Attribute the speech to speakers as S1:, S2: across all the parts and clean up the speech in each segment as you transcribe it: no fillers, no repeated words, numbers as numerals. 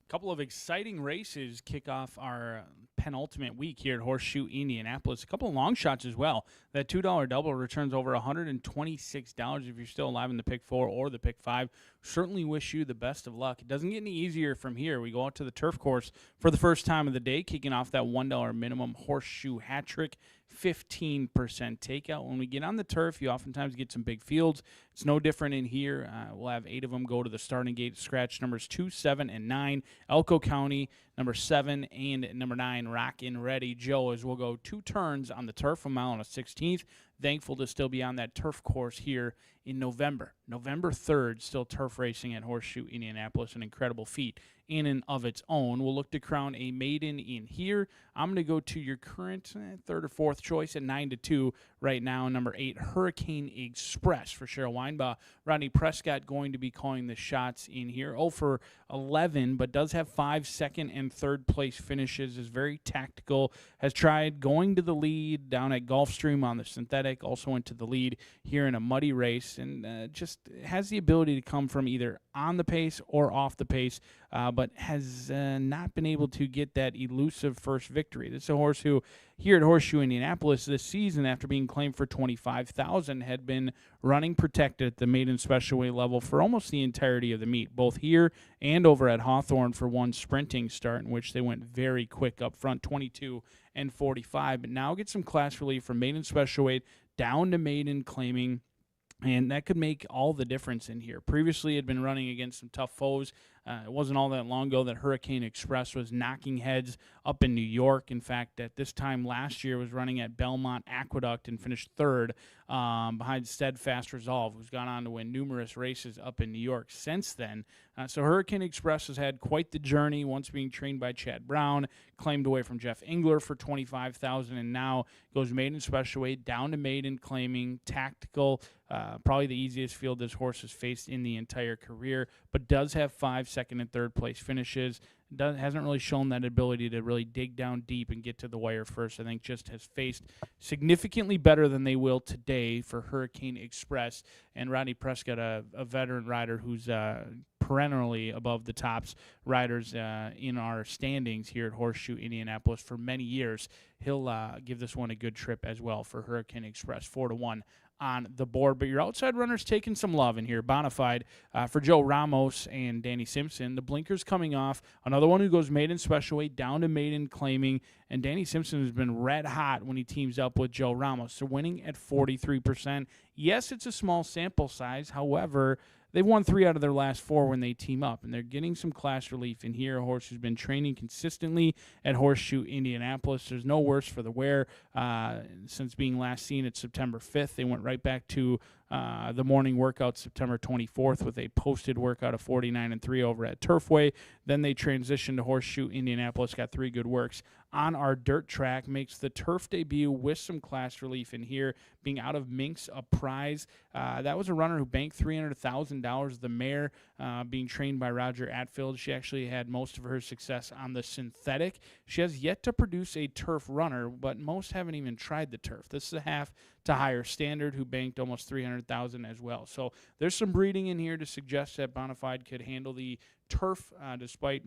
S1: Couple of exciting races kick off our penultimate week here at Horseshoe Indianapolis. A couple of long shots as well. That $2 double returns over $126 if you're still alive in the pick 4 or the pick 5. Certainly wish you the best of luck. It doesn't get any easier from here. We go out to the turf course for the first time of the day, kicking off that $1 minimum horseshoe hat trick. 15% takeout. When we get on the turf, you oftentimes get some big fields. It's no different in here. We'll have 8 of them go to the starting gate. Scratch numbers 2, 7, and 9. Elko County, number 7 and number 9, Rockin' Ready Joe, as we'll go 2 turns on the turf, a mile and a 16th. Thankful to still be on that turf course here in November. November 3rd, still turf racing at Horseshoe Indianapolis, an incredible feat in and of its own. We'll look to crown a maiden in here. I'm going to go to your current third or fourth choice at 9-2 right now. Number 8, Hurricane Express for Cheryl Weinbaugh. Rodney Prescott going to be calling the shots in here. 0 for 11, but does have 5 second and third place finishes. Is very tactical. Has tried going to the lead down at Gulfstream on the synthetic. Also went to the lead here in a muddy race, and just has the ability to come from either on the pace or off the pace, but has not been able to get that elusive first victory. This is a horse who, here at Horseshoe Indianapolis this season, after being claimed for $25,000, had been running protected at the maiden special weight level for almost the entirety of the meet, both here and over at Hawthorne for one sprinting start, in which they went very quick up front, 22 and 45. But now get some class relief from maiden special weight down to maiden claiming, and that could make all the difference in here. Previously, had been running against some tough foes. It wasn't all that long ago that Hurricane Express was knocking heads up in New York. In fact, at this time last year, was running at Belmont Aqueduct and finished third behind Steadfast Resolve, who's gone on to win numerous races up in New York since then. So Hurricane Express has had quite the journey, once being trained by Chad Brown, claimed away from Jeff Engler for $25,000, and now goes maiden special weight down to maiden claiming, tactical, probably the easiest field this horse has faced in the entire career, but does have 5 second and third place finishes. Hasn't really shown that ability to really dig down deep and get to the wire first. I think just has faced significantly better than they will today for Hurricane Express. And Rodney Prescott, a veteran rider who's perennially above the tops riders in our standings here at Horseshoe Indianapolis for many years. He'll give this one a good trip as well for Hurricane Express, 4-1 on the board. But your outside runner's taking some love in here. Bonafide for Joe Ramos and Danny Simpson. The blinkers coming off. Another one who goes maiden special weight down to maiden claiming. And Danny Simpson has been red hot when he teams up with Joe Ramos. So winning at 43%. Yes, it's a small sample size. However, they've won 3 out of their last 4 when they team up, and they're getting some class relief in here. A horse who's been training consistently at Horseshoe Indianapolis. There's no worse for the wear since being last seen at September 5th. They went right back to the morning workout September 24th with a posted workout of 49-3 over at Turfway. Then they transitioned to Horseshoe Indianapolis, got 3 good works on our dirt track, makes the turf debut with some class relief in here, being out of Minx, a prize. That was a runner who banked $300,000. The mare being trained by Roger Atfield. She actually had most of her success on the synthetic. She has yet to produce a turf runner, but most haven't even tried the turf. This is a half to higher standard who banked almost $300,000 as well. So there's some breeding in here to suggest that Bonafide could handle the turf despite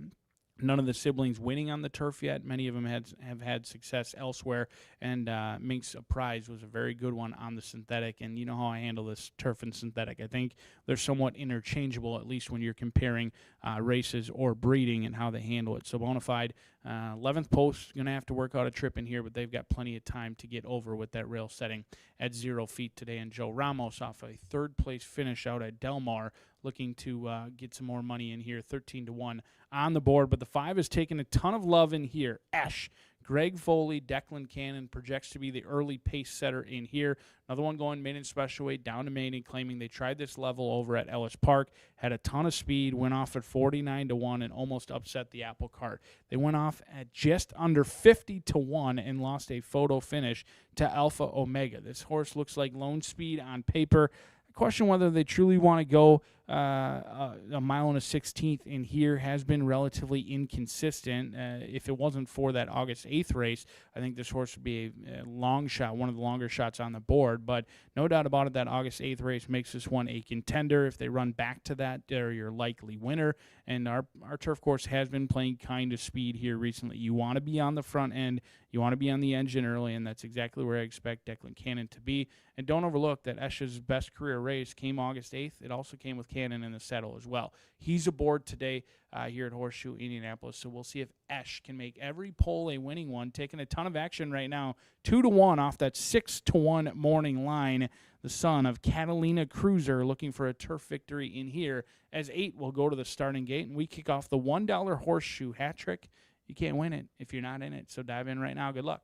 S1: none of the siblings winning on the turf yet. Many of them have had success elsewhere, and Minx a Prize was a very good one on the synthetic. And you know how I handle this turf and synthetic. I think they're somewhat interchangeable, at least when you're comparing races or breeding and how they handle it. So Bonafide, 11th post, going to have to work out a trip in here, but they've got plenty of time to get over with that rail setting at 0 feet today. And Joe Ramos off a third-place finish out at Del Mar, looking to get some more money in here, 13-1 on the board. But the 5 has taken a ton of love in here. Esh, Greg Foley, Declan Cannon projects to be the early pace setter in here. Another one going maiden special weight down to maiden, claiming they tried this level over at Ellis Park, had a ton of speed, went off at 49-1 and almost upset the apple cart. They went off at just under 50-1 and lost a photo finish to Alpha Omega. This horse looks like lone speed on paper. I question whether they truly want to go a mile and a 16th in here has been relatively inconsistent. If it wasn't for that August 8th race, I think this horse would be a long shot, one of the longer shots on the board. But no doubt about it, that August 8th race makes this one a contender. If they run back to that, they're your likely winner. And our turf course has been playing kind of speed here recently. You want to be on the front end. You want to be on the engine early, and that's exactly where I expect Declan Cannon to be. And don't overlook that Esch's best career race came August 8th. It also came with Cannon in the saddle as well. He's aboard today here at Horseshoe Indianapolis, so we'll see if Esch can make every pole a winning one. Taking a ton of action right now, 2-1 off that 6-1 morning line. The son of Catalina Cruiser looking for a turf victory in here, as 8 will go to the starting gate, and we kick off the $1 horseshoe hat trick. You can't win it if you're not in it, so dive in right now. Good luck.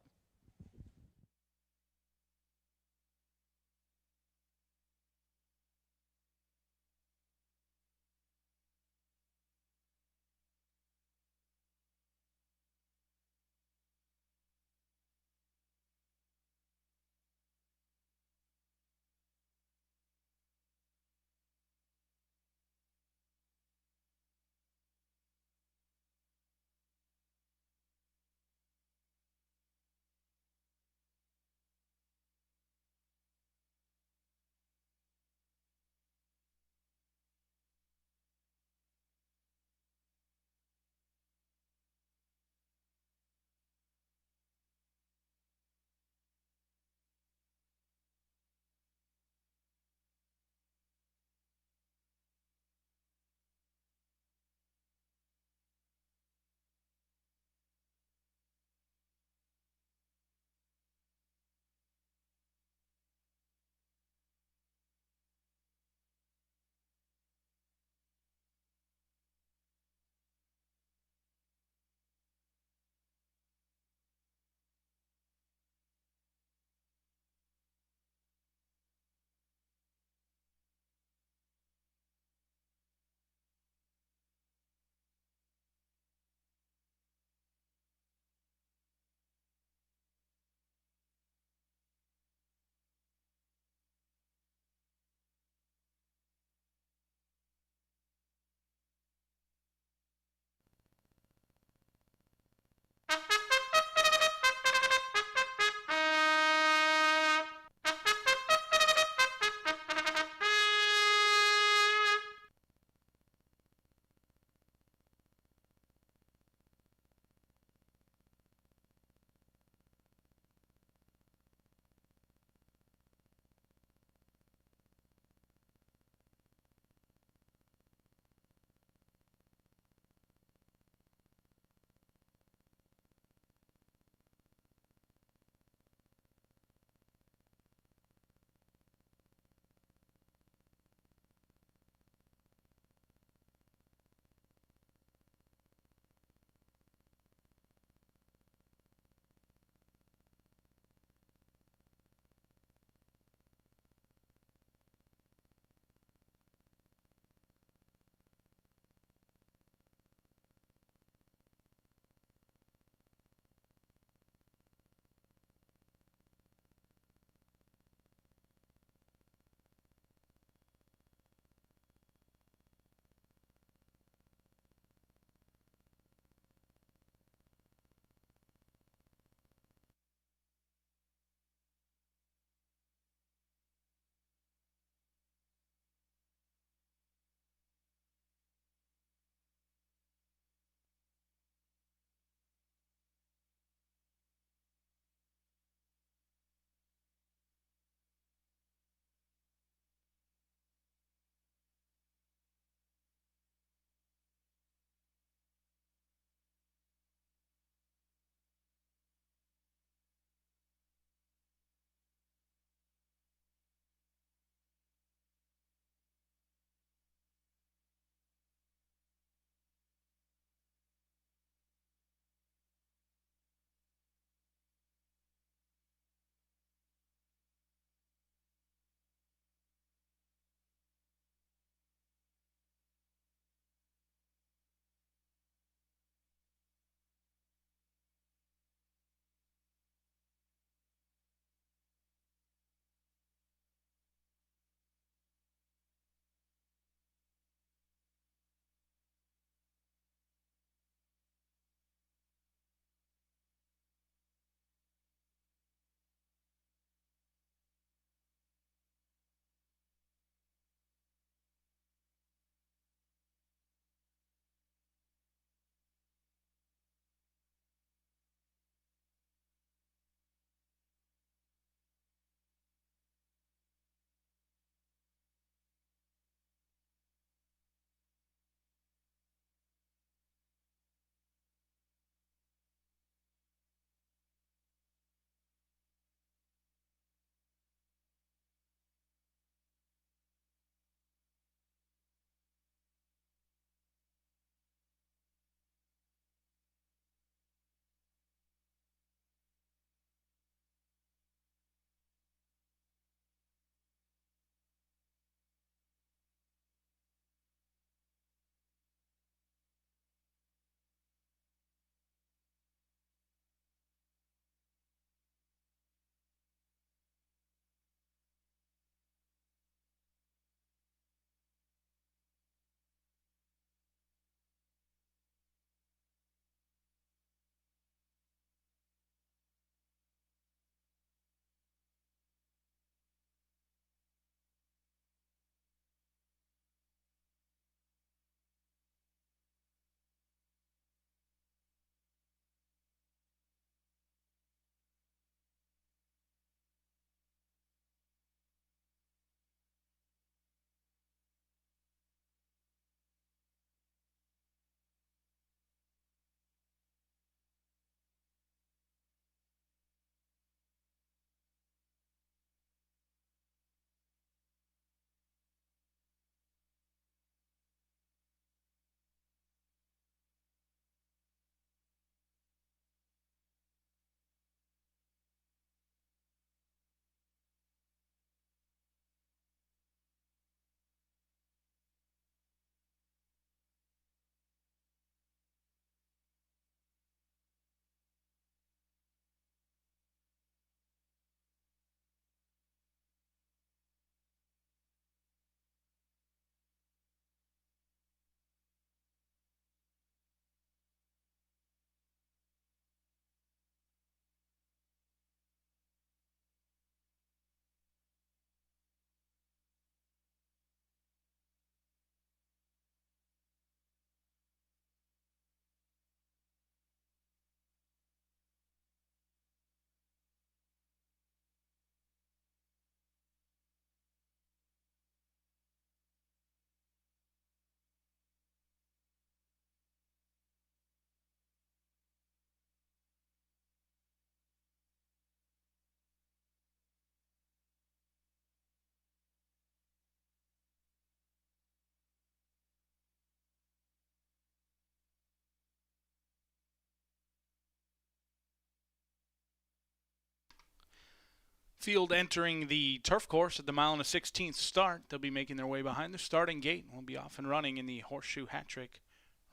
S1: Field entering the turf course at the 1:16 start. They'll be making their way behind the starting gate. We'll be off and running in the Horseshoe Hat Trick,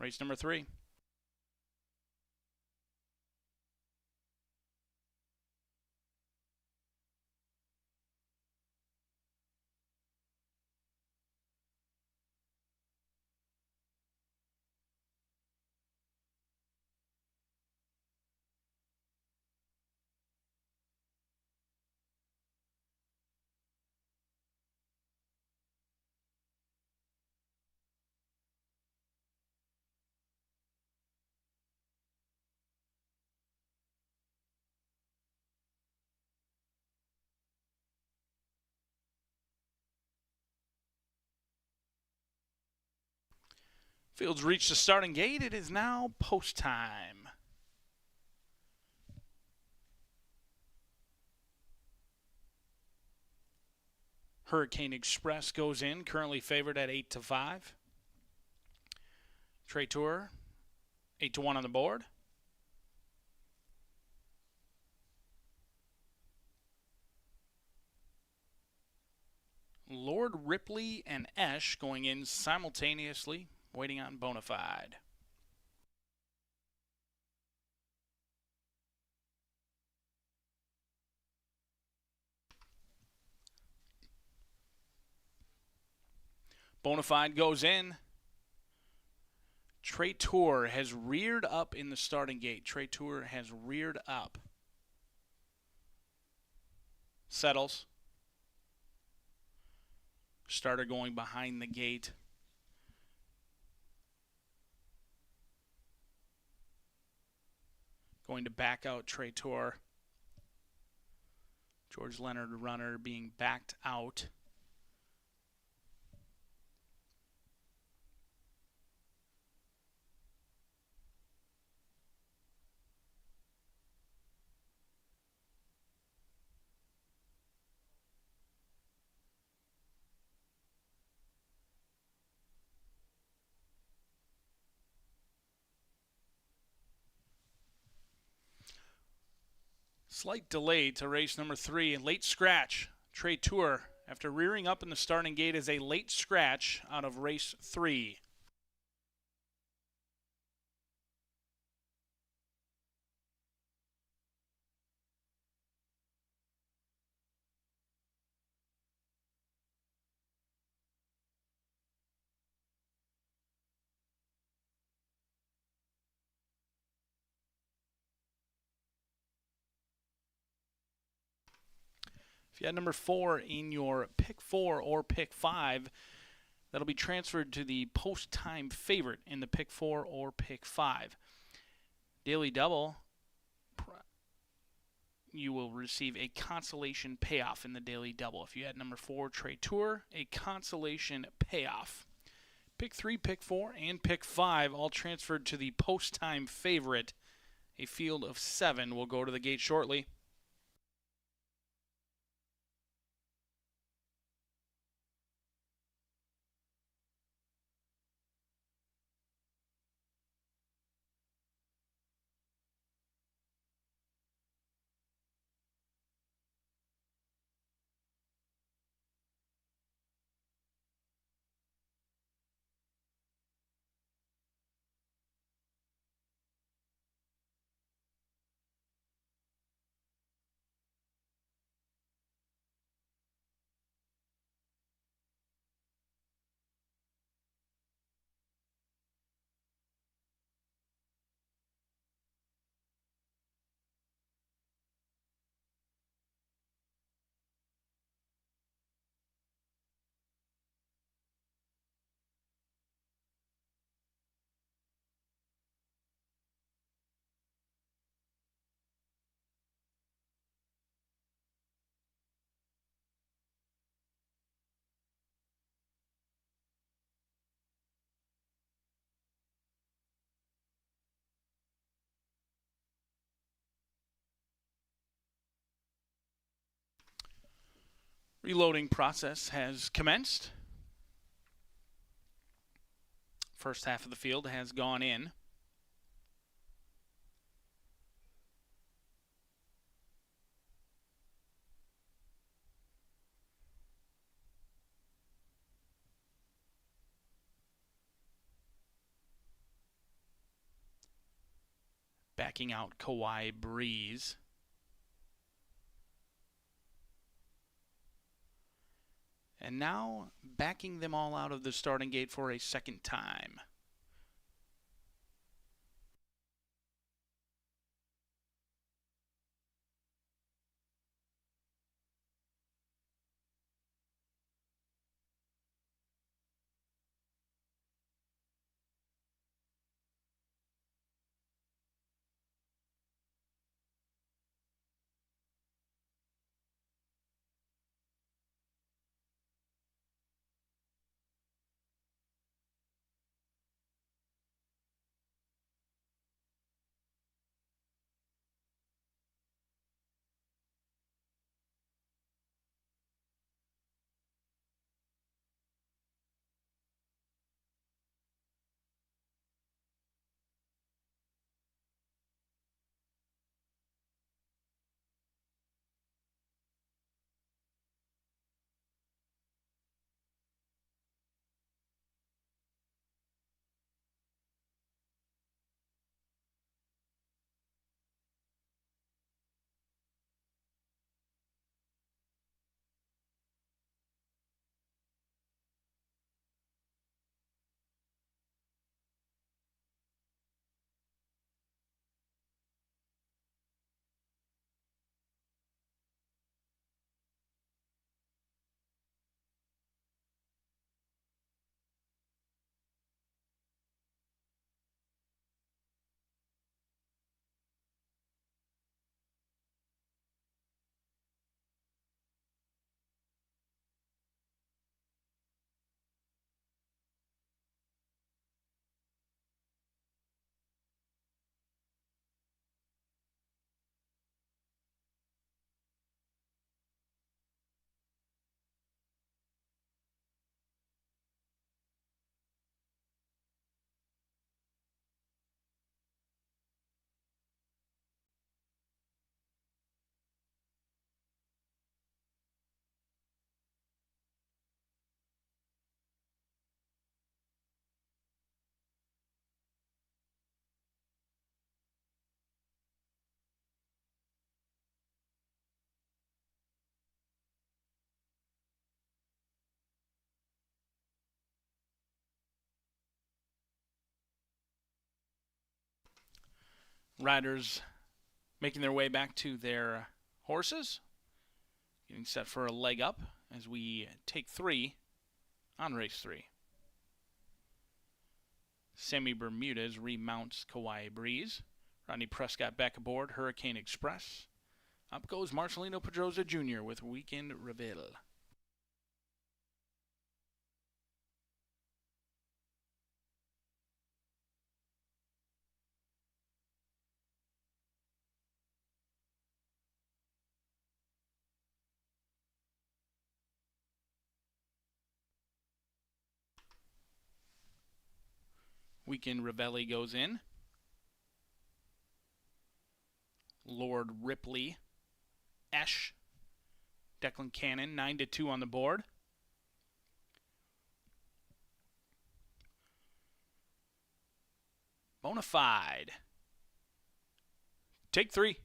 S1: race number 3. Field's reached the starting gate. It is now post time. Hurricane Express goes in, currently favored at 8-5. Trey Tour, 8-1 on the board. Lord Ripley and Esh going in simultaneously, waiting on Bonafide. Bonafide goes in. Trey Tour has reared up in the starting gate. Trey Tour has reared up. Settles. Starter going behind the gate. Going to back out Trey Tour. George Leonard runner being backed out. Slight delay to race number 3. Late scratch. Trey Tour, after rearing up in the starting gate, is a late scratch out of race 3. If you had number 4 in your pick 4 or pick 5, that'll be transferred to the post-time favorite in the pick 4 or pick 5. Daily double, you will receive a consolation payoff in the daily double. If you had number 4, Trey Tour, a consolation payoff. Pick 3, pick 4, and pick 5 all transferred to the post-time favorite. A field of 7 will go to the gate shortly. Reloading process has commenced. First half of the field has gone in. backing out Kauai Breeze. And now backing them all out of the starting gate for a second time. Riders making their way back to their horses, getting set for a leg up as we take 3 on race 3. Sammy Bermudez remounts Kauai Breeze. Rodney Prescott back aboard Hurricane Express. Up goes Marcelino Pedroza Jr. with Weekend Reveille. Weekend Reveille goes in. Lord Ripley, Esh, Declan Cannon, 9-2 on the board. Bonafide. Take 3.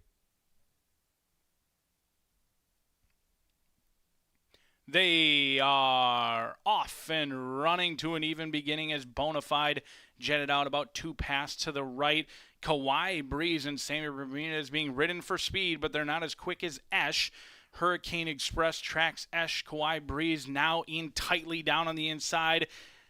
S1: They are off and running to an even beginning as Bonafide jetted out about 2 pass to the right. Kauai Breeze and Sammy Bermudez being ridden for speed, but they're not as quick as Esh. Hurricane Express tracks Esh. Kauai Breeze now in tightly down on the inside.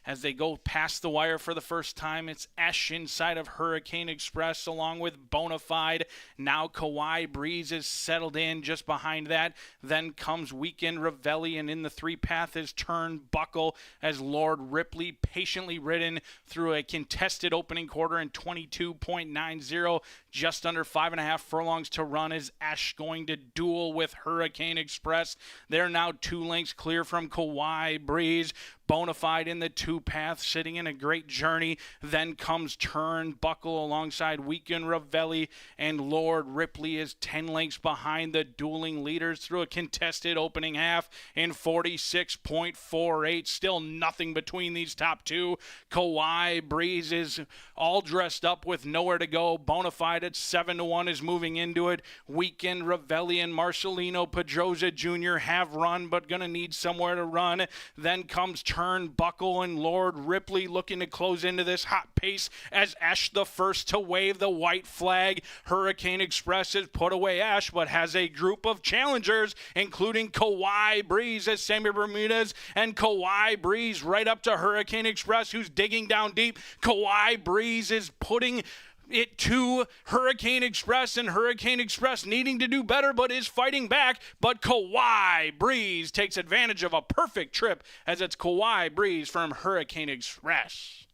S1: As they go past the wire for the first time, it's Esh inside of Hurricane Express along with Bonafide. Now Kauai Breeze is settled in just behind that. Then comes Weekend Reveille, and in the 3-path is Turnbuckle as Lord Ripley patiently ridden through a contested opening quarter in 22.90. Just under 5.5 furlongs to run is Esh going to duel with Hurricane Express. They're now 2 lengths clear from Kauai Breeze. Bonafide in the two path, sitting in a great journey. Then comes Turnbuckle alongside Weekend Ravelli, and Lord Ripley is 10 lengths behind the dueling leaders through a contested opening half in 46.48. Still nothing between these top two. Kauai Breeze is all dressed up with nowhere to go. Bonafide at 7-1 is moving into it. Weekend Ravelli and Marcelino Pedroza Jr. have run, but going to need somewhere to run. Then comes Turnbuckle and Lord Ripley looking to close into this hot pace as Ash the first to wave the white flag. Hurricane Express has put away Ash, but has a group of challengers, including Kauai Breeze as Sammy Bermudez, and Kauai Breeze right up to Hurricane Express, who's digging down deep. Kauai Breeze is putting it to Hurricane Express, and Hurricane Express needing to do better but is fighting back. But Kauai Breeze takes advantage of a perfect trip as it's Kauai Breeze from Hurricane Express.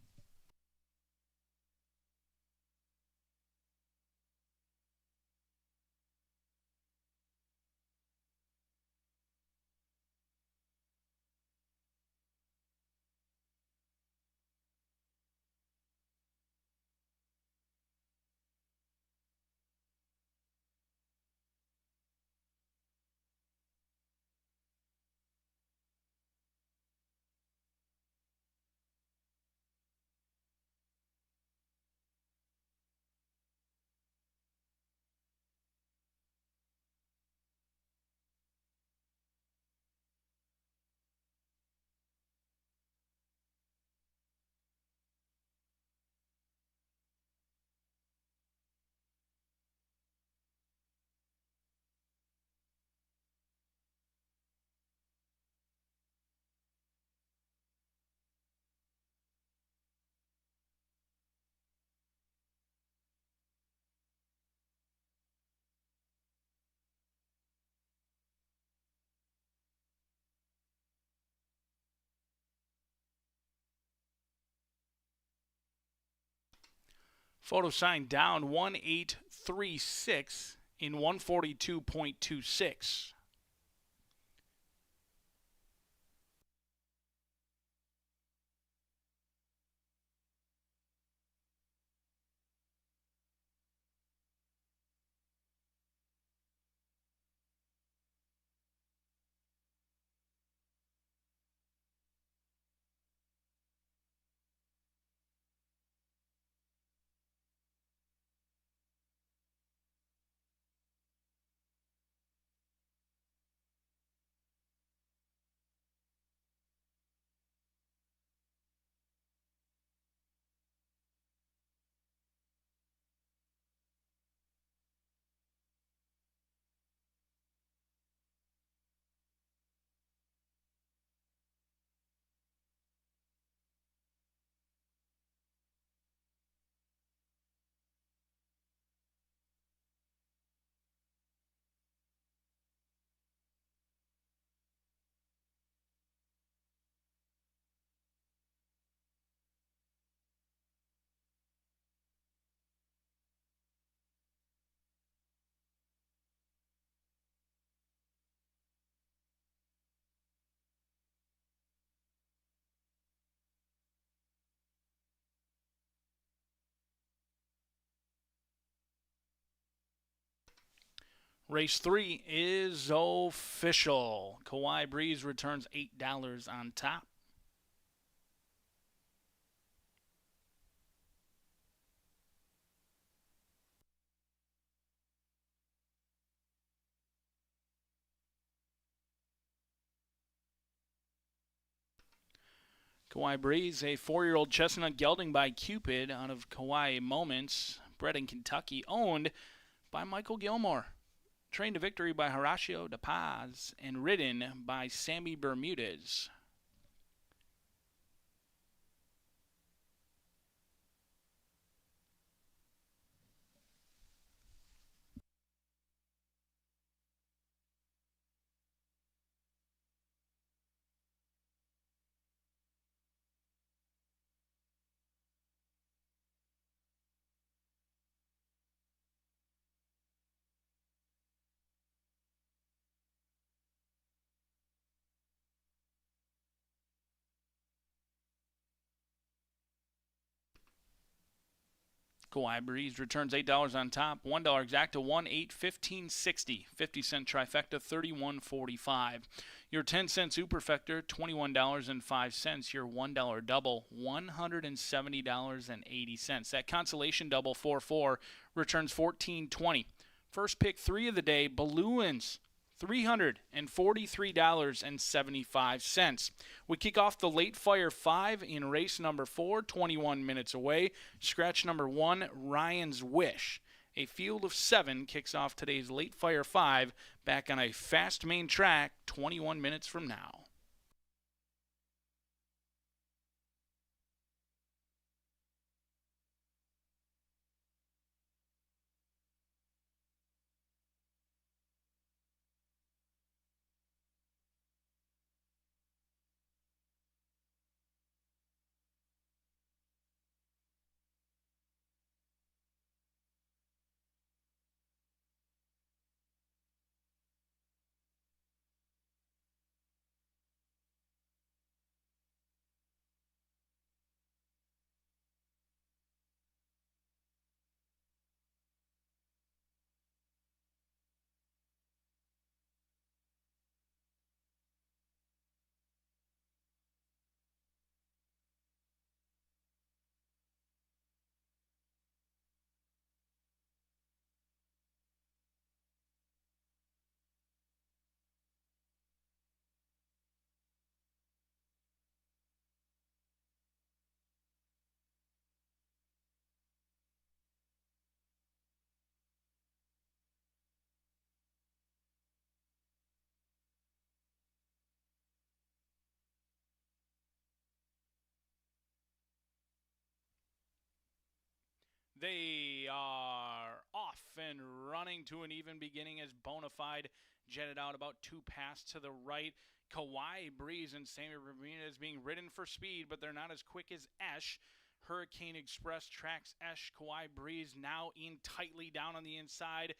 S1: Photo sign down 1836 in 142.26. Race 3 is official. Kauai Breeze returns $8 on top. Kauai Breeze, a 4-year-old chestnut gelding by Cupid out of Kauai Moments, bred in Kentucky, owned by Michael Gilmore. Trained to victory by Horacio De Paz and ridden by Sammy Bermudez. Kauai Breeze returns $8 on top, $1 exacta, 1-8-15-60, 50-cent trifecta, 31.45. Your 10-cent superfecta, $21.05. Your $1 double, $170.80. That consolation double 4-4 returns $14.20. First pick 3 of the day, Balloons, $343.75. We kick off the late fire 5 in race number 4, 21 minutes away. Scratch number 1, Ryan's Wish. A field of 7 kicks off today's late fire 5 back on a fast main track 21 minutes from now. They are off and running to an even beginning as Bonafide jetted out about 2 passes to the right. Kauai Breeze and Sammy Bermudez being ridden for speed, but they're not as quick as Esh. Hurricane Express tracks Esh. Kauai Breeze now in tightly down on the inside.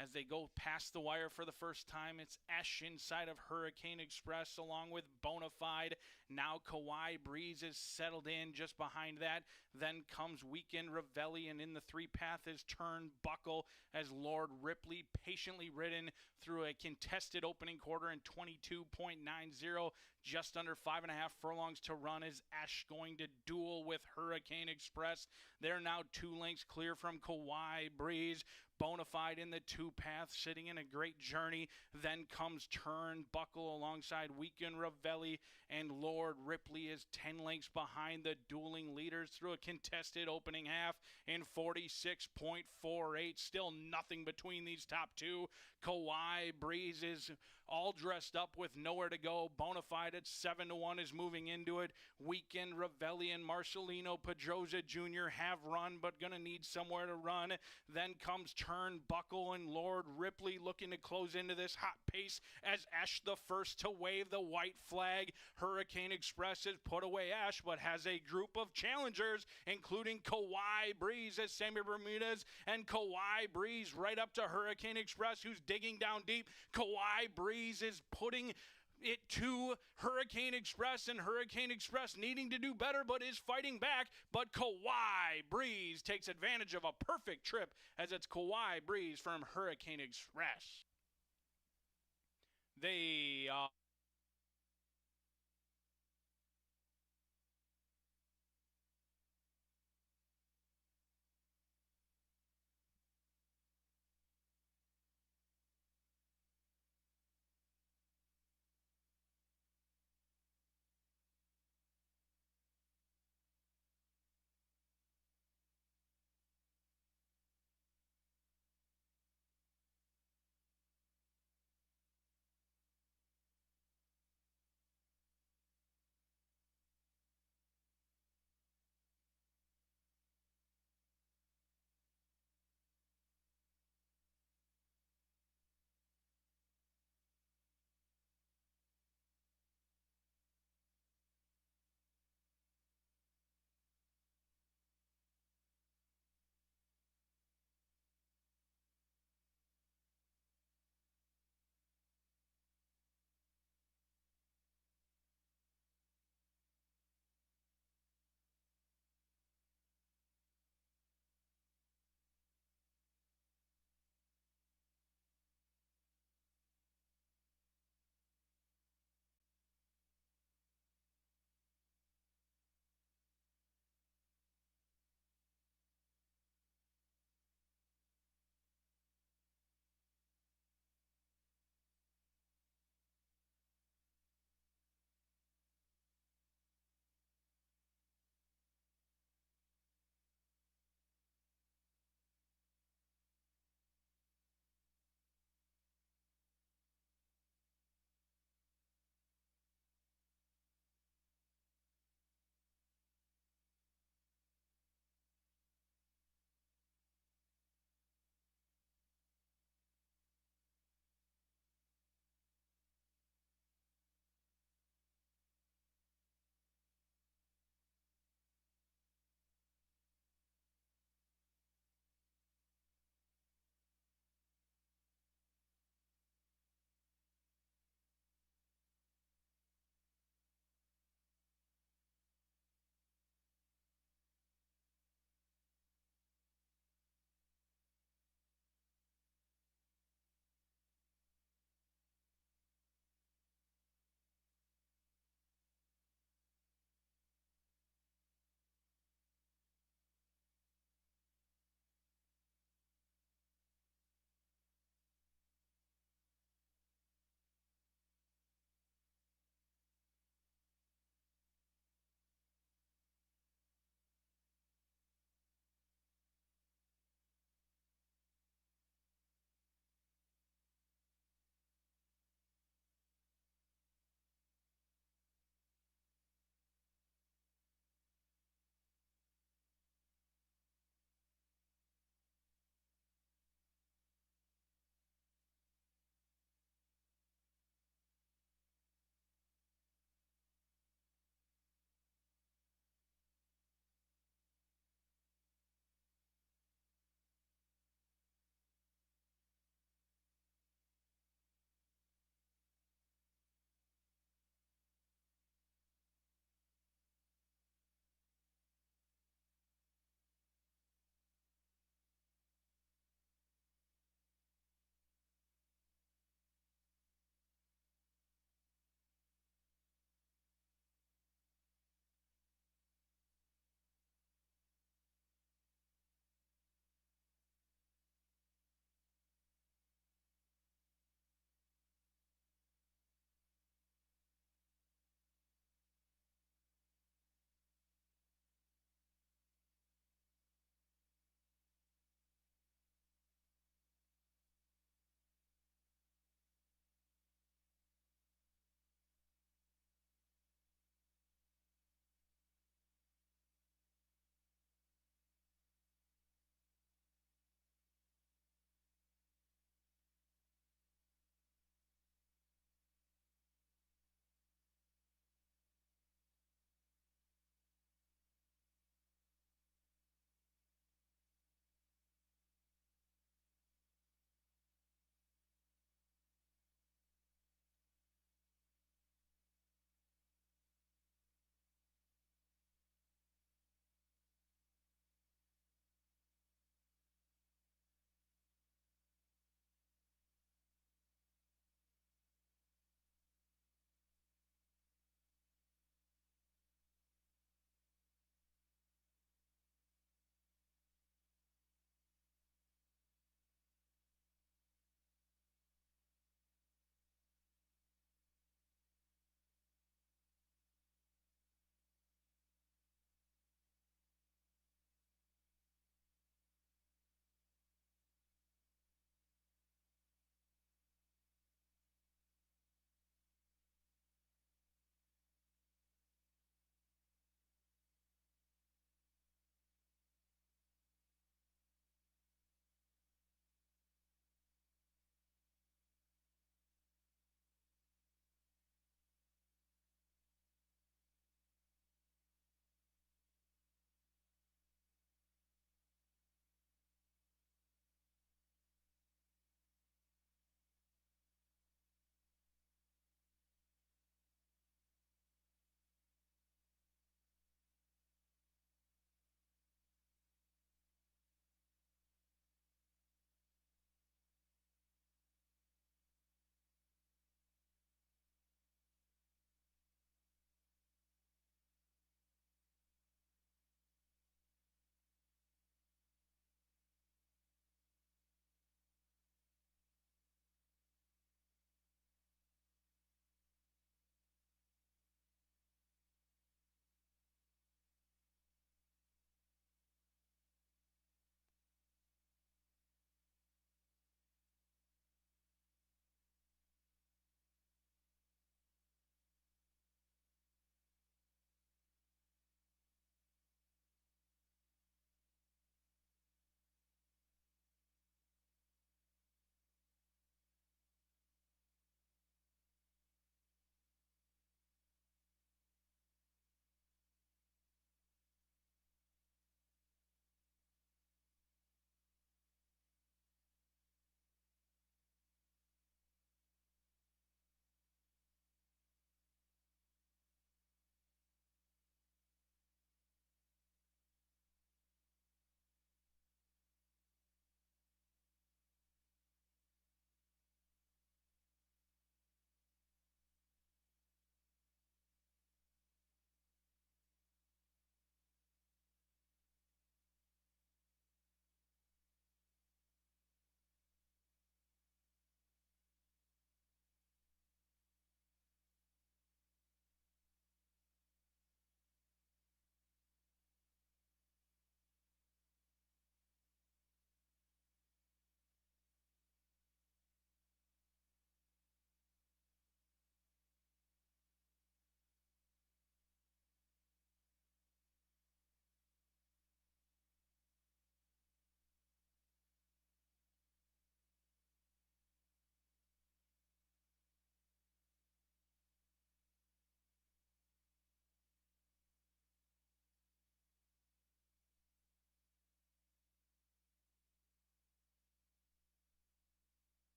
S1: As they go past the wire for the first time, it's Esh inside of Hurricane Express along with Bonafide. Now Kauai Breeze is settled in just behind that. Then comes Weekend Revelli, and in the 3-path is Turnbuckle as Lord Ripley patiently ridden through a contested opening quarter in 22.90. Just under 5.5 furlongs to run is Esh going to duel with Hurricane Express. They're now 2 lengths clear from Kauai Breeze. Bonafide in the 2-path, sitting in a great journey. Then comes Turnbuckle alongside Weekend Revelli, and Lord Ripley is 10 lengths behind the dueling leaders through a contested opening half in 46.48. Still nothing between these top 2. Kauai Breeze is all dressed up with nowhere to go. Bonafide at 7-1 is moving into it. Weekend Revelli and Marcelino Pedroza Jr. have run, but going to need somewhere to run. Then comes Turnbuckle and Lord Ripley looking to close into this hot pace as Esh the first to wave the white flag. Hurricane Express has put away Esh, but has a group of challengers, including Kauai Breeze as Sammy Bermudez, and Kauai Breeze right up to Hurricane Express, who's digging down deep. Kauai Breeze is putting it to Hurricane Express, and Hurricane Express needing to do better but is fighting back. But Kauai Breeze takes advantage of a perfect trip as it's Kauai Breeze from Hurricane Express. They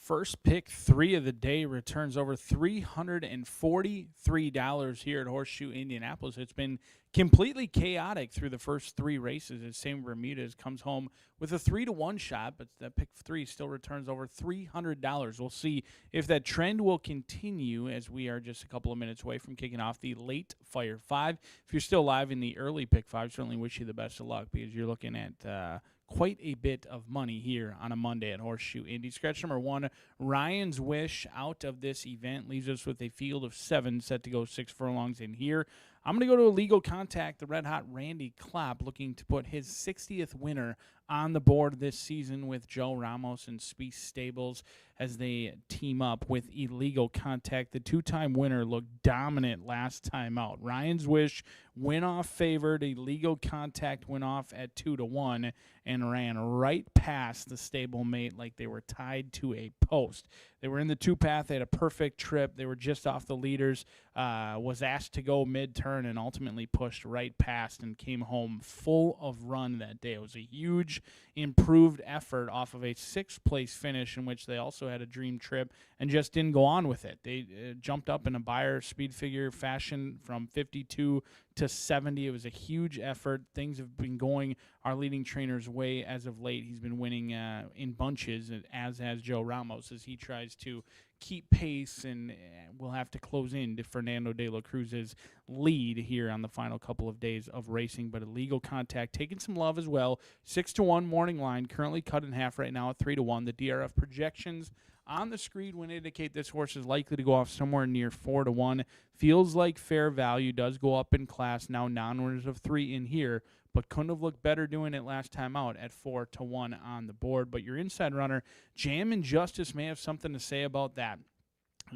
S1: First pick 3 of the day returns over $343 here at Horseshoe Indianapolis. It's been completely chaotic through the first 3 races as Sam Bermudez comes home with a 3-1 shot, but that pick 3 still returns over $300. We'll see if that trend will continue as we are just a couple of minutes away from kicking off the late Fire 5. If you're still live in the early pick 5, certainly wish you the best of luck because you're looking at quite a bit of money here on a Monday at Horseshoe Indy. Scratch number 1, Ryan's Wish out of this event leaves us with a field of 7 set to go 6 furlongs in here. I'm going to go to Illegal Contact, the red-hot Randy Klopp, looking to put his 60th winner on the board this season with Joe Ramos and Spieth Stables as they team up with Illegal Contact. The 2-time winner looked dominant last time out. Ryan's Wish went off favored. Illegal Contact went off at 2-1 and ran right past the stablemate like they were tied to a post. They were in the 2-path. They had a perfect trip. They were just off the leaders, was asked to go mid-turn and ultimately pushed right past and came home full of run that day. It was a huge improved effort off of a 6th-place finish in which they also had a dream trip and just didn't go on with it. They jumped up in a Beyer speed figure fashion from 52 to 70. It was a huge effort. Things have been going our leading trainer's way as of late. He's been winning in bunches, as has Joe Ramos, as he tries to keep pace and will have to close in to Fernando de la Cruz's lead here on the final couple of days of racing. But Illegal Contact taking some love as well. 6-1 morning line, currently cut in half right now at 3-1. The DRF projections on the screen would indicate this horse is likely to go off somewhere near 4-1. Feels like fair value, does go up in class, now non-winners of 3 in here, but couldn't have looked better doing it last time out at 4-1 on the board. But your inside runner, Jam and Justice, may have something to say about that.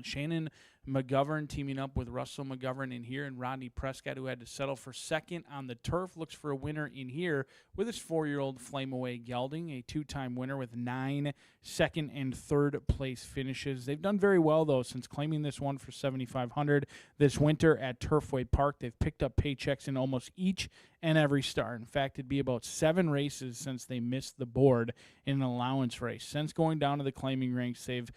S1: Shannon McGovern teaming up with Russell McGovern in here, and Rodney Prescott, who had to settle for second on the turf, looks for a winner in here with his 4-year-old Flame Away Gelding, a 2-time winner with 9 second and third place finishes. They've done very well, though, since claiming this one for $7,500 this winter at Turfway Park. They've picked up paychecks in almost each and every start. In fact, it'd be about 7 races since they missed the board in an allowance race. Since going down to the claiming ranks, they've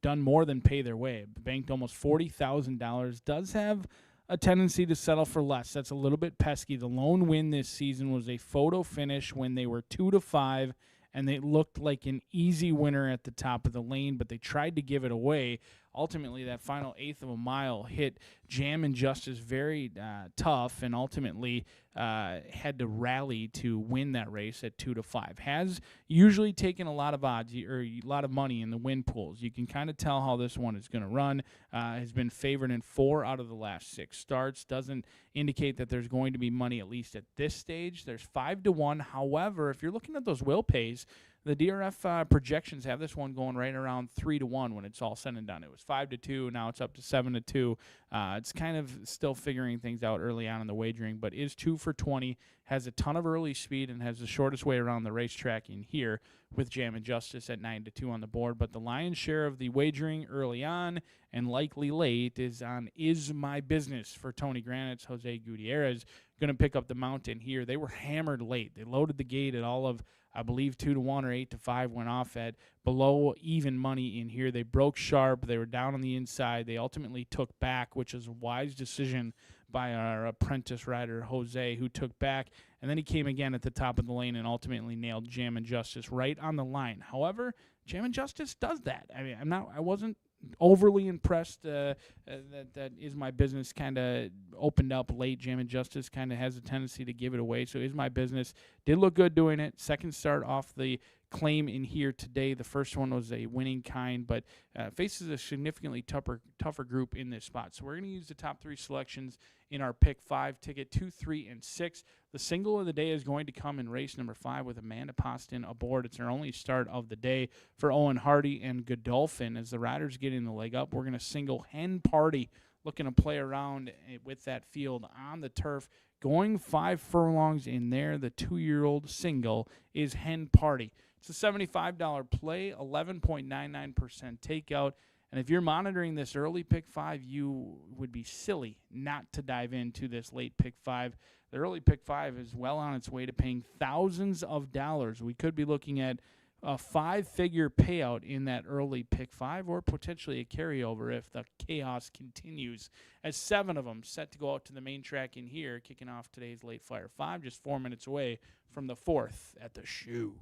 S1: done more than pay their way. Banked almost $40,000. Does have a tendency to settle for less. That's a little bit pesky. The lone win this season was a photo finish when they were 2-5, and they looked like an easy winner at the top of the lane, but they tried to give it away. Ultimately, that final 1/8 of a mile hit Jam and Justice very tough, and ultimately had to rally to win that race at 2-5. Has usually taken a lot of odds or a lot of money in the win pools. You can kind of tell how this one is going to run. Has been favored in 4 out of the last 6 starts. Doesn't indicate that there's going to be money, at least at this stage. There's 5-1. However, if you're looking at those will pays, the DRF projections have this one going right around 3-1 when it's all said and done. It was 5-2, now it's up to 7-2. It's kind of still figuring things out early on in the wagering, but is 2 for 20, has a ton of early speed, and has the shortest way around the racetrack in here with Jam and Justice at 9-2 on the board. But the lion's share of the wagering early on and likely late is on Is My Business for Tony Granite's Jose Gutierrez. Going to pick up the mountain here. They were hammered late. They loaded the gate at all of, I believe, 2-1 or 8-5, went off at below even money in here. They broke sharp. They were down on the inside. They ultimately took back, which is a wise decision by our apprentice rider, Jose, who took back. And then he came again at the top of the lane and ultimately nailed Jam and Justice right on the line. However, Jam and Justice does that. I mean, I wasn't overly impressed that Is My Business kind of opened up late. Jam and Justice kind of has a tendency to give it away. So Is My Business did look good doing it. Second start off the claim in here today. The first one was a winning kind, but faces a significantly tougher group in this spot. So we're going to use the top 3 selections in our pick 5 ticket, 2, 3, and 6. The single of the day is going to come in race number 5 with Amanda Poston aboard. It's our only start of the day for Owen Hardy and Godolphin. As the riders get in the leg up, we're going to single Hen Party, looking to play around with that field on the turf. Going 5 furlongs in there, the 2-year-old single is Hen Party. It's a $75 play, 11.99% takeout. And if you're monitoring this early pick 5, you would be silly not to dive into this late pick 5. The early pick 5 is well on its way to paying thousands of dollars. We could be looking at a five-figure payout in that early pick five, or potentially a carryover if the chaos continues. As 7 of them set to go out to the main track in here, kicking off today's late flyer 5, just 4 minutes away from the 4th at the Shoe.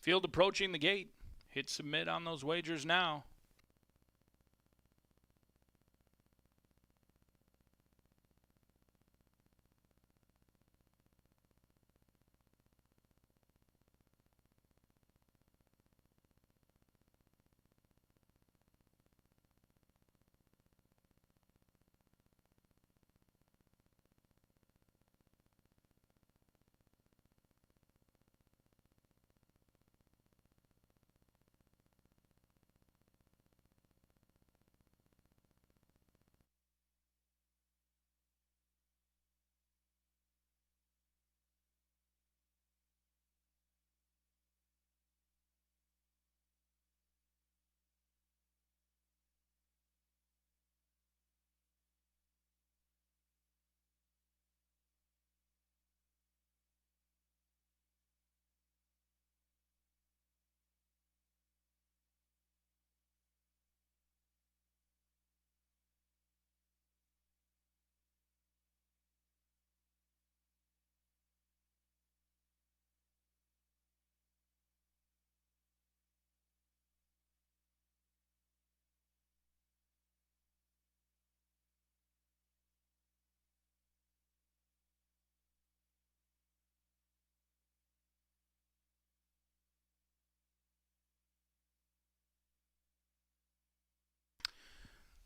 S1: Field approaching the gate. Hit submit on those wagers now.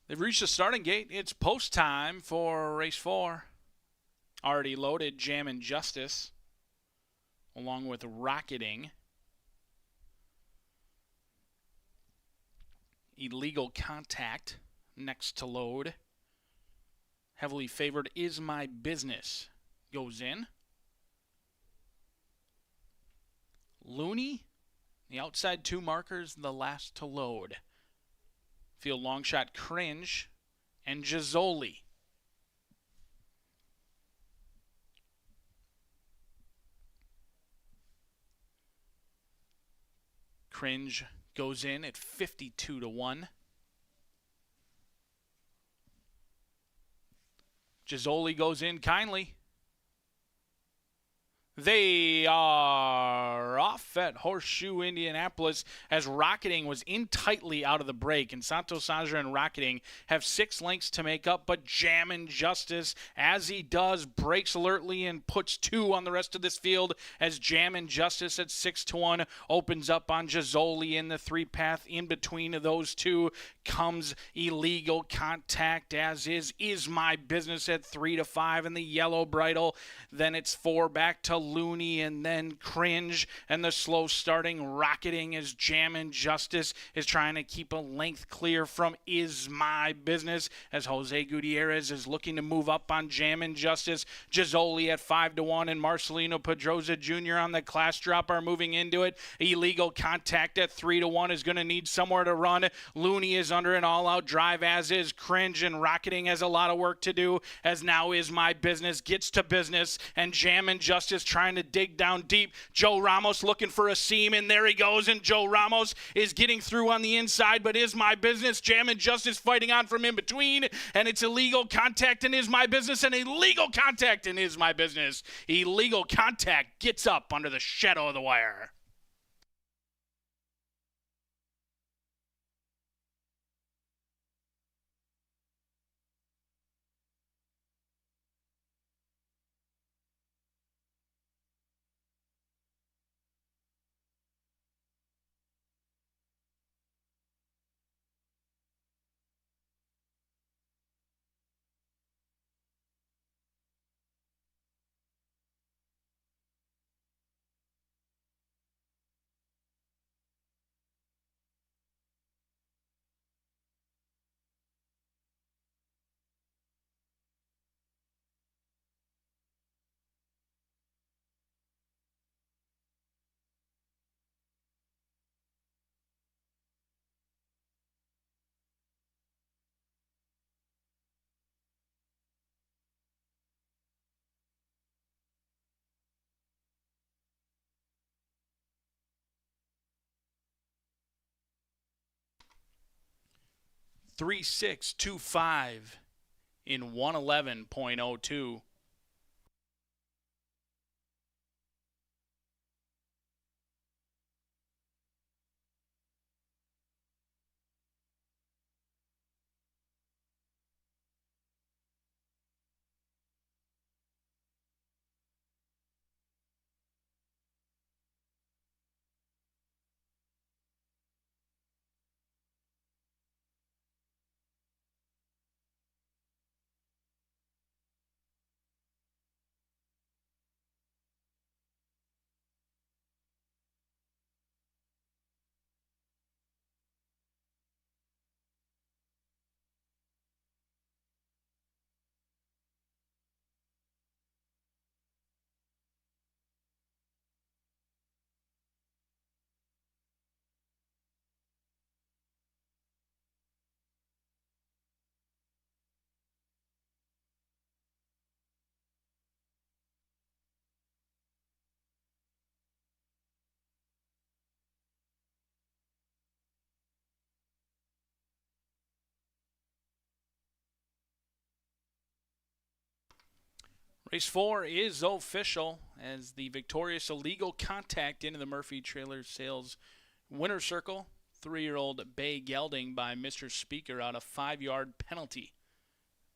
S1: They've reached the starting gate. It's post time for race 4. Already loaded Jammin' Justice, along with Rocketing. Illegal Contact next to load. Heavily favored Is My Business goes in. Looney, the outside 2 markers, the last to load. Field long shot Cringe and Gizzoli. Cringe goes in at 52-1. Gizzoli goes in kindly. They are off at Horseshoe Indianapolis as Rocketing was in tightly out of the break. And Santos Sandra and Rocketing have 6 lengths to make up, but Jammin' Justice, as he does, breaks alertly and puts 2 on the rest of this field as Jammin' Justice at 6-1 opens up on Gizzoli in the 3-path. In between of those 2 comes Illegal Contact, as is My Business at 3-5 in the yellow bridle. Then it's 4 back to Looney and then Cringe, and the slow starting Rocketing as Jammin' Justice is trying to keep a length clear from Is My Business as Jose Gutierrez is looking to move up on Jammin' Justice. Gizzoli at 5-1 and Marcelino Pedroza Jr. on the class drop are moving into it. Illegal Contact at 3-1 is going to need somewhere to run. Looney is under an all-out drive, as is Cringe, and Rocketing has a lot of work to do as now Is My Business gets to business and Jammin' Justice trying to dig down deep. Joe Ramos looking for a seam, and there he goes, and Joe Ramos is getting through on the inside, but Is My Business, Jammin' Justice fighting on from in between, and it's Illegal Contact and Is My Business, and Illegal Contact and Is My Business. Illegal Contact gets up under the shadow of the wire. $3,625 in 111.02. Race 4 is official as the victorious illegal contact into the Murphy Trailer Sales winner circle. 3-year-old Bay Gelding by Mr. Speaker out a 5-yard penalty.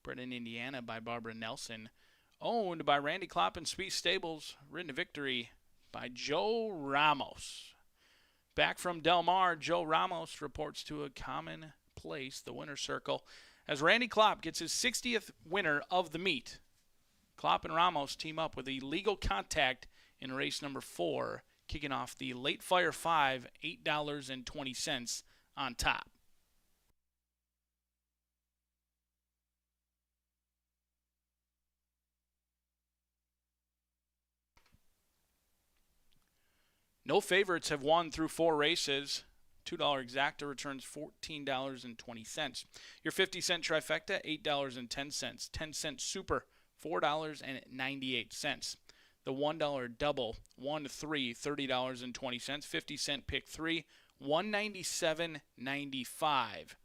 S1: Bred in Indiana by Barbara Nelson. Owned by Randy Klopp and Speed Stables. Ridden to victory by Joe Ramos. Back from Del Mar, Joe Ramos reports to a common place, the winner circle, as Randy Klopp gets his 60th winner of the meet. Klopp and Ramos team up with illegal contact in race number 4, kicking off the Late Fire 5, $8.20 on top. No favorites have won through 4 races. $2 exacta returns $14.20. Your 50-cent trifecta, $8.10. 10-cent super, $4.98. The $1 double, 1 to 3, $30.20. 50-cent pick 3, $197.95.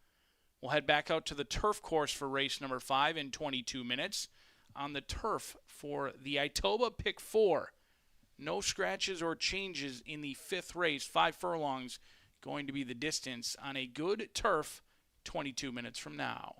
S1: We'll head back out to the turf course for race number 5 in 22 minutes. On the turf for the Itoba pick 4. No scratches or changes in the 5th race. 5 furlongs going to be the distance on a good turf 22 minutes from now.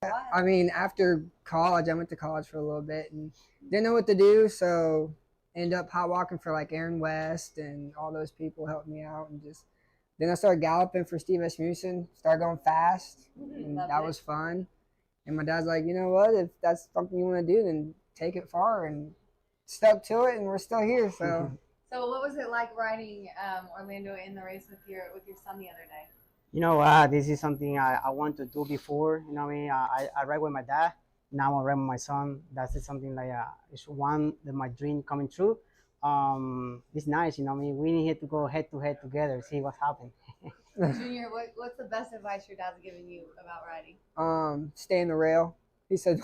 S2: I mean, after college, I went to college for a little bit and didn't know what to do, so ended up hot walking for like Aaron West and all those people helped me out, and just then I started galloping for Steve Asmussen, started going fast, and that was fun. And my dad's like, you know what, if that's something you want to do, then take it far, and stuck to it, and we're still here. So
S3: So what was it like riding Orlando in the race with your son the other day?
S4: This is something I want to do before. You know what I mean? I ride with my dad. Now I ride with my son. That's just something like it's one that my dream coming true. It's nice. You know what I mean? We need to go head to head together, see what's happening.
S3: Junior, what's the best advice your dad's given you about riding?
S2: Stay in the rail. He said,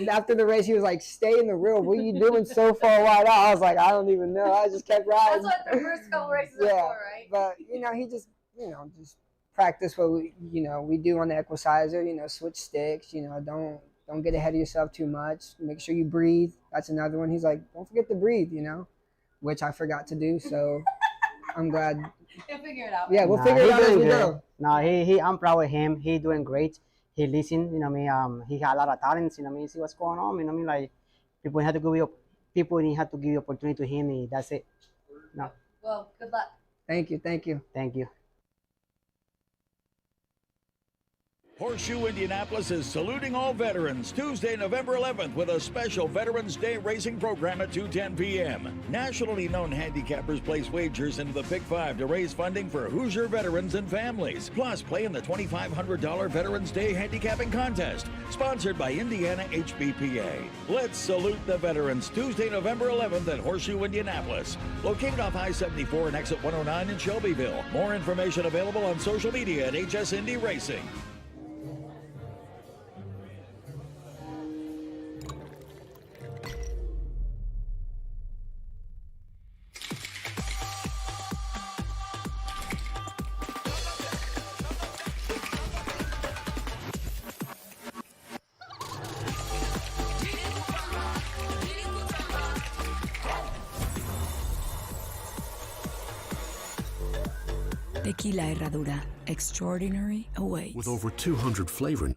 S2: after the race, he was like, stay in the rail. What are you doing so far wide out? I was like, I don't even know. I just kept riding.
S3: That's what the first couple races are for, right?
S2: But, he just, just practice what we do on the equicizer, switch sticks, don't get ahead of yourself too much. Make sure you breathe. That's another one. He's like, don't forget to breathe, which I forgot to do. So I'm glad.
S3: He'll figure it out.
S2: Yeah, we'll figure it out as we go.
S4: No, I'm proud of him. He doing great. He listen, you know what I mean? He got a lot of talents, you know what I mean? See what's going on, you know what I mean? Like, people have to give you opportunity to him, and that's it. No.
S3: Well, good luck.
S2: Thank you.
S4: Thank you.
S5: Horseshoe Indianapolis is saluting all veterans Tuesday, November 11th with a special Veterans Day racing program at 2:10 p.m. Nationally known handicappers place wagers into the Pick 5 to raise funding for Hoosier veterans and families. Plus, play in the $2,500 Veterans Day handicapping contest, sponsored by Indiana HBPA. Let's salute the veterans Tuesday, November 11th at Horseshoe Indianapolis, located off I-74 and exit 109 in Shelbyville. More information available on social media at HS Indy Racing.
S6: Tequila Herradura. Extraordinary awaits.
S7: With over 200 flavor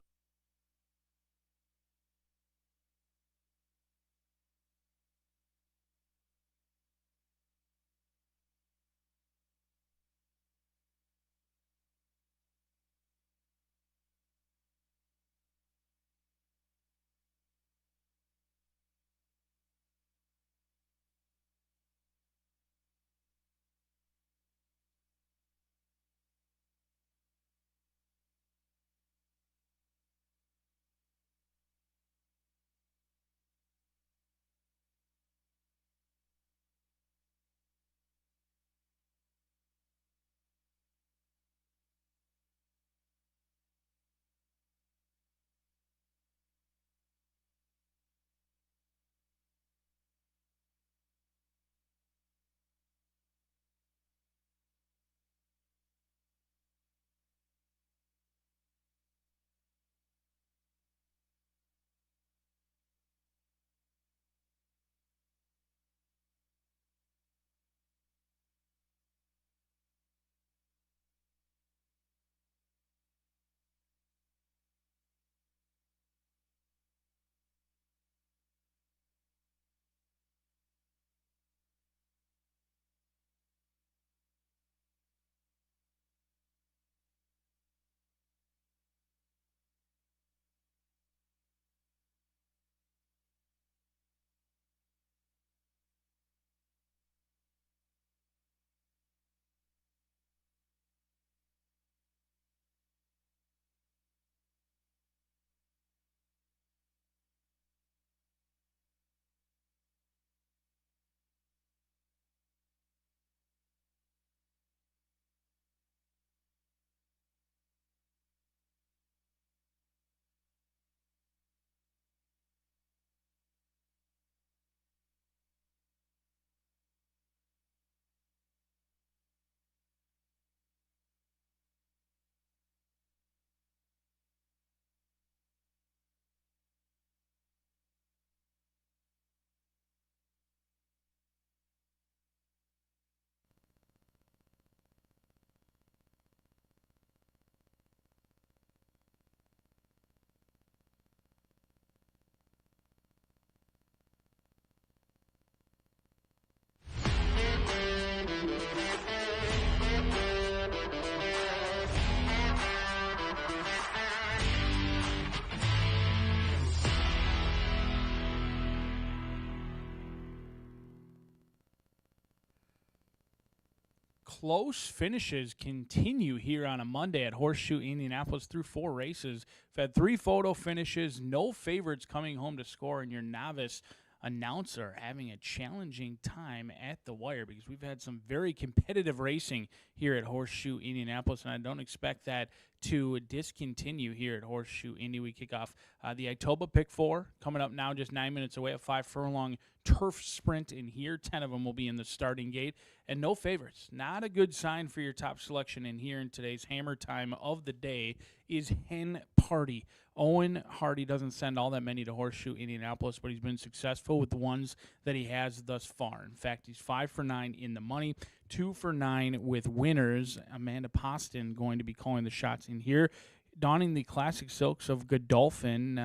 S1: close finishes continue here on a Monday at Horseshoe Indianapolis through 4 races. We've had 3 photo finishes, no favorites coming home to score, and your novice announcer having a challenging time at the wire because we've had some very competitive racing here at Horseshoe Indianapolis, and I don't expect that to discontinue here at Horseshoe Indy. We kick off the Itoba Pick 4 coming up now, just 9 minutes away, a 5-furlong turf sprint in here. 10 of them will be in the starting gate, and no favorites. Not a good sign for your top selection in here. In today's hammer time of the day is Hen Party. Owen Hardy doesn't send all that many to Horseshoe Indianapolis, but he's been successful with the ones that he has thus far. In fact, he's 5 for 9 in the money, 2 for 9 with winners. Amanda Poston going to be calling the shots in here, donning the classic silks of Godolphin,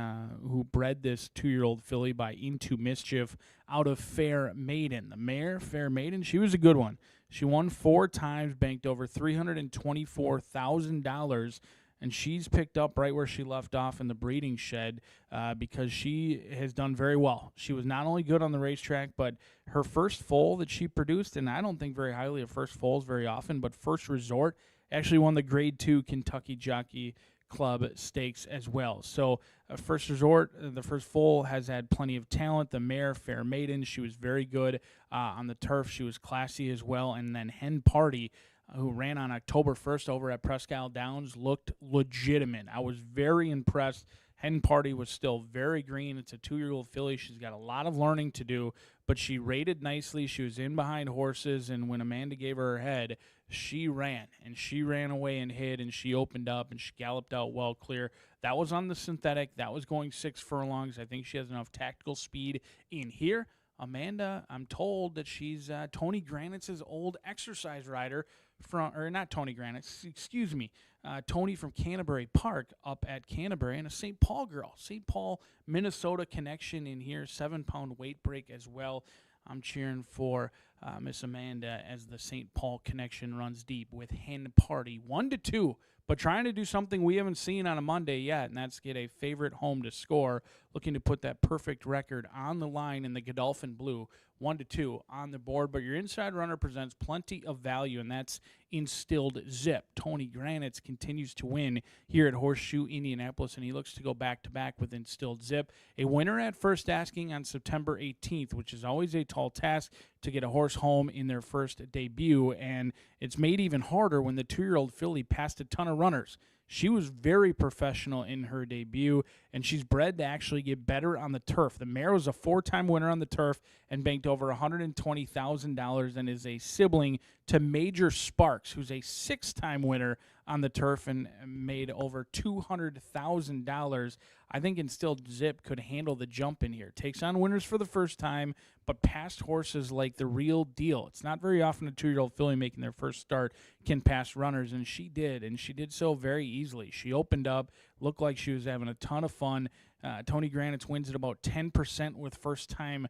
S1: who bred this 2-year-old filly by Into Mischief out of Fair Maiden. The mare, Fair Maiden, she was a good one. She won 4 times, banked over $324,000, and she's picked up right where she left off in the breeding shed because she has done very well. She was not only good on the racetrack, but her first foal that she produced, and I don't think very highly of first foals very often, but First Resort actually won the Grade 2 Kentucky Jockey Club Stakes as well. So First Resort, the first foal, has had plenty of talent. The mare, Fair Maiden, she was very good on the turf. She was classy as well. And then Hen Party, who ran on October 1st over at Presque Isle Downs, looked legitimate. I was very impressed. Hen Party was still very green. It's a 2-year-old filly. She's got a lot of learning to do, but she rated nicely. She was in behind horses, and when Amanda gave her head, she ran, and she ran away and hid, and she opened up, and she galloped out well clear. That was on the synthetic. That was going 6 furlongs. I think she has enough tactical speed in here. Amanda, I'm told that she's Tony Granitz's old exercise rider or not Tony Granitz, excuse me, Tony from Canterbury Park up at Canterbury, and a St. Paul girl. St. Paul, Minnesota connection in here, 7-pound weight break as well. I'm cheering for Miss Amanda as the St. Paul connection runs deep with Hen Party, 1-2, but trying to do something we haven't seen on a Monday yet, and that's get a favorite home to score, looking to put that perfect record on the line in the Godolphin Blue, 1-2 on the board. But your inside runner presents plenty of value, and that's Instilled Zip. Tony Granitz continues to win here at Horseshoe Indianapolis, and he looks to go back-to-back with Instilled Zip. A winner at first asking on September 18th, which is always a tall task to get a horse home in their first debut, and it's made even harder when the 2-year-old filly passed a ton of runners. She was very professional in her debut, and she's bred to actually get better on the turf. The mare was a 4-time winner on the turf and banked over $120,000 and is a sibling to Major Sparks, who's a 6-time winner on the turf and made over $200,000. I think Instilled Zip could handle the jump in here. Takes on winners for the first time, but past horses like the real deal. It's not very often a 2-year-old filly making their first start can pass runners, and she did so very easily. She opened up, looked like she was having a ton of fun. Tony Granitz wins at about 10% with first-time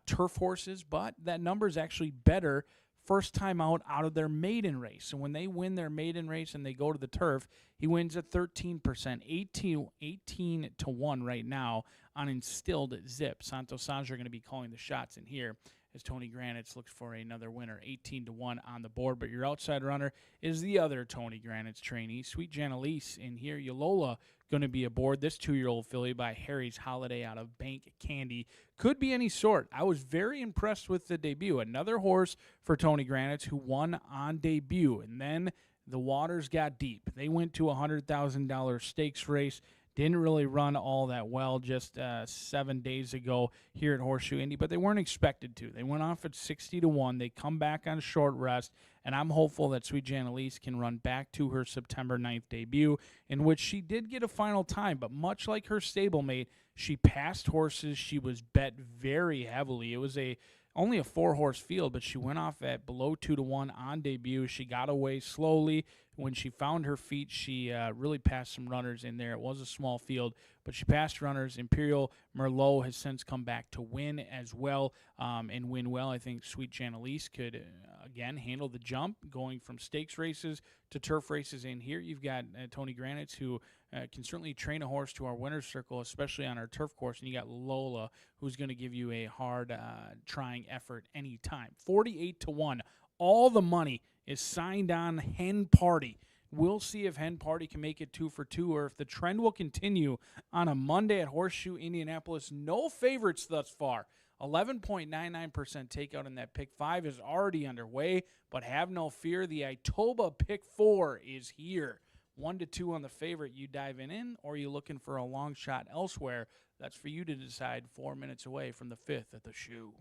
S1: turf horses, but that number is actually better first time out of their maiden race. And when they win their maiden race and they go to the turf, he wins at 13%, 18 to 1 right now on Instilled Zip. Santos Sanj are going to be calling the shots in here as Tony Granitz looks for another winner, 18 to 1 on the board. But your outside runner is the other Tony Granitz trainee, Sweet Janelise in here. Yolola going to be aboard. This 2-year-old filly by Harry's Holiday out of Bank Candy. Could be any sort. I was very impressed with the debut. Another horse for Tony Granitz who won on debut. And then the waters got deep. They went to a $100,000 stakes race. Didn't really run all that well just 7 days ago here at Horseshoe Indy, but they weren't expected to. They went off at 60 to 1. They come back on short rest, and I'm hopeful that Sweet Janelise can run back to her September 9th debut, in which she did get a final time, but much like her stablemate, she passed horses. She was bet very heavily. It was only a 4-horse field, but she went off at below 2 to 1 on debut. She got away slowly. When she found her feet, she really passed some runners in there. It was a small field, but she passed runners. Imperial Merlot has since come back to win as well and win well. I think Sweet Janelise could, again, handle the jump going from stakes races to turf races in here. You've got Tony Granitz, who can certainly train a horse to our winner's circle, especially on our turf course. And you got Lola, who's going to give you a hard trying effort anytime. 48 to 1. All the money is signed on Hen Party. We'll see if Hen Party can make it 2 for 2 or if the trend will continue on a Monday at Horseshoe Indianapolis. No favorites thus far. 11.99% takeout in that pick 5 is already underway, but have no fear, the Itoba pick 4 is here. 1 to 2 on the favorite. You diving in, or are you looking for a long shot elsewhere? That's for you to decide. 4 minutes away from the 5th at the Shoe.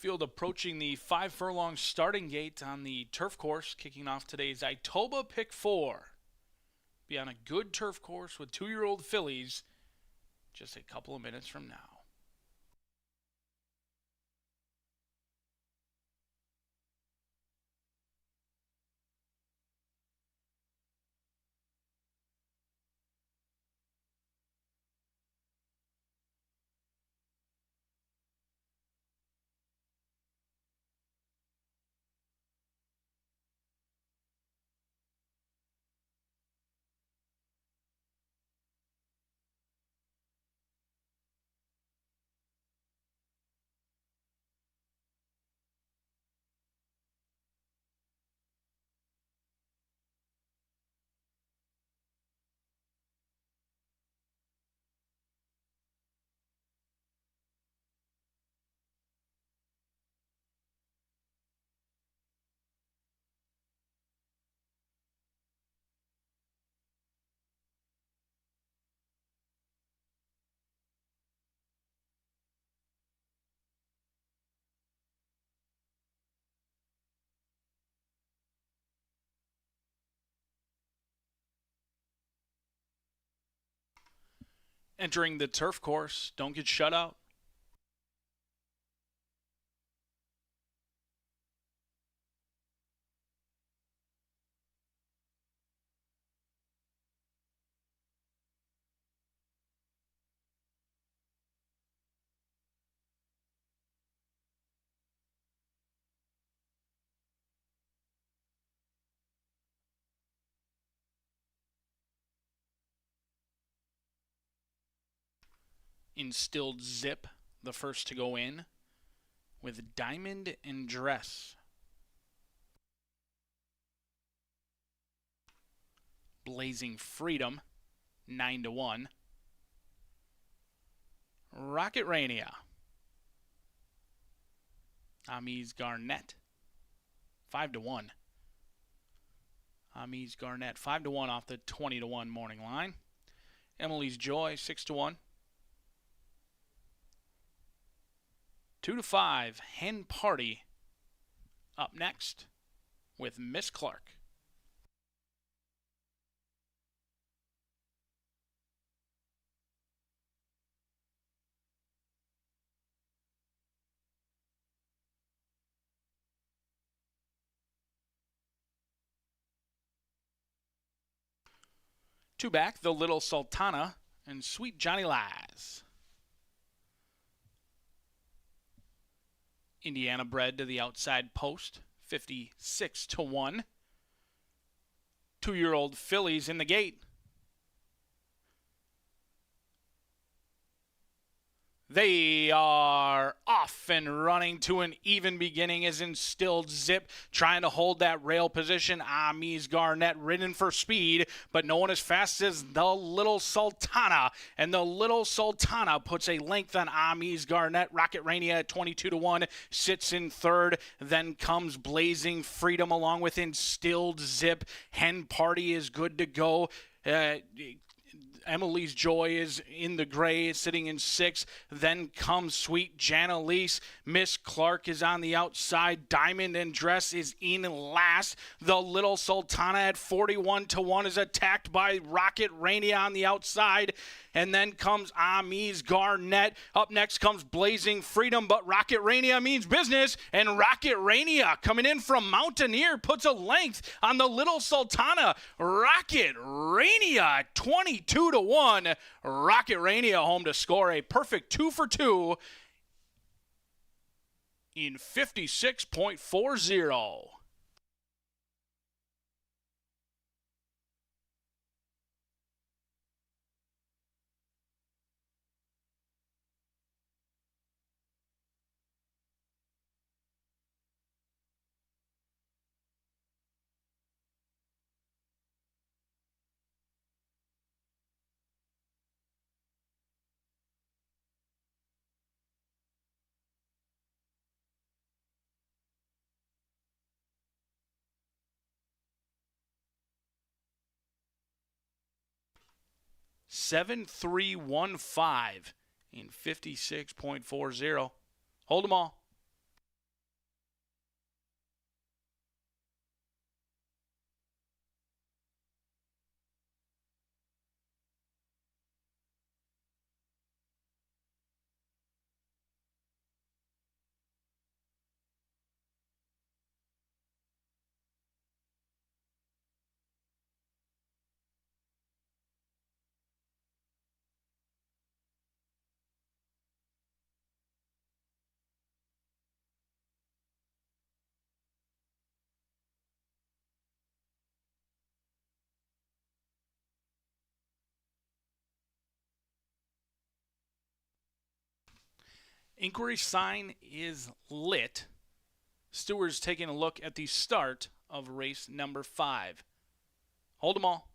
S1: Field approaching the 5-furlong starting gate on the turf course, kicking off today's Itoba Pick 4. Be on a good turf course with 2-year-old fillies just a couple of minutes from now. Entering the turf course, don't get shut out. Instilled Zip, the first to go in, with Diamond and Dress. Blazing Freedom, 9-1. Rocket Rania. Amis Garnett, 5-1. Amis Garnett, 5-1 off the 20-1 morning line. Emily's Joy, 6-1. 2-5, Hen Party up next with Miss Clark. Two back, the Little Sultana and Sweet Johnny Lies. Indiana bred to the outside post, 56-1. 2-year-old fillies in the gate. They are off and running to an even beginning as Instilled Zip trying to hold that rail position. Amis Garnett ridden for speed, but no one as fast as the Little Sultana. And the Little Sultana puts a length on Amis Garnett. Rocket Rania at 22-1 sits in third. Then comes Blazing Freedom along with Instilled Zip. Hen Party is good to go. Emily's Joy is in the gray, sitting in sixth. Then comes Sweet Janelise. Miss Clark is on the outside. Diamond and Dress is in last. The Little Sultana at 41-1 is attacked by Rocket Rania on the outside. And then comes Amis Garnett. Up next comes Blazing Freedom, but Rocket Rania means business. And Rocket Rania coming in from Mountaineer puts a length on the Little Sultana. Rocket Rania at 22-1. Rocket Rania home to score a perfect 2 for 2 in 56.40. Seven, 3, 1, 5 in 56.40. Hold them all. Inquiry sign is lit. Stewards taking a look at the start of race number 5. Hold them all.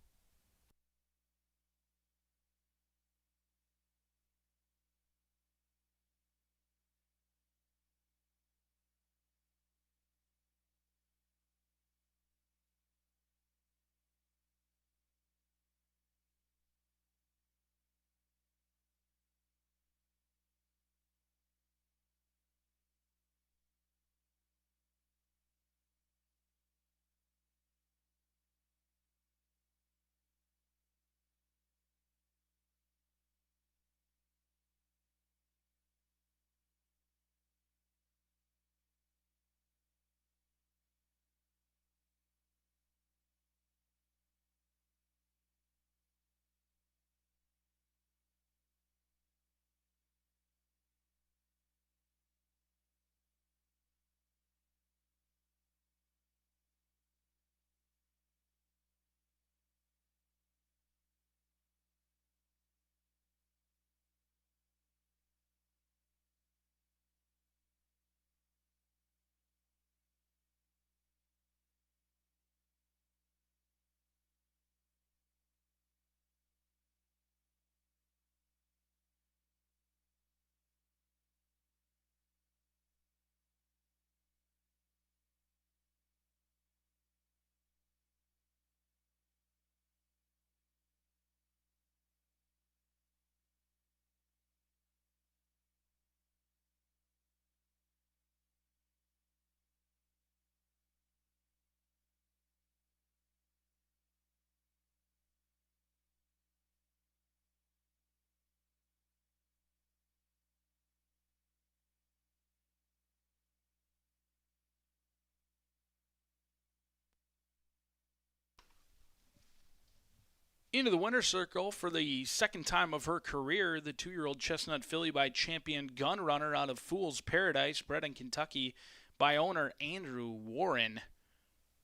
S1: Into the winner's circle for the second time of her career, the 2-year-old Chestnut filly by Champion Gun Runner out of Fool's Paradise, bred in Kentucky by owner Andrew Warren.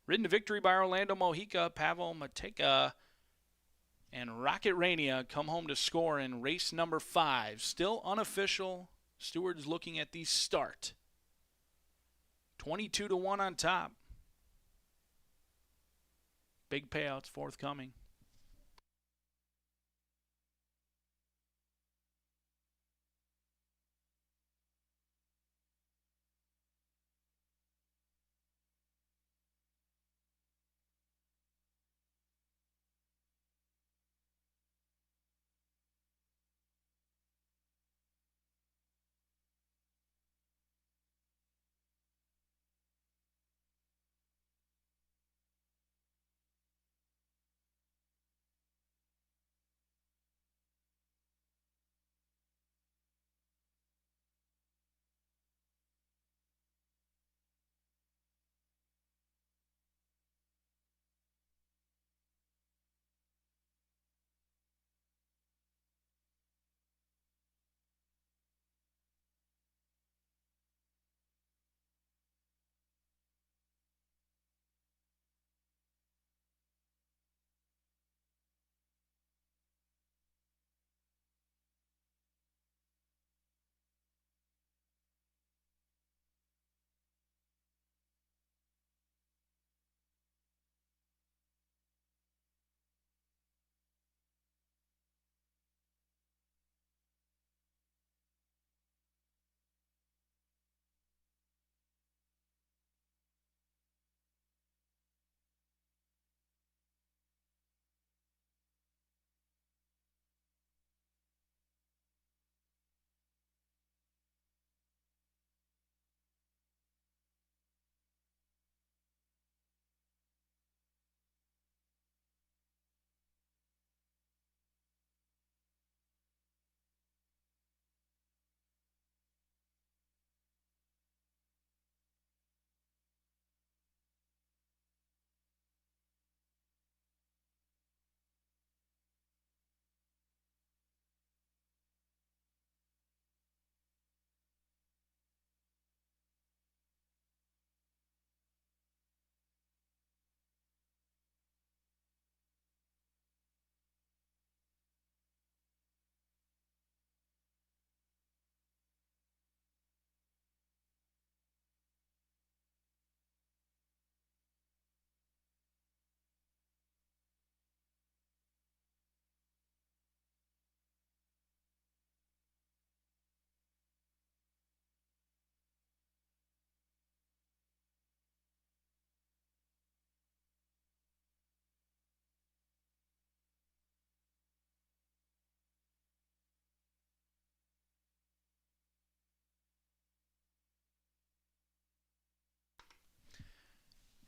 S1: Ridden to victory by Orlando Mojica, Pavel Mateka, and Rocket Rania come home to score in race number 5. Still unofficial. Stewards looking at the start. 22-1 on top. Big payouts forthcoming.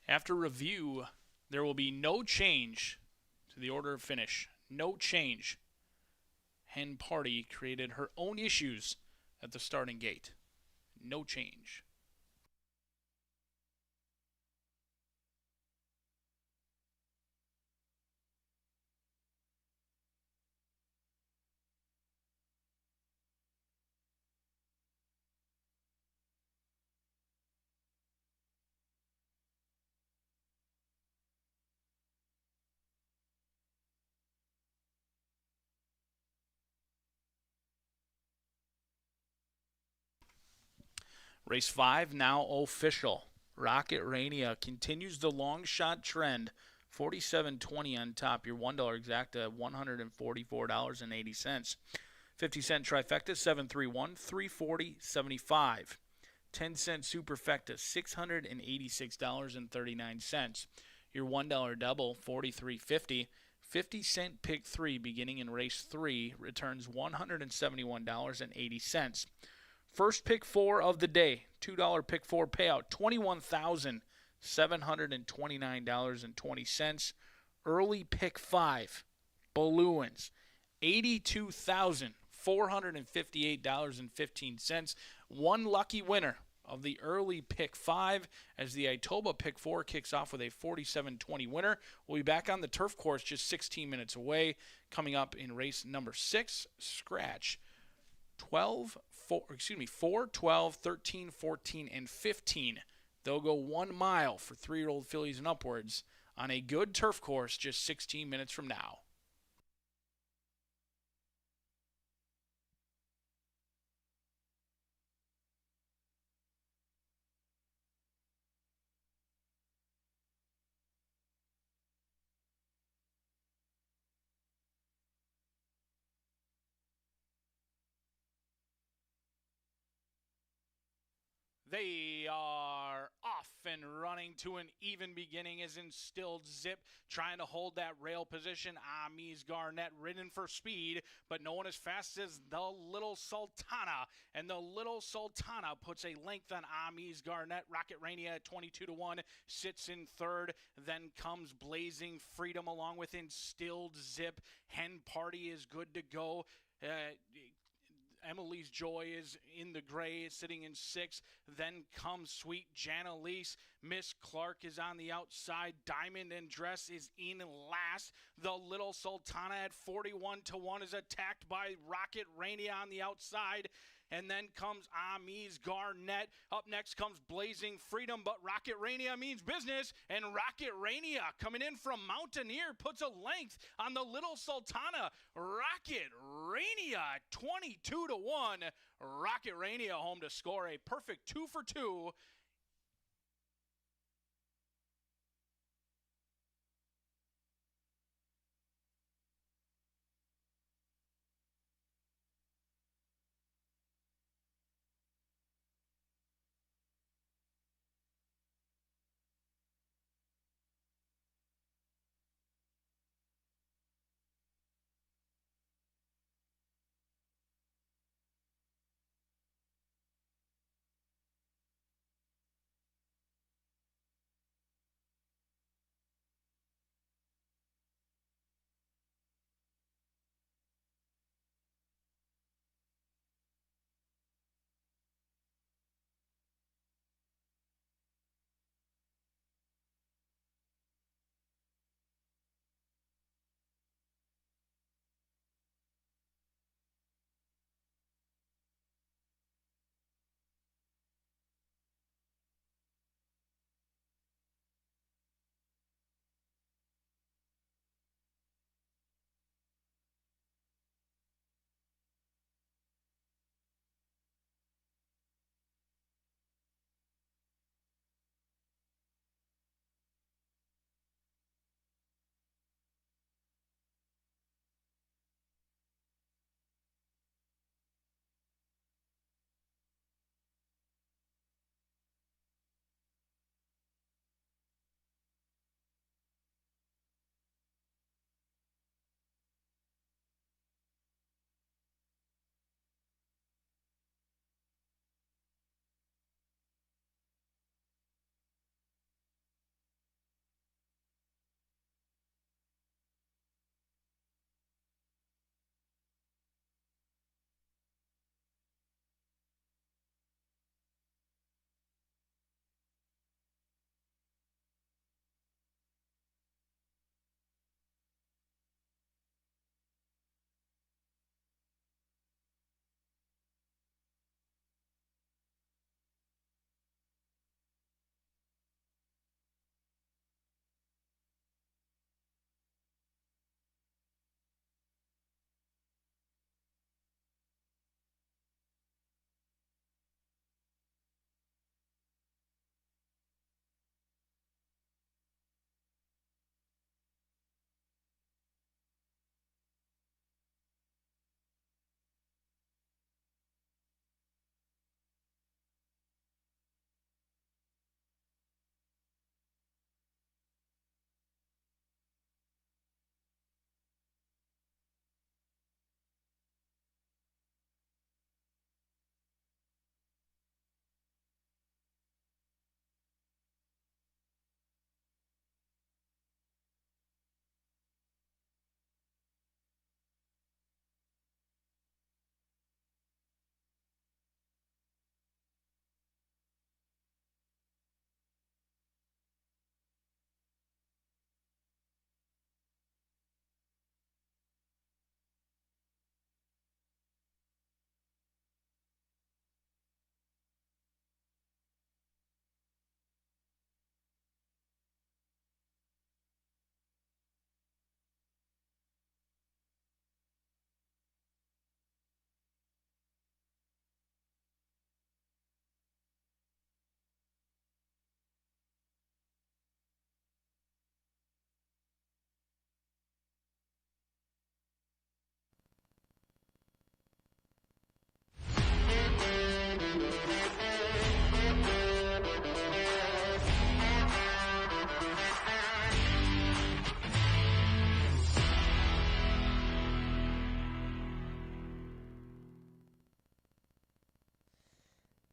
S1: After review, there will be no change to the order of finish. No change. Hen Party created her own issues at the starting gate. No change. Race 5 now official. Rocket Rania continues the long shot trend. 47.20 on top. Your $1 exacta $144.80. 50-cent trifecta 731 340 75. 10-cent superfecta $686.39. Your $1 double 43.50. 50-cent pick 3 beginning in race 3 returns $171.80. First pick 4 of the day, $2 pick 4 payout, $21,729.20. Early pick 5, balloons, $82,458.15. One lucky winner of the early pick 5 as the Itoba pick 4 kicks off with a 47-20 winner. We'll be back on the turf course just 16 minutes away. Coming up in race number 6, scratch 4, 12, 13, 14, and 15. They'll go 1 mile for 3-year-old fillies and upwards on a good turf course just 16 minutes from now. They are off and running to an even beginning as Instilled Zip trying to hold that rail position. Amis Garnett ridden for speed, but no one as fast as the Little Sultana. And the Little Sultana puts a length on Amis Garnett. Rocket Rania at 22-1 sits in third. Then comes Blazing Freedom along with Instilled Zip. Hen Party is good to go. Emily's Joy is in the gray, sitting in 6th. Then comes Sweet Janelise. Miss Clark is on the outside. Diamond and Dress is in last. The Little Sultana at 41-1 is attacked by Rocket Rania on the outside. And then comes Amis Garnett. Up next comes Blazing Freedom, but Rocket Rania means business. And Rocket Rania coming in from Mountaineer puts a length on the Little Sultana. Rocket Rania 22-1. Rocket Rania home to score a perfect 2 for 2.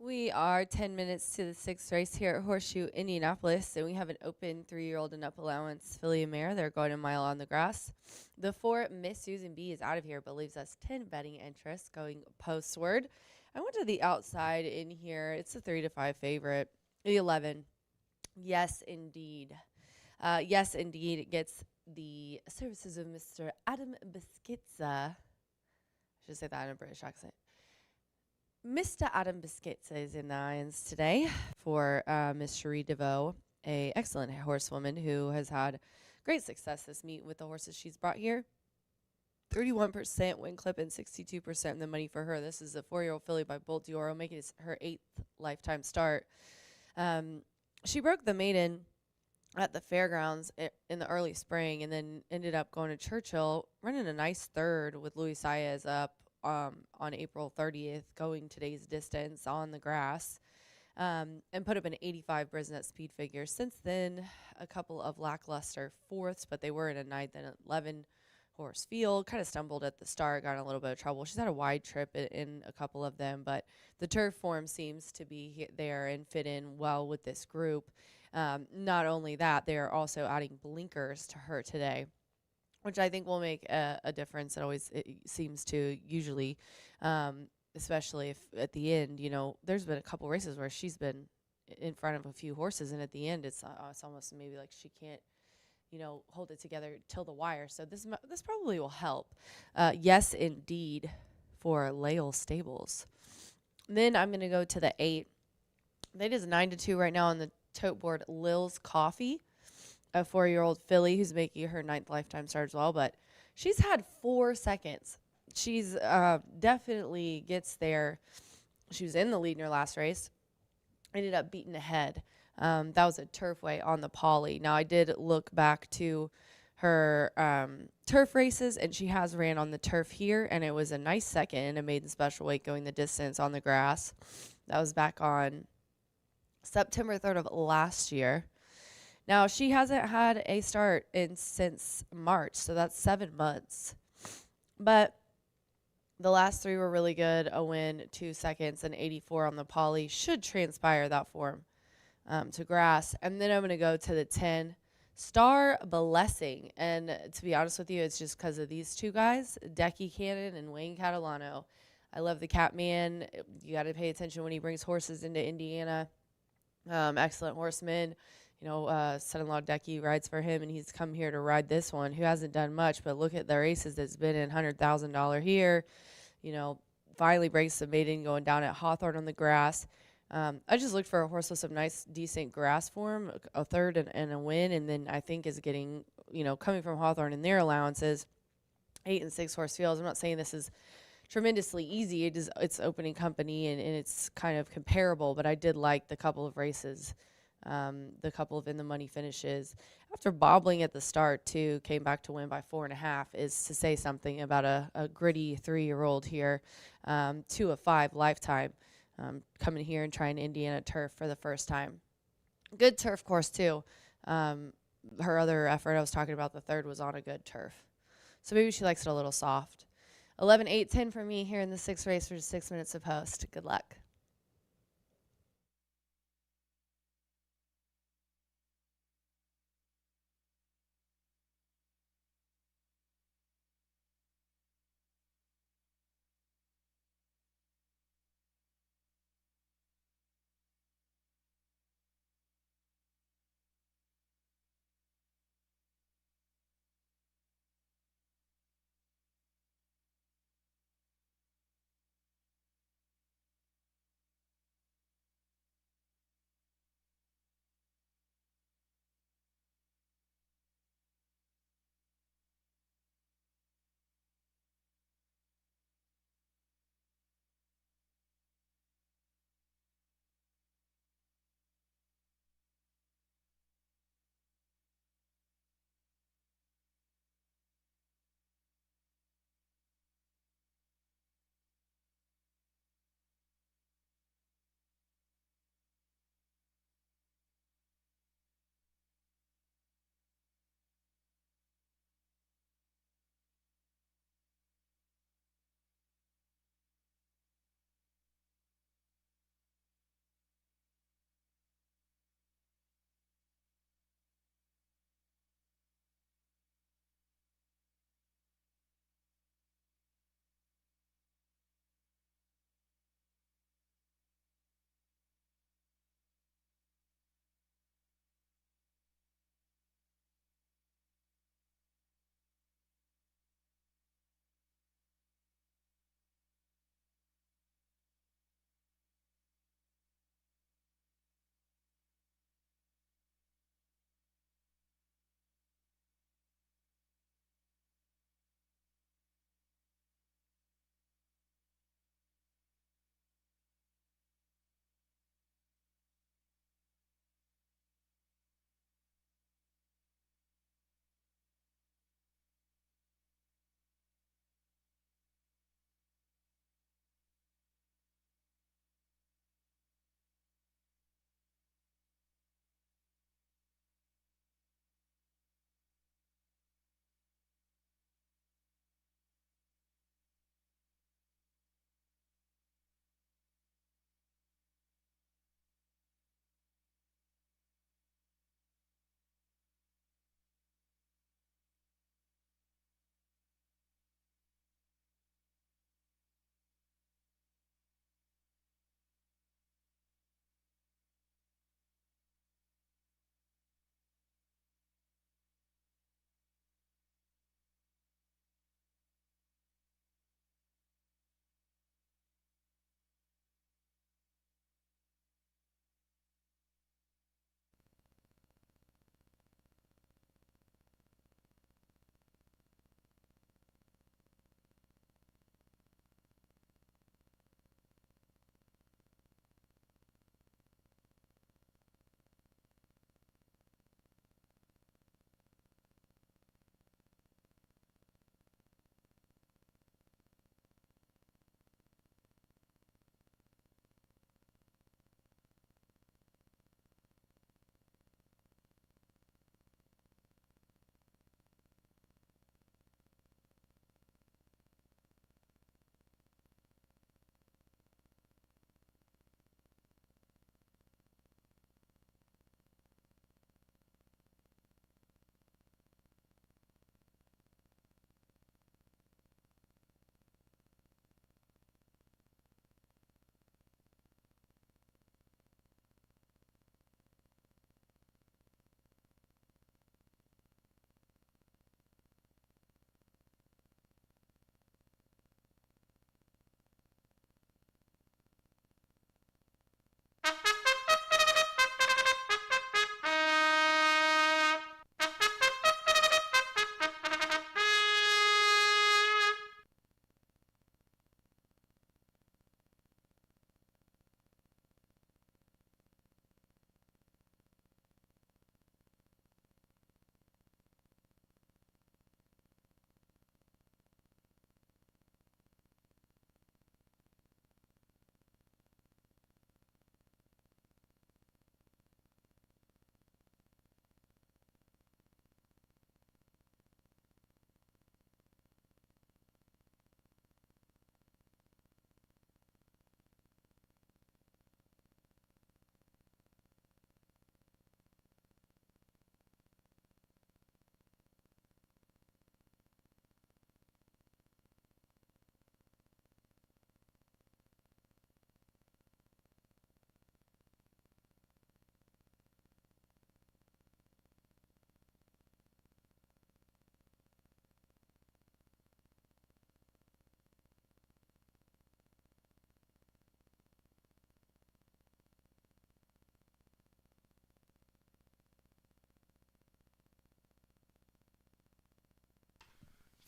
S7: We are 10 minutes to the sixth race here at Horseshoe Indianapolis, and we have an open 3-year-old and up allowance filly and mare. They're going a mile on the grass. The 4 Miss Susan B is out of here, but leaves us 10 betting interests going postward. I went to the outside in here. It's a 3-5 favorite. The 11. Yes, indeed. Yes, indeed. It gets the services of Mr. Adam Biscuitza. I should say that in a British accent. Mr. Adam Biscuitza is in the irons today for Miss Cherie DeVoe, a excellent horsewoman who has had great success this meet with the horses she's brought here. 31% win clip and 62% in the money for her. This is a 4-year-old filly by Bolt Dioro, making it her 8th lifetime start. She broke the maiden at the fairgrounds in the early spring and then ended up going to Churchill, running a nice third with Luis Saez up on April 30th, going today's distance on the grass, and put up an 85 Brisnet speed figure. Since then, a couple of lackluster fourths, but they were in a 9th and 11 horse field. Kind of stumbled at the start, got in a little bit of trouble. She's had a wide trip in a couple of them, but the turf form seems to be there and fit in well with this group. Not only that, they are also adding blinkers to her today, which I think will make a difference. It seems to usually, especially if at the end, there's been a couple races where she's been in front of a few horses, and at the end, it's almost maybe like she can't, hold it together till the wire. So this probably will help. Yes, indeed, for Lael Stables. Then I'm going to go to the 8. It is 9-2 right now on the tote board. Lil's Coffee, a 4-year-old filly who's making her 9th lifetime start as well, but she's had 4 seconds. She's definitely gets there. She was in the lead in her last race, ended up beating ahead. That was a turf way on the Poly. Now, I did look back to her turf races, and she has ran on the turf here, and it was a nice second in a maiden special weight going the distance on the grass. That was back on September 3rd of last year. Now, she hasn't had a start since March, so that's 7 months. But the last 3 were really good. A win, 2 seconds, and 84 on the Poly. Should transpire that form to grass. And then I'm going to go to the 10, Star Blessing. And to be honest with you, it's just because of these 2 guys, Decky Cannon and Wayne Catalano. I love the Catman. You got to pay attention when he brings horses into Indiana. Excellent horseman. Son-in-law Decky rides for him, and he's come here to ride this one, who hasn't done much, but look at the races that's been in $100,000 here. Finally breaks the maiden going down at Hawthorne on the grass. I just looked for a horse with some nice, decent grass form, a third and a win, and then I think is getting, coming from Hawthorne in their allowances, 8 and 6 horse fields. I'm not saying this is tremendously easy. It's opening company, and it's kind of comparable, but I did like the couple of races. The couple of in the money finishes after bobbling at the start too, came back to win by 4.5 is to say something about a gritty 3-year-old here. 2 of 5 lifetime, coming here and trying Indiana turf for the first time. Good turf course too. Her other effort I was talking about, the third, was on a good turf. So maybe she likes it a little soft. 11, 8, 10 for me here in the 6th race for 6 minutes of post. Good luck.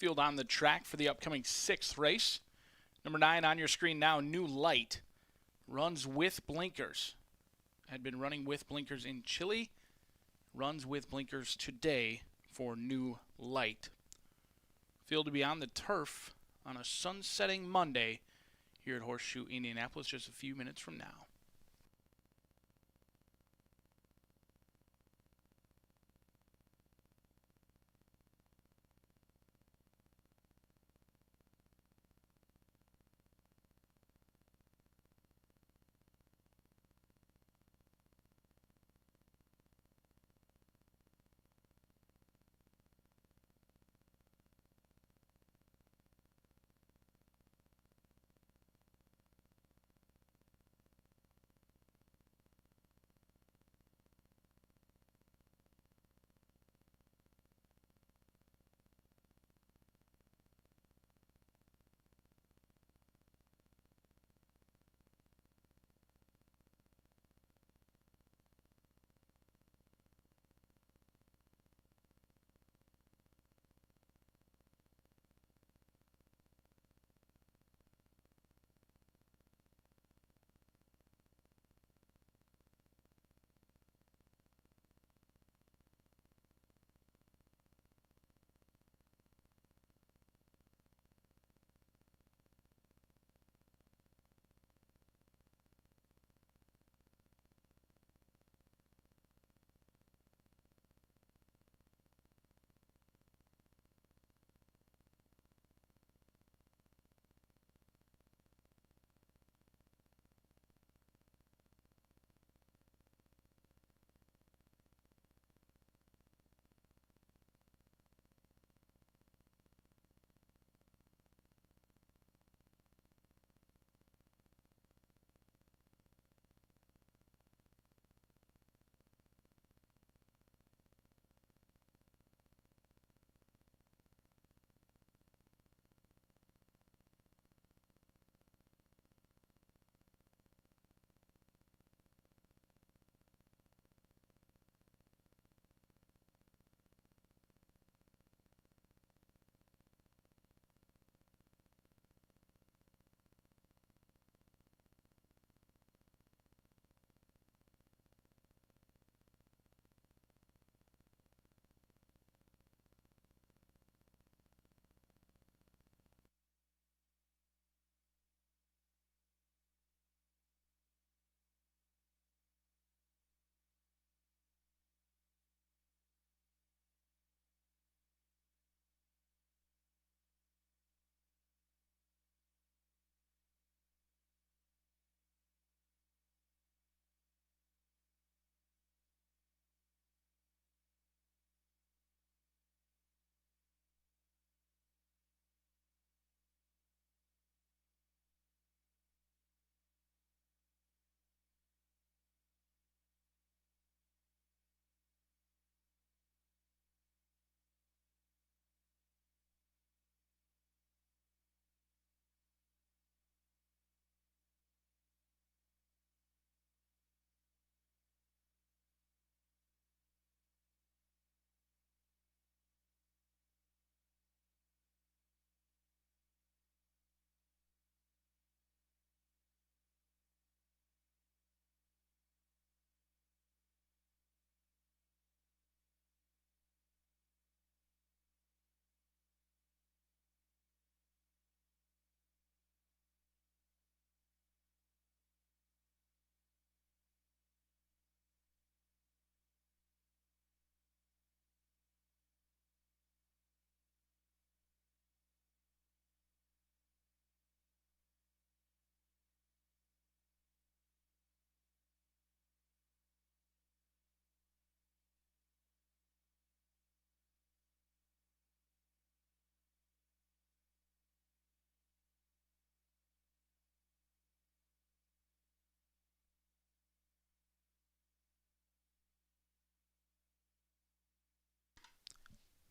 S1: Field on the track for the upcoming 6th race. Number 9 on your screen now, New Light. Runs with blinkers. Had been running with blinkers in Chile. Runs with blinkers today for New Light. Field to be on the turf on a sun-setting Monday here at Horseshoe Indianapolis just a few minutes from now.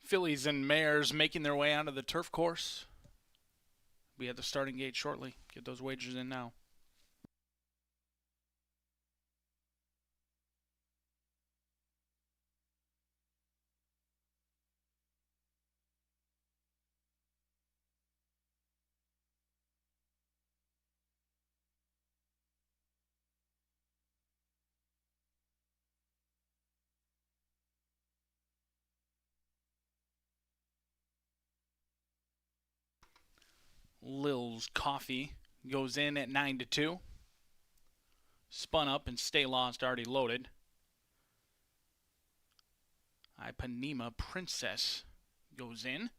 S1: Fillies and mares making their way onto the turf course. Be at the starting gate shortly. Get those wagers in now. Lil's Coffee goes in at 9-2. Spun Up and Stay Lost already loaded. Ipanema Princess goes in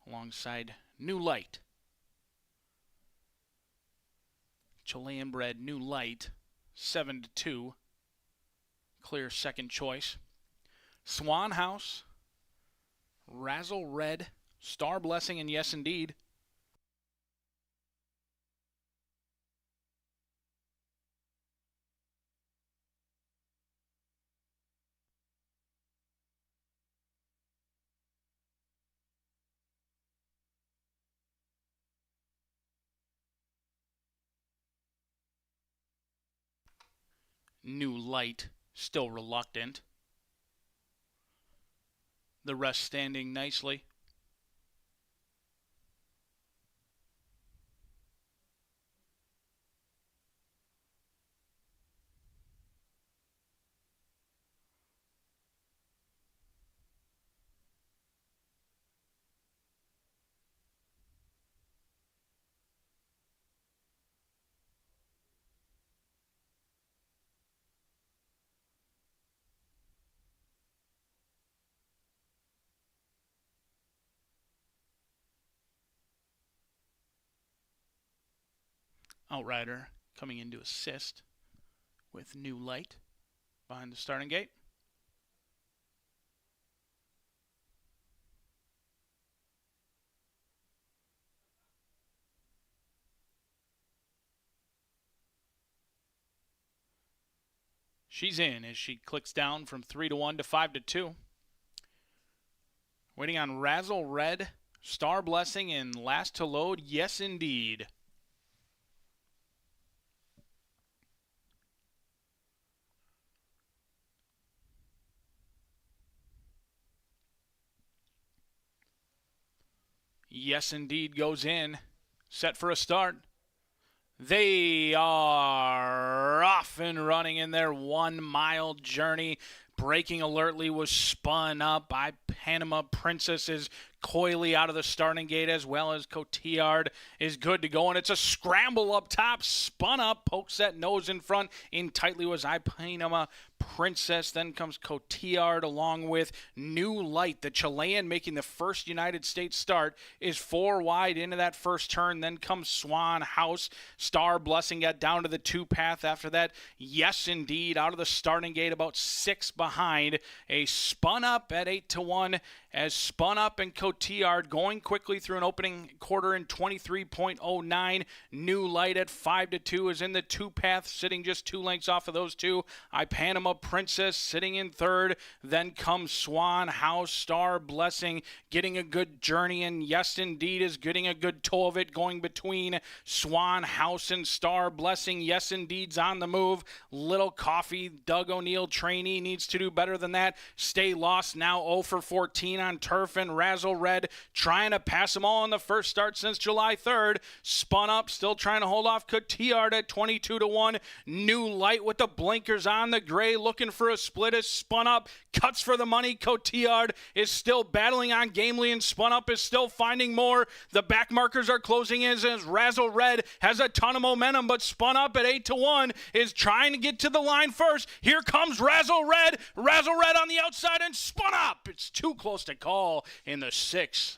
S1: alongside New Light. Chilean Bred New Light, 7-2. Clear second choice. Swan House, Razzle Red, Star Blessing, and Yes Indeed. New Light, still reluctant. The rest standing nicely. Outrider coming in to assist with New Light behind the starting gate. She's in as she clicks down from 3-1 to 5-2. Waiting on Razzle Red, Star Blessing, and last to load, Yes Indeed. Yes Indeed goes in, set for a start. They are off and running in their 1 mile journey. Braking alertly was Spun Up by Panama Princess is coyly out of the starting gate, as well as Cotillard is good to go. And it's a scramble up top. Spun Up, pokes that nose in front. In tightly was Panama Princess. Then comes Cotillard along with New Light. The Chilean making the first United States start is 4 wide into that first turn. Then comes Swan House. Star Blessing got down to the 2 path after that. Yes Indeed out of the starting gate about 6 behind. A Spun Up at 8-1 as Spun Up and Cotillard going quickly through an opening quarter in 23.09. New Light at 5-2 is in the 2 path, sitting just 2 lengths off of those two. Panama Princess sitting in third. Then comes Swan House, Star Blessing getting a good journey, and Yes Indeed is getting a good toe of it going between Swan House and Star Blessing. Yes Indeed's on the move. Little Coffee, Doug O'Neill trainee, needs to do better than that. Stay Lost now 0 for 14 on turf, and Razzle Red trying to pass them all in the first start since July 3rd. Spun Up still trying to hold off Cotillard at 22-1. New Light with the blinkers on. The gray looking for a split is Spun Up. Cuts for the money. Cotillard is still battling on gamely, and Spun Up is still finding more. The back markers are closing in as Razzle Red has a ton of momentum, but Spun Up at 8-1 is trying to get to the line first. Here comes Razzle Red. Razzle Red on the outside and Spun Up. It's too close to call in the 6th.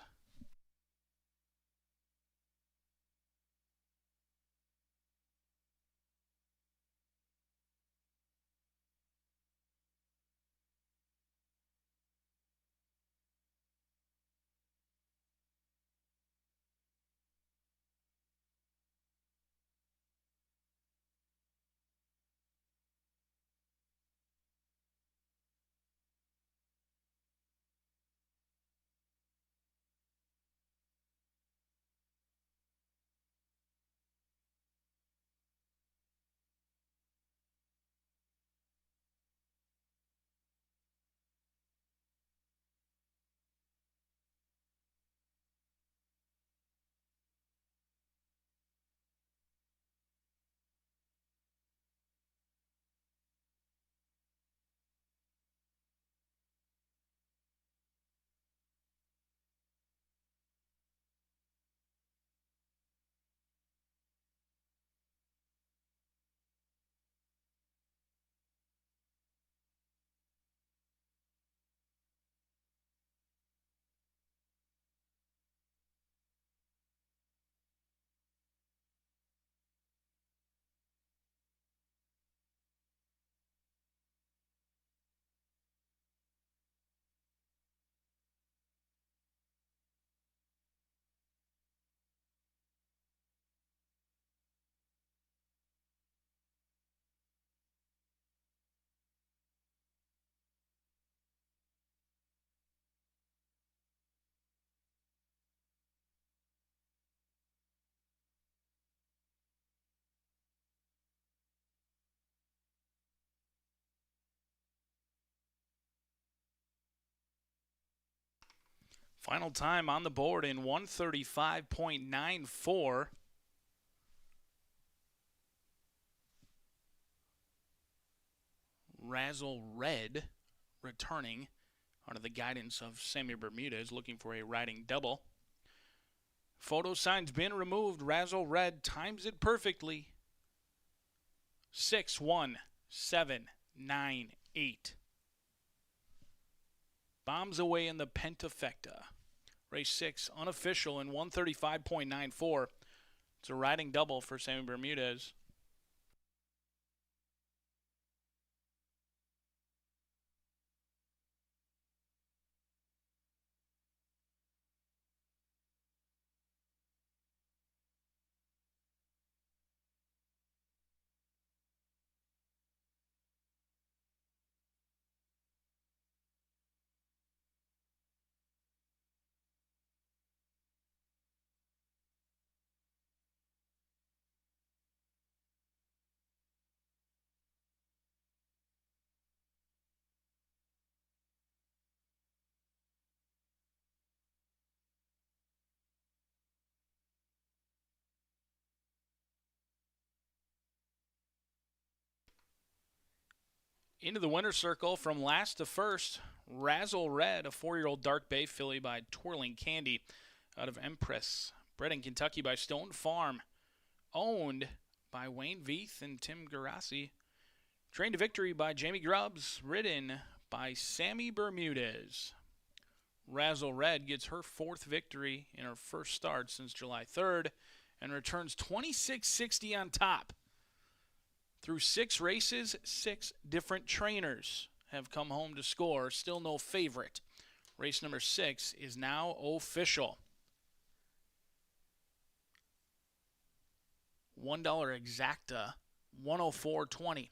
S1: Final time on the board in 135.94. Razzle Red returning under the guidance of Sammy Bermudez, looking for a riding double. Photo sign's been removed. Razzle Red times it perfectly. 6, 1, 7, 9, 8. Bombs away in the Pentafecta. Race 6, unofficial in 135.94. It's a riding double for Sammy Bermudez. Into the winner's circle from last to first, Razzle Red, a 4-year-old Dark Bay filly by Twirling Candy out of Empress. Bred in Kentucky by Stone Farm. Owned by Wayne Veith and Tim Garassi. Trained to victory by Jamie Grubbs. Ridden by Sammy Bermudez. Razzle Red gets her 4th victory in her first start since July 3rd and returns $26.60 on top. Through 6 races, 6 different trainers have come home to score. Still no favorite. Race number 6 is now official. $1 exacta, $104.20.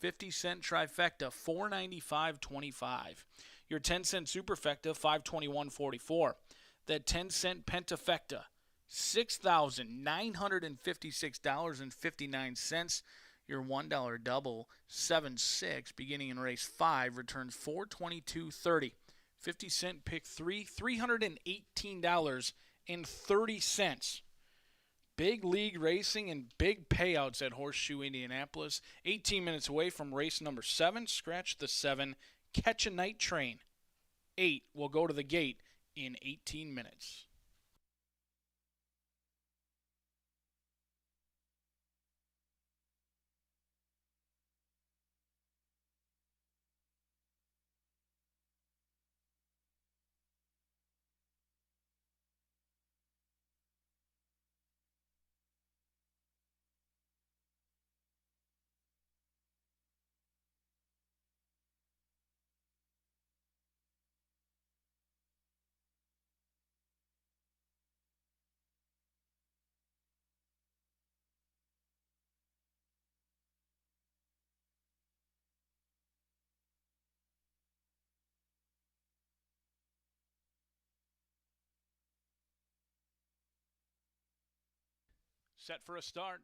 S1: 50-cent trifecta, $495.25. Your 10-cent superfecta, $521.44. That 10-cent pentafecta, $6,956.59. Your $1 double, 7-6, beginning in race 5, returns $422.30. 50-cent pick 3, $318.30. Big league racing and big payouts at Horseshoe Indianapolis. 18 minutes away from race number 7. Scratch the 7. Catch a night train. 8 will go to the gate in 18 minutes. Set for a start.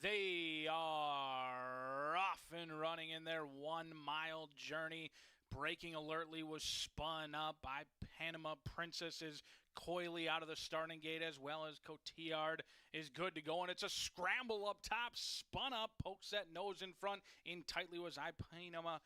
S1: They are off and running in their 1-mile journey. Braking alertly was spun up by Panama Princess is coyly out of the starting gate, as well as Cotillard is good to go. And it's a scramble up top, spun up, pokes that nose in front. In tightly was Panama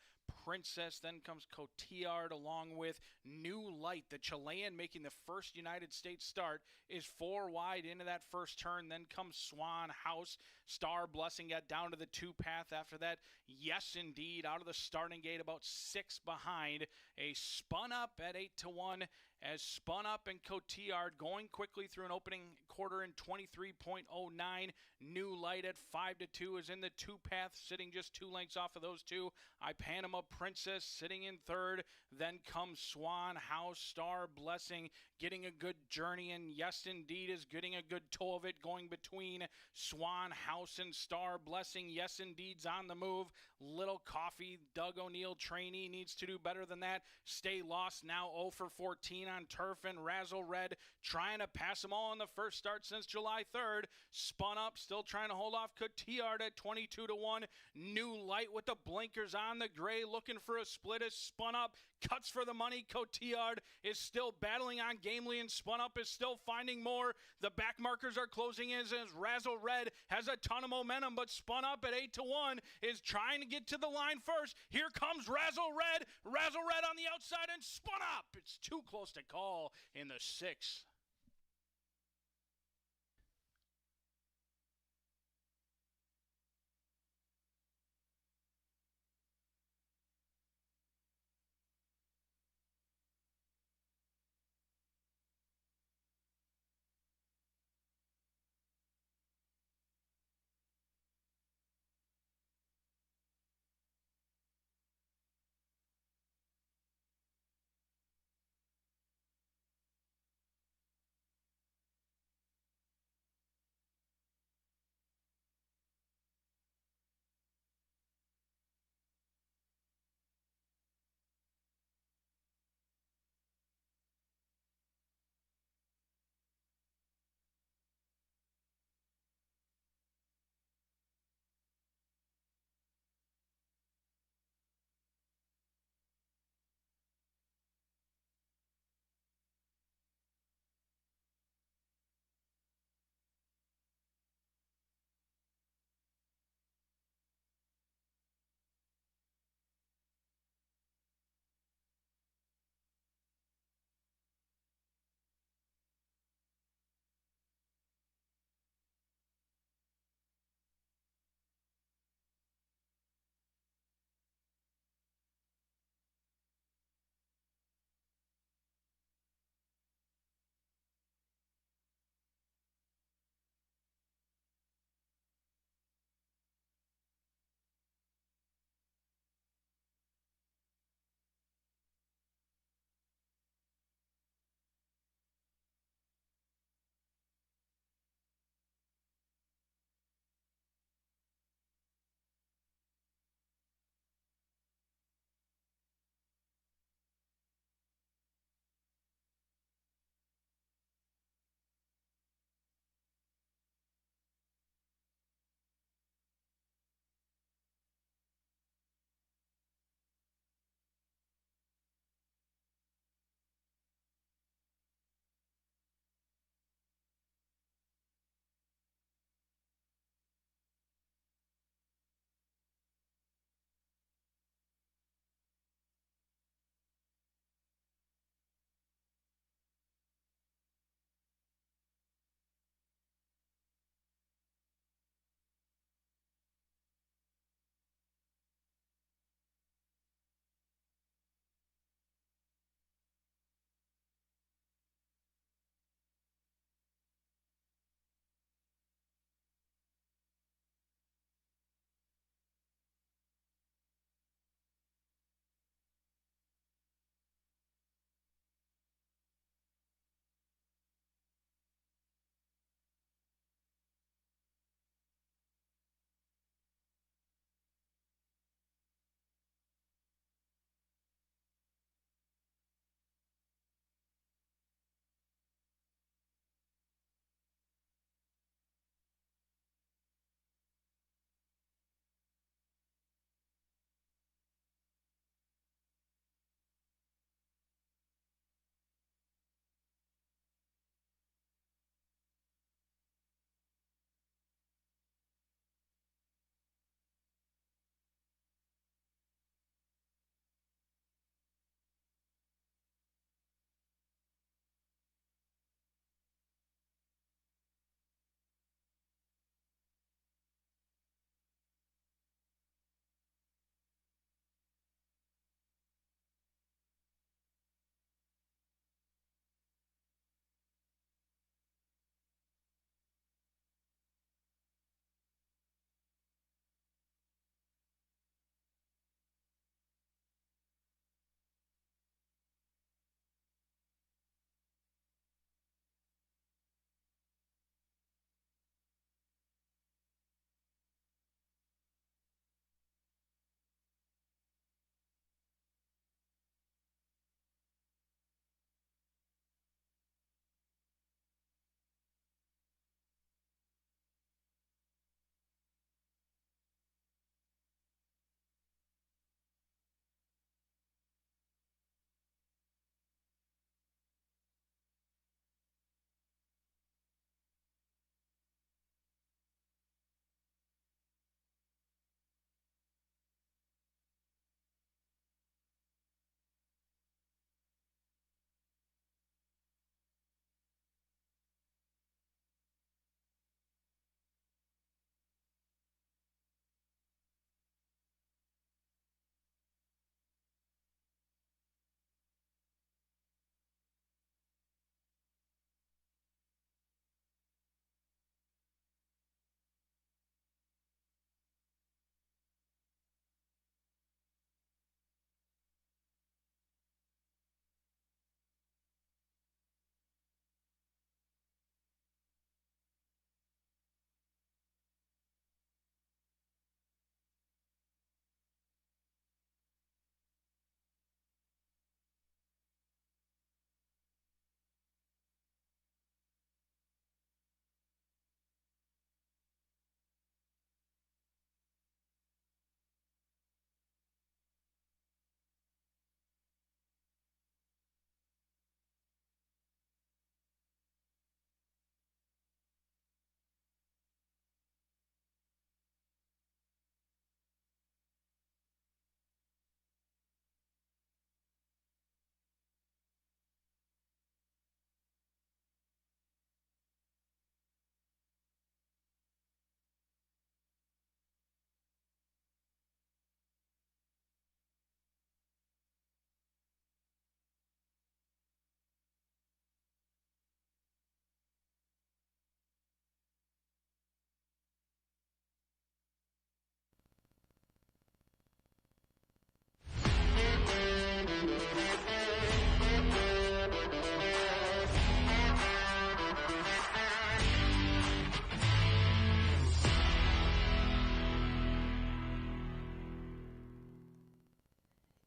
S1: Princess. Then comes Cotillard along with New Light. The Chilean making the first United States start is 4 wide into that first turn. Then comes Swan House. Star Blessing got down to the 2 path after that. Yes, indeed, out of the starting gate about 6 behind. A spun up at 8-1 as spun up and Cotillard going quickly through an opening quarter in 23.09. New Light at 5-2 is in the 2 path, sitting just 2 lengths off of those two. Panama Princess sitting in 3rd. Then comes Swan House. Star Blessing getting a good journey, and yes, indeed, is getting a good toe of it going between Swan House and Star Blessing. Yes, indeed's on the move. Little Coffee, Doug O'Neill trainee, needs to do better than that. Stay Lost now 0 for 14 on turf, and Razzle Red trying to pass them all in the first start. start since July 3rd. Spun Up, still trying to hold off Cotillard at 22-1. New Light with the blinkers on. The gray looking for a split is Spun Up. Cuts for the money. Cotillard is still battling on Gamely, and Spun Up is still finding more. The back markers are closing in as Razzle Red has a ton of momentum, but Spun Up at 8-1 is trying to get to the line first. Here comes Razzle Red. Razzle Red on the outside and Spun Up. It's too close to call in the 6th.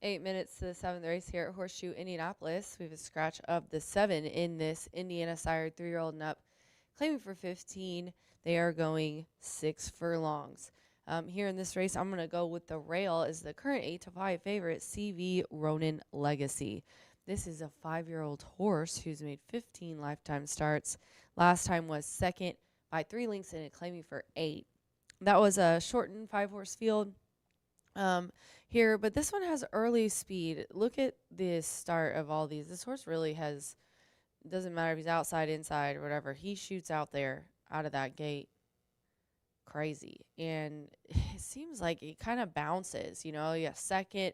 S7: 8 minutes to the 7th race here at Horseshoe Indianapolis. We have a scratch of the 7 in this Indiana sired 3-year-old and up, claiming for 15. They are going 6 furlongs. Here in this race, I'm going to go with the rail as the current 8-5 favorite, CV Ronin Legacy. This is a 5-year-old horse who's made 15 lifetime starts. Last time was second by 3 lengths and claiming for 8. That was a shortened 5-horse field here, but this one has early speed. Look at the start of all these. This horse really has, doesn't matter if he's outside, inside, or whatever. He shoots out there out of that gate crazy. And it seems like it kind of bounces, you know, yeah, second, then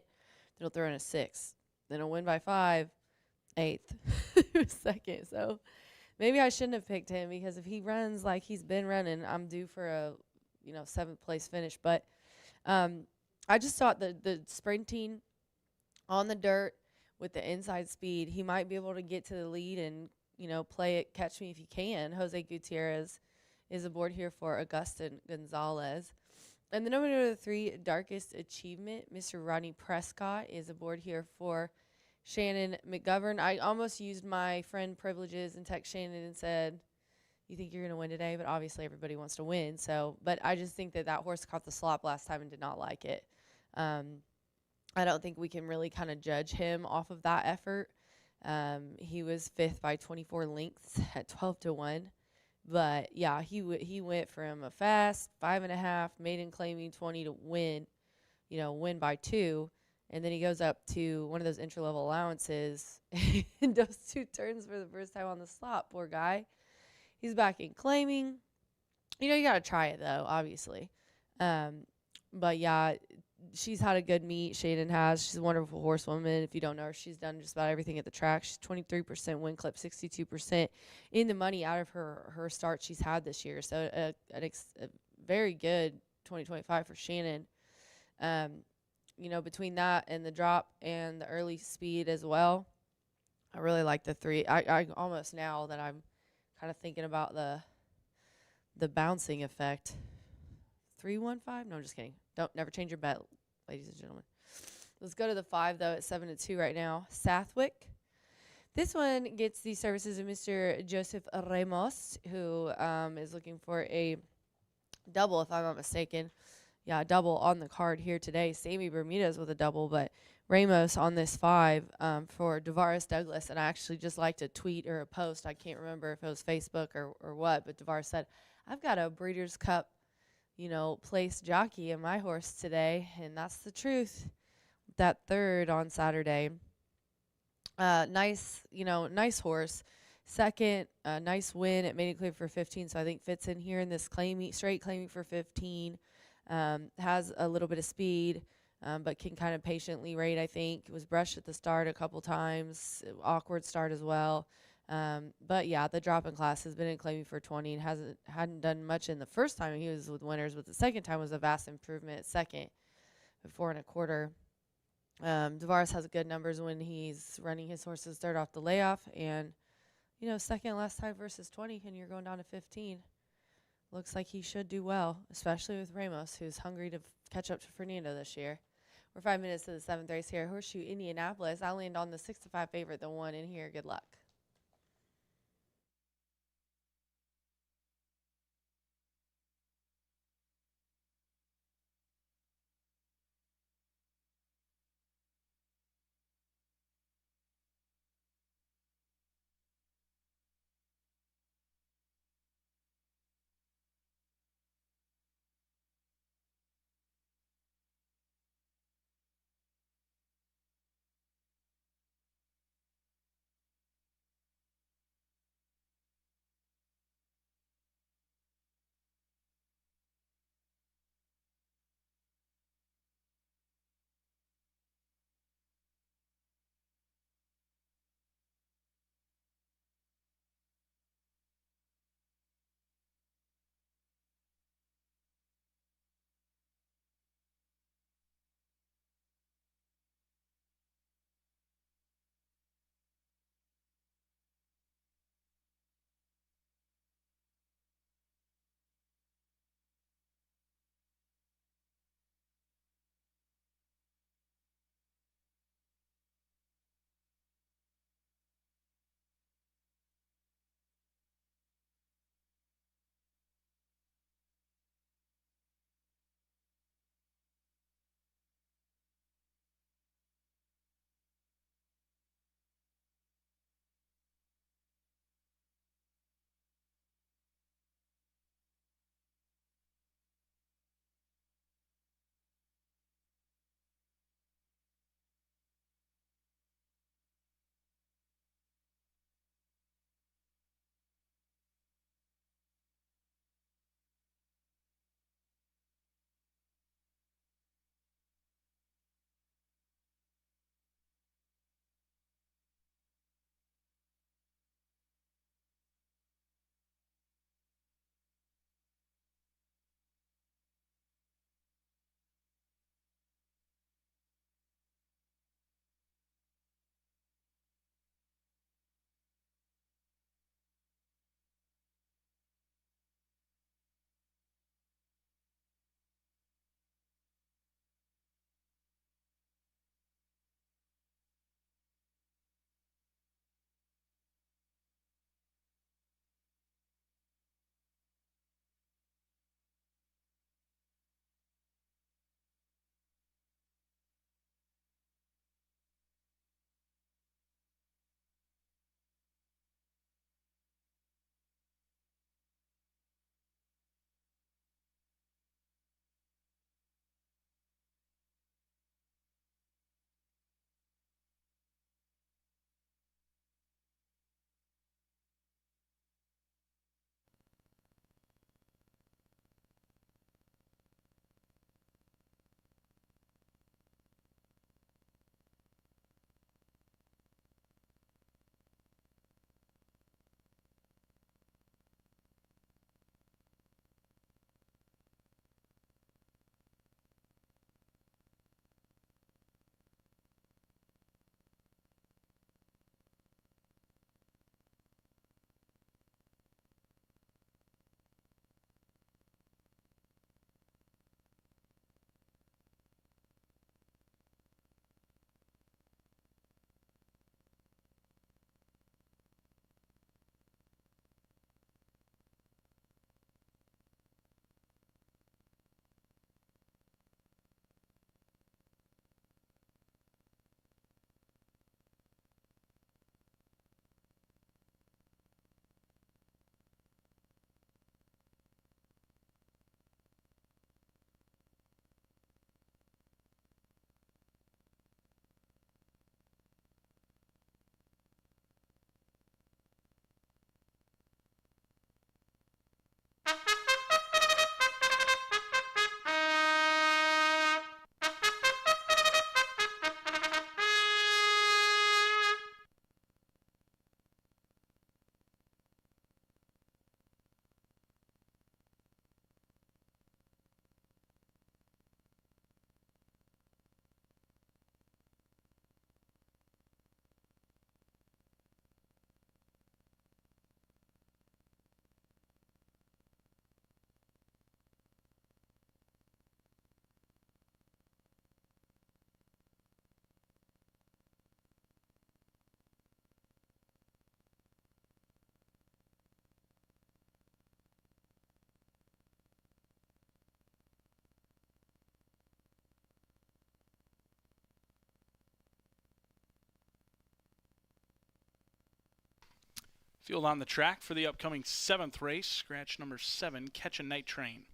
S7: he'll throw in a 6, then he'll win by 5, 8th, second. So maybe I shouldn't have picked him, because if he runs like he's been running, I'm due for a, 7th place finish. But I just thought the sprinting on the dirt with the inside speed, he might be able to get to the lead and, play it catch me if you can. Jose Gutierrez is aboard here for Augustin Gonzalez. And the number 3, Darkest Achievement, Mr. Rodney Prescott, is aboard here for Shannon McGovern. I almost used my friend privileges and text Shannon and said, you think you're going to win today? But obviously everybody wants to win. So, but I just think that horse caught the slop last time and did not like it. I don't think we can really kind of judge him off of that effort. He was 5th by 24 lengths at 12-1. But yeah, he went from a fast 5.5 maiden claiming 20 to win, win by 2. And then he goes up to one of those entry-level allowances and does 2 turns for the first time on the slop. Poor guy. He's back in claiming. You got to try it, though, obviously. But, yeah, she's had a good meet. Shannon has. She's a wonderful horsewoman. If you don't know her, she's done just about everything at the track. She's 23% win clip, 62% in the money out of her start she's had this year. So a very good 2025 for Shannon. Between that and the drop and the early speed as well, I really like the 3. I almost, now that I'm kind of thinking about the bouncing effect. 3-1-5? No, I'm just kidding. Never change your bet, ladies and gentlemen. Let's go to the 5, though, at 7-2 right now. Sathwick. This one gets the services of Mr. Joseph Ramos, who is looking for a double, if I'm not mistaken. Yeah, a double on the card here today. Sammy Bermudez with a double, but Ramos on this 5 for Devaris Douglas. And I actually just liked a tweet or a post. I can't remember if it was Facebook or what, but Devaris said, I've got a Breeders' Cup, place jockey in my horse today, and that's the truth. That 3rd on Saturday. Nice horse. Second, nice win. It made it clear for 15, so I think fits in here in this straight claiming for 15. Has a little bit of speed, but can kind of patiently rate, I think. Was brushed at the start a couple times. Awkward start as well. But yeah, the drop in class has been in claiming for 20 and hadn't done much in the first time he was with winners, but the second time was a vast improvement at second at 4.25. Devaris has good numbers when he's running his horses third off the layoff, and second last time versus 20, and you're going down to 15. Looks like he should do well, especially with Ramos, who's hungry to catch up to Fernando this year. We're 5 minutes to the 7th race here, Horseshoe Indianapolis. I land on the 6-5 favorite, the 1 in here. Good luck.
S1: Field on the track for the upcoming 7th race, scratch number 7, Catch a Night Train.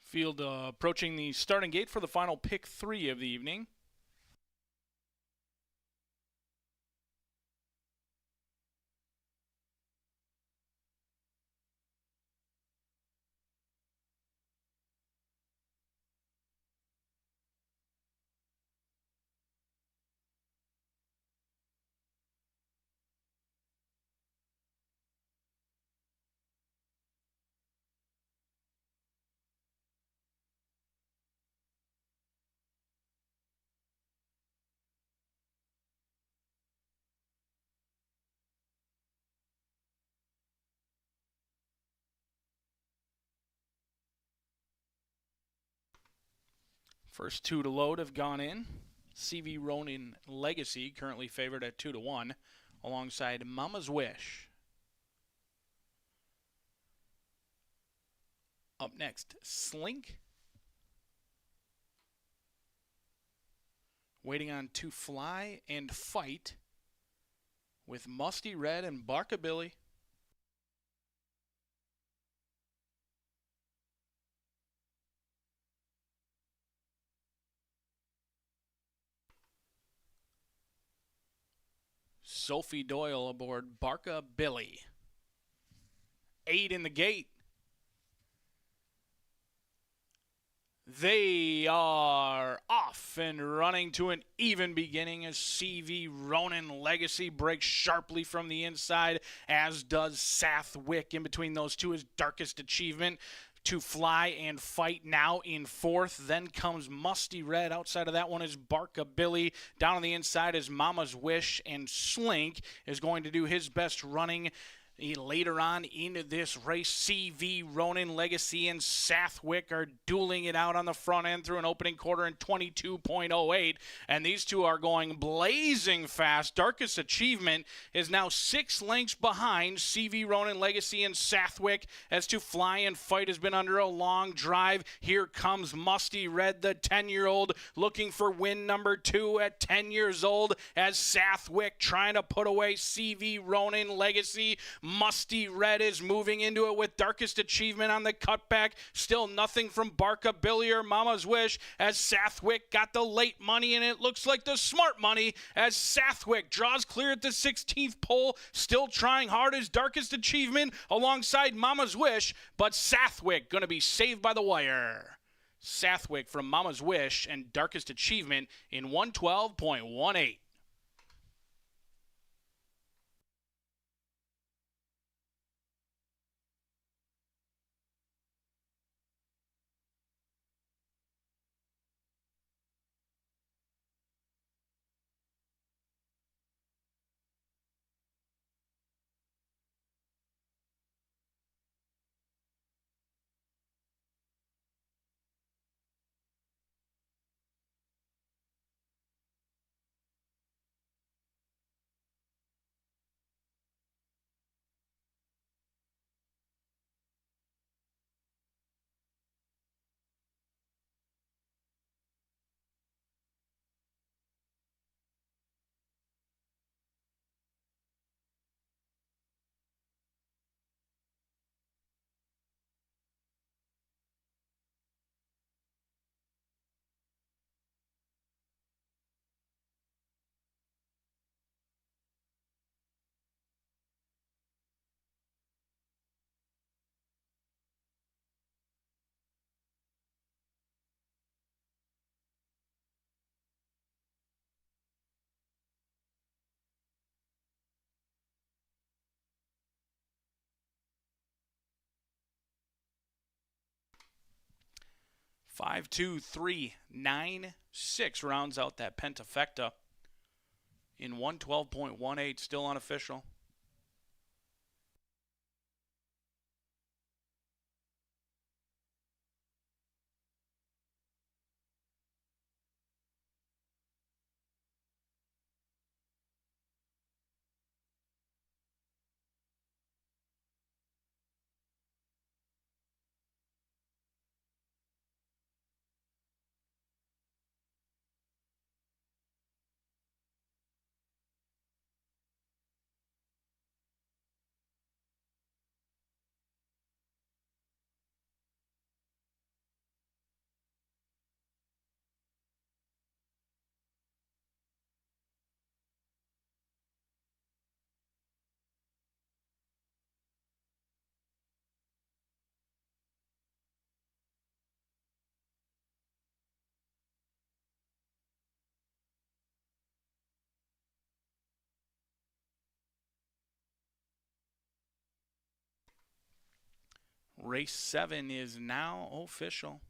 S1: Field approaching the starting gate for the final pick 3 of the evening. First 2 to load have gone in. CV Ronin Legacy, currently favored at 2-1, alongside Mama's Wish. Up next, Slink. Waiting on To Fly and Fight with Musty Red and Barkabilly. Sophie Doyle aboard Barca Billy. 8 in the gate. They are off and running to an even beginning as CV Ronin Legacy breaks sharply from the inside, as does Sathwick. In between those two is Darkest Achievement to fly and fight now in fourth. Then comes Musty Red. Outside of that one is Barca Billy. Down on the inside is Mama's Wish, and Slink is going to do his best running later on into this race. CV Ronin Legacy and Sathwick are dueling it out on the front end through an opening quarter in 22.08, and these two are going blazing fast. Darkest Achievement is now 6 lengths behind CV Ronin Legacy and Sathwick, as To Fly and Fight has been under a long drive. Here comes Musty Red, the 10-year-old, looking for win number 2 at 10 years old, as Sathwick trying to put away CV Ronin Legacy. Musty Red is moving into it with Darkest Achievement on the cutback. Still nothing from Barca Billy or Mama's Wish, as Sathwick got the late money, and it looks like the smart money as Sathwick draws clear at the 16th pole. Still trying hard as Darkest Achievement alongside Mama's Wish, but Sathwick going to be saved by the wire. Sathwick from Mama's Wish and Darkest Achievement in 112.18. Five, 2, 3, 9, 6 rounds out that pentafecta in 112.18, still unofficial. Race 7 is now official.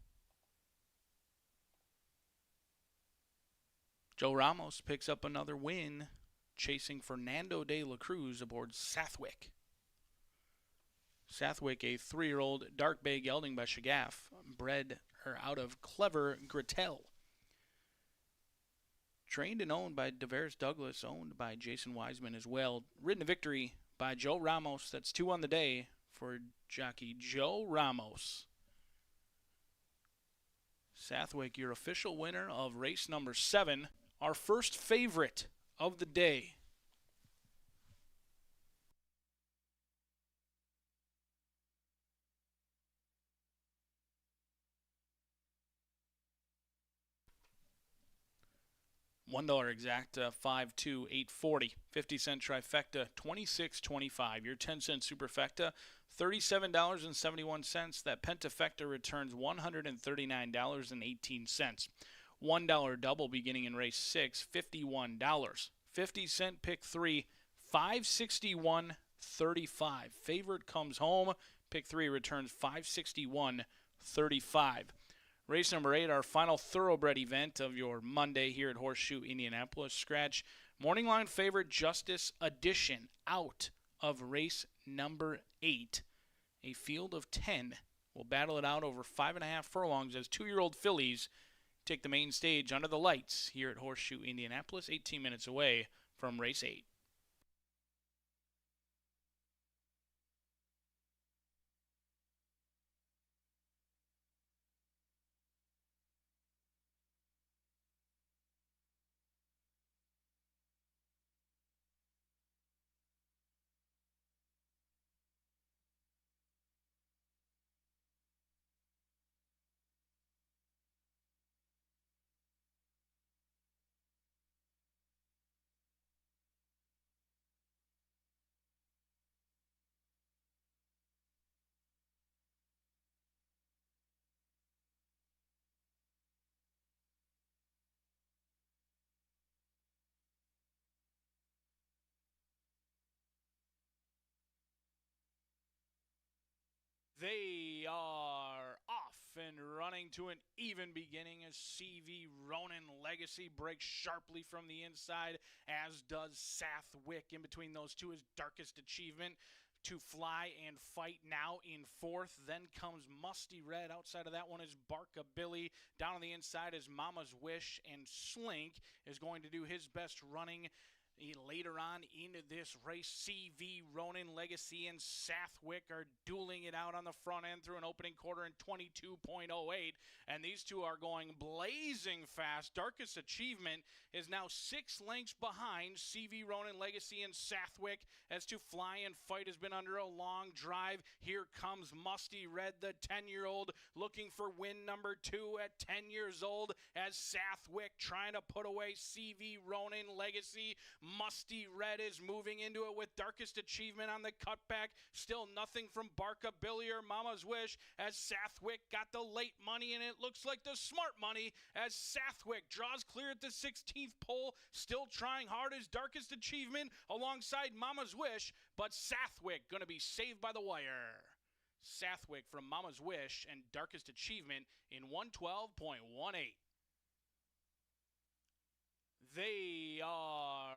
S1: Joe Ramos picks up another win, chasing Fernando de la Cruz aboard Sathwick. Sathwick, a 3-year-old dark bay gelding by Shagaff, bred out of Clever Gretel. Trained and owned by Devers Douglas, owned by Jason Wiseman as well. Ridden to victory by Joe Ramos. That's 2 on the day for jockey Joe Ramos. Sathwick, your official winner of race number 7. Our first favorite of the day. $1 exacta, 52840. 50-cent trifecta, 2625. Your 10-cent superfecta, $37.71. That pentafecta returns $139.18. $1 double beginning in race 6, $51. 50-cent pick 3, $561.35. Favorite comes home. Pick 3 returns $561.35. Race number 8, our final thoroughbred event of your Monday here at Horseshoe Indianapolis. Scratch morning line favorite Justice Edition out of race number 8. A field of 10 will battle it out over 5.5 furlongs as 2-year-old fillies take the main stage under the lights here at Horseshoe Indianapolis, 18 minutes away from race 8. They are off and running to an even beginning as CV Ronin Legacy breaks sharply from the inside, as does Sathwick. In between those two is Darkest Achievement to fly and fight now in 4th. Then comes Musty Red. Outside of that one is Barkabilly. Down on the inside is Mama's Wish, and Slink is going to do his best running later on into this race. CV Ronin Legacy and Sathwick are dueling it out on the front end through an opening quarter in 22.08, and these two are going blazing fast. Darkest Achievement is now 6 lengths behind CV Ronin Legacy and Sathwick as to fly and fight has been under a long drive. Here comes Musty Red, the 10-year-old, looking for win number 2 at 10 years old as Sathwick trying to put away CV Ronin Legacy. Musty Red is moving into it with Darkest Achievement on the cutback. Still nothing from Barkabilly or Mama's Wish as Sathwick got the late money, and it looks like the smart money as Sathwick draws clear at the 16th pole. Still trying hard as Darkest Achievement alongside Mama's Wish, but Sathwick going to be saved by the wire. Sathwick from Mama's Wish and Darkest Achievement in 112.18. They are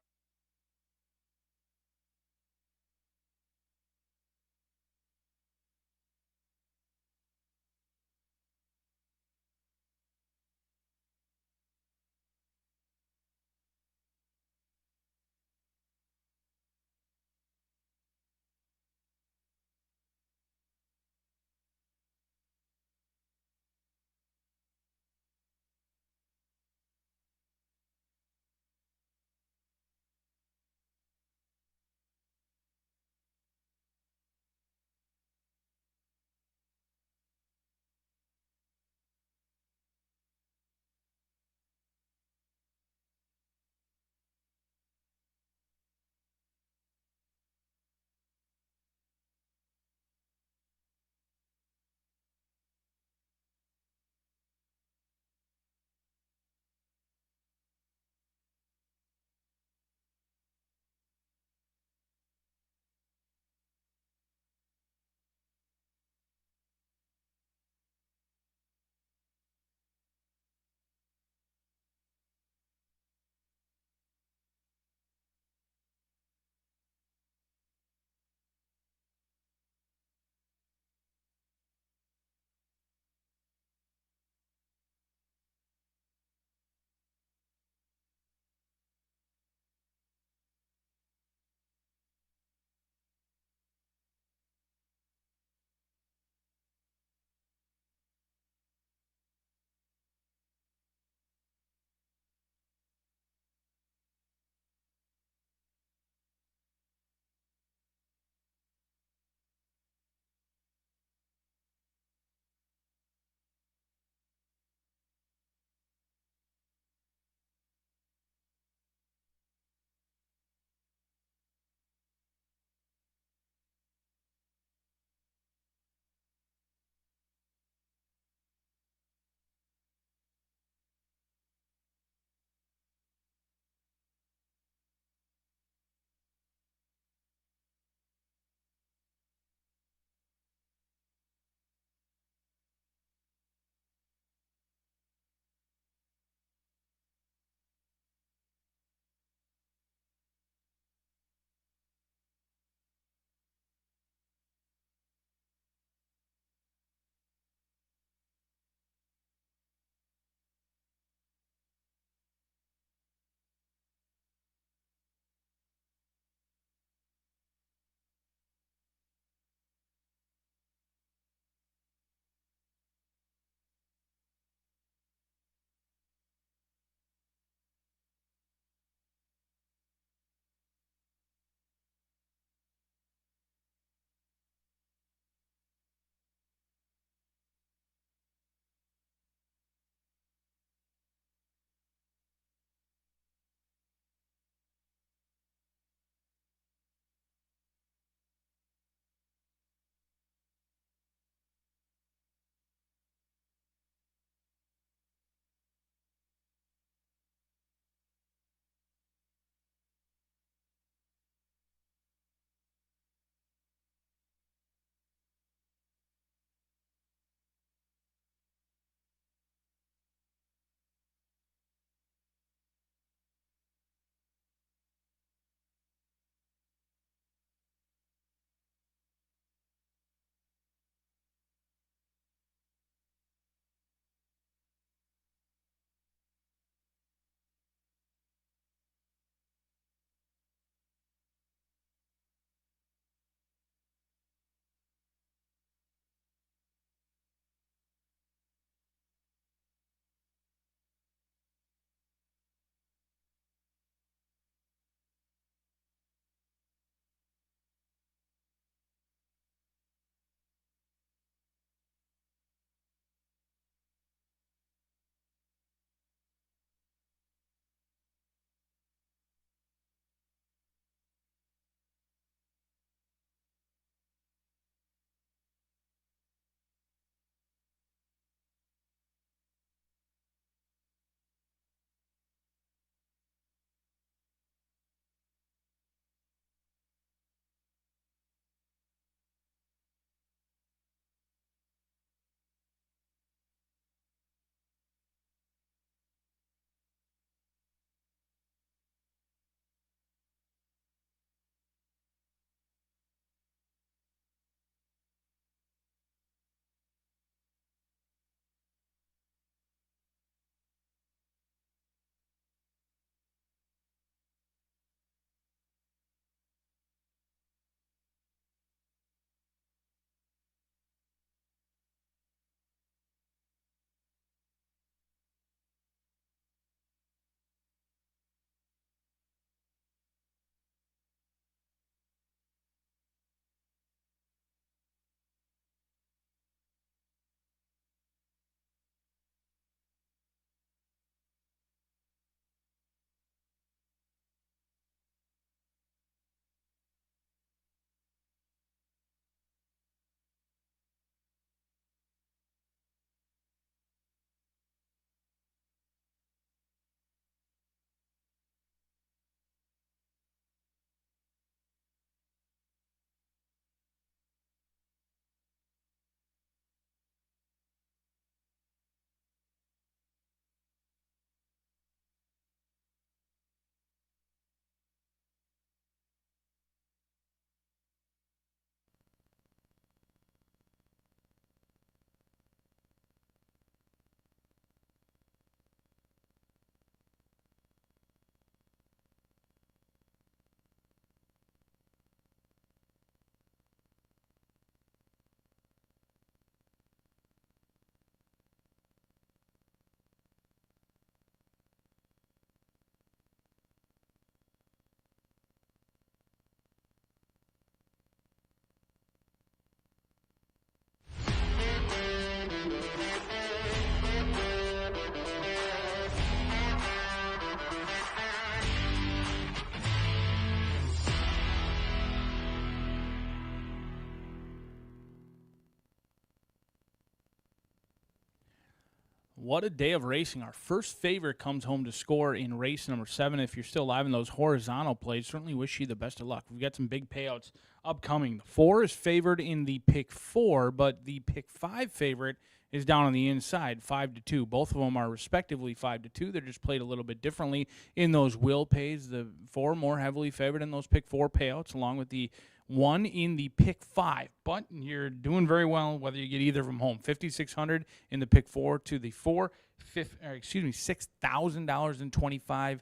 S1: what a day of racing. Our first favorite comes home to score in race number 7. If you're still alive in those horizontal plays, certainly wish you the best of luck. We've got some big payouts upcoming. The 4 is favored in the pick 4, but the pick 5 favorite is down on the inside, 5-2. Both of them are respectively 5-2. They're just played a little bit differently in those will pays. The 4 more heavily favored in those pick 4 payouts, along with the 1 in the pick 5. But you're doing very well whether you get either of them home. $5,600 in the pick 4 to the 4. $6,025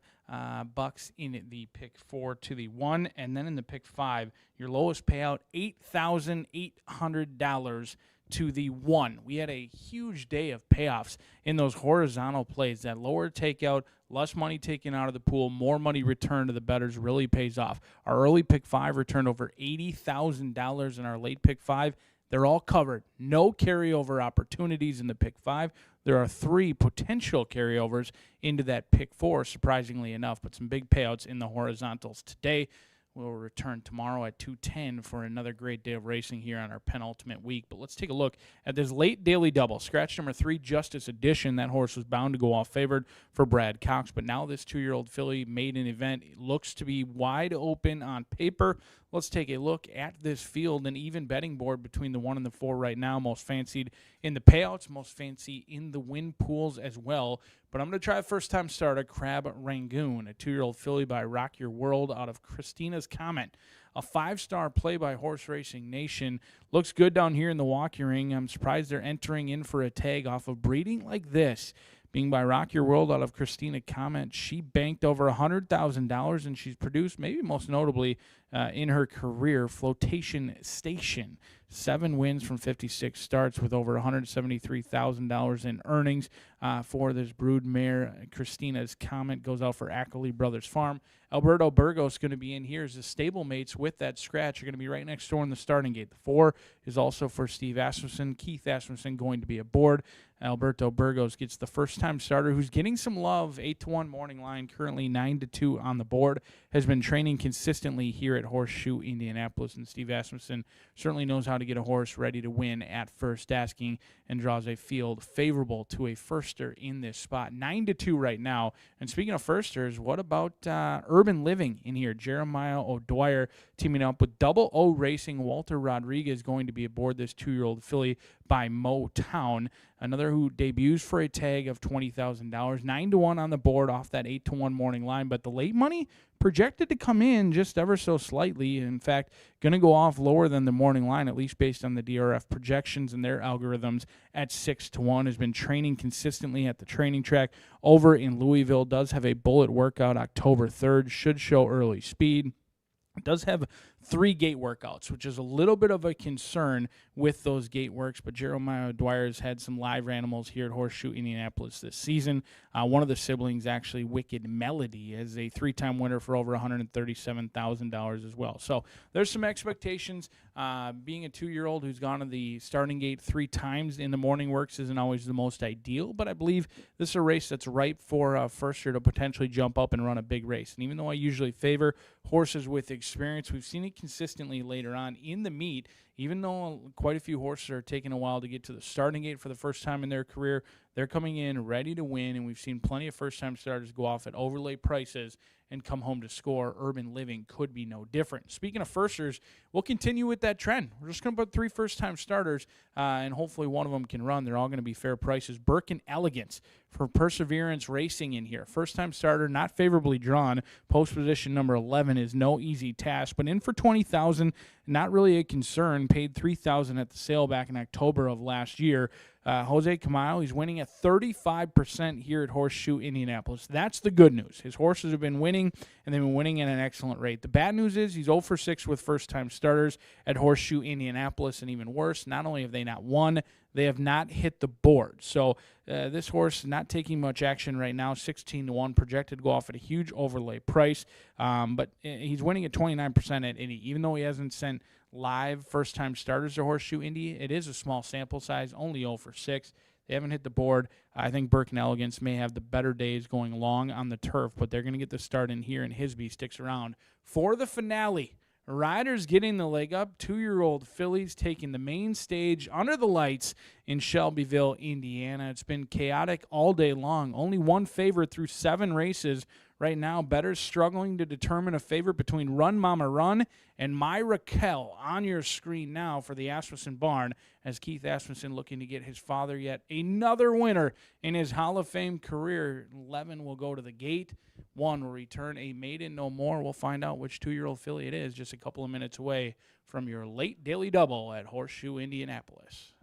S1: bucks in the pick 4 to the 1, and then in the pick 5, your lowest payout $8,800 to the 1. We had a huge day of payoffs in those horizontal plays. That lower takeout, less money taken out of the pool, more money returned to the bettors really pays off. Our early pick 5 returned over $80,000 in our late pick 5. They're all covered. No carryover opportunities in the pick 5. There are 3 potential carryovers into that pick 4, surprisingly enough, but some big payouts in the horizontals today. We'll return tomorrow at 2:10 for another great day of racing here on our penultimate week. But let's take a look at this late daily double. Scratch number 3, Justice Edition. That horse was bound to go off favored for Brad Cox, but now this 2-year-old filly made an event. It looks to be wide open on paper. Let's take a look at this field, an even betting board between the 1 and the 4 right now. Most fancied in the payouts, most fancy in the win pools as well. But I'm going to try a first-time starter, Crab Rangoon, a 2-year-old filly by Rock Your World out of Christina's Comment. A 5-star play by Horse Racing Nation. Looks good down here in the walking ring. I'm surprised they're entering in for a tag off of breeding like this. Being by Rock Your World out of Christina Comment, she banked over $100,000, and she's produced, maybe most notably in her career, Flotation Station. 7 wins from 56 starts with over $173,000 in earnings for this brood mare. Christina's Comment goes out for Ackley Brothers Farm. Alberto Burgos going to be in here as the stablemates with that scratch. You're going to be right next door in the starting gate. The 4 is also for Steve Asmussen. Keith Asmussen going to be aboard. Alberto Burgos gets the first-time starter who's getting some love. 8-1 morning line, currently 9-2 on the board. Has been training consistently here at Horseshoe Indianapolis, and Steve Asmussen certainly knows how to get a horse ready to win at first asking and draws a field favorable to a firster in this spot. 9-2 right now. And speaking of firsters, what about Urban Living in here? Jeremiah O'Dwyer teaming up with Double O Racing. Walter Rodriguez going to be aboard this 2-year-old filly by Motown. Another who debuts for a tag of $20,000. 9-1 on the board off that 8-1 morning line. But the late money projected to come in just ever so slightly. In fact, going to go off lower than the morning line, at least based on the DRF projections and their algorithms at 6-1. Has been training consistently at the training track over in Louisville. Does have a bullet workout October 3rd. Should show early speed. It does have 3 gate workouts, which is a little bit of a concern with those gate works, but Jeremiah Dwyer's had some live animals here at Horseshoe Indianapolis this season. One of the siblings, actually, Wicked Melody, is a 3-time winner for over $137,000 as well. So there's some expectations. Being a 2-year-old who's gone to the starting gate 3 times in the morning works isn't always the most ideal, but I believe this is a race that's ripe for a firster to potentially jump up and run a big race. And even though I usually favor horses with experience, we've seen it consistently later on in the meet. Even though quite a few horses are taking a while to get to the starting gate for the first time in their career, they're coming in ready to win, and we've seen plenty of first-time starters go off at overlay prices and come home to score. Urban Living could be no different. Speaking of firsters, we'll continue with that trend. We're just going to put 3 first-time starters, and hopefully one of them can run. They're all going to be fair prices. Burke and Elegance for Perseverance Racing in here. First-time starter, not favorably drawn. Post position number 11 is no easy task, but in for $20,000, not really a concern. Paid $3,000 at the sale back in October of last year. Jose Camayo, he's winning at 35% here at Horseshoe Indianapolis. That's the good news. His horses have been winning, and they've been winning at an excellent rate. The bad news is he's 0 for 6 with first-time starters at Horseshoe Indianapolis, and even worse, not only have they not won, they have not hit the board. So this horse not taking much action right now, 16-1, projected to go off at a huge overlay price. But he's winning at 29% at Indy, even though he hasn't sent live first-time starters to Horseshoe Indy. It is a small sample size, only 0 for 6. They haven't hit the board. I think Burke and Elegance may have the better days going long on the turf, but they're going to get the start in here, and Hisby sticks around for the finale. Riders getting the leg up. 2-year-old fillies taking the main stage under the lights in Shelbyville, Indiana. It's been chaotic all day long. Only one favorite through 7 races. Right now, bettors struggling to determine a favorite between Run Mama Run and My Raquel on your screen now for the Asmussen Barn, as Keith Asmussen looking to get his father yet another winner in his Hall of Fame career. 11 will go to the gate. 1 will return a maiden no more. We'll find out which 2-year-old filly it is just a couple of minutes away from your late daily double at Horseshoe Indianapolis.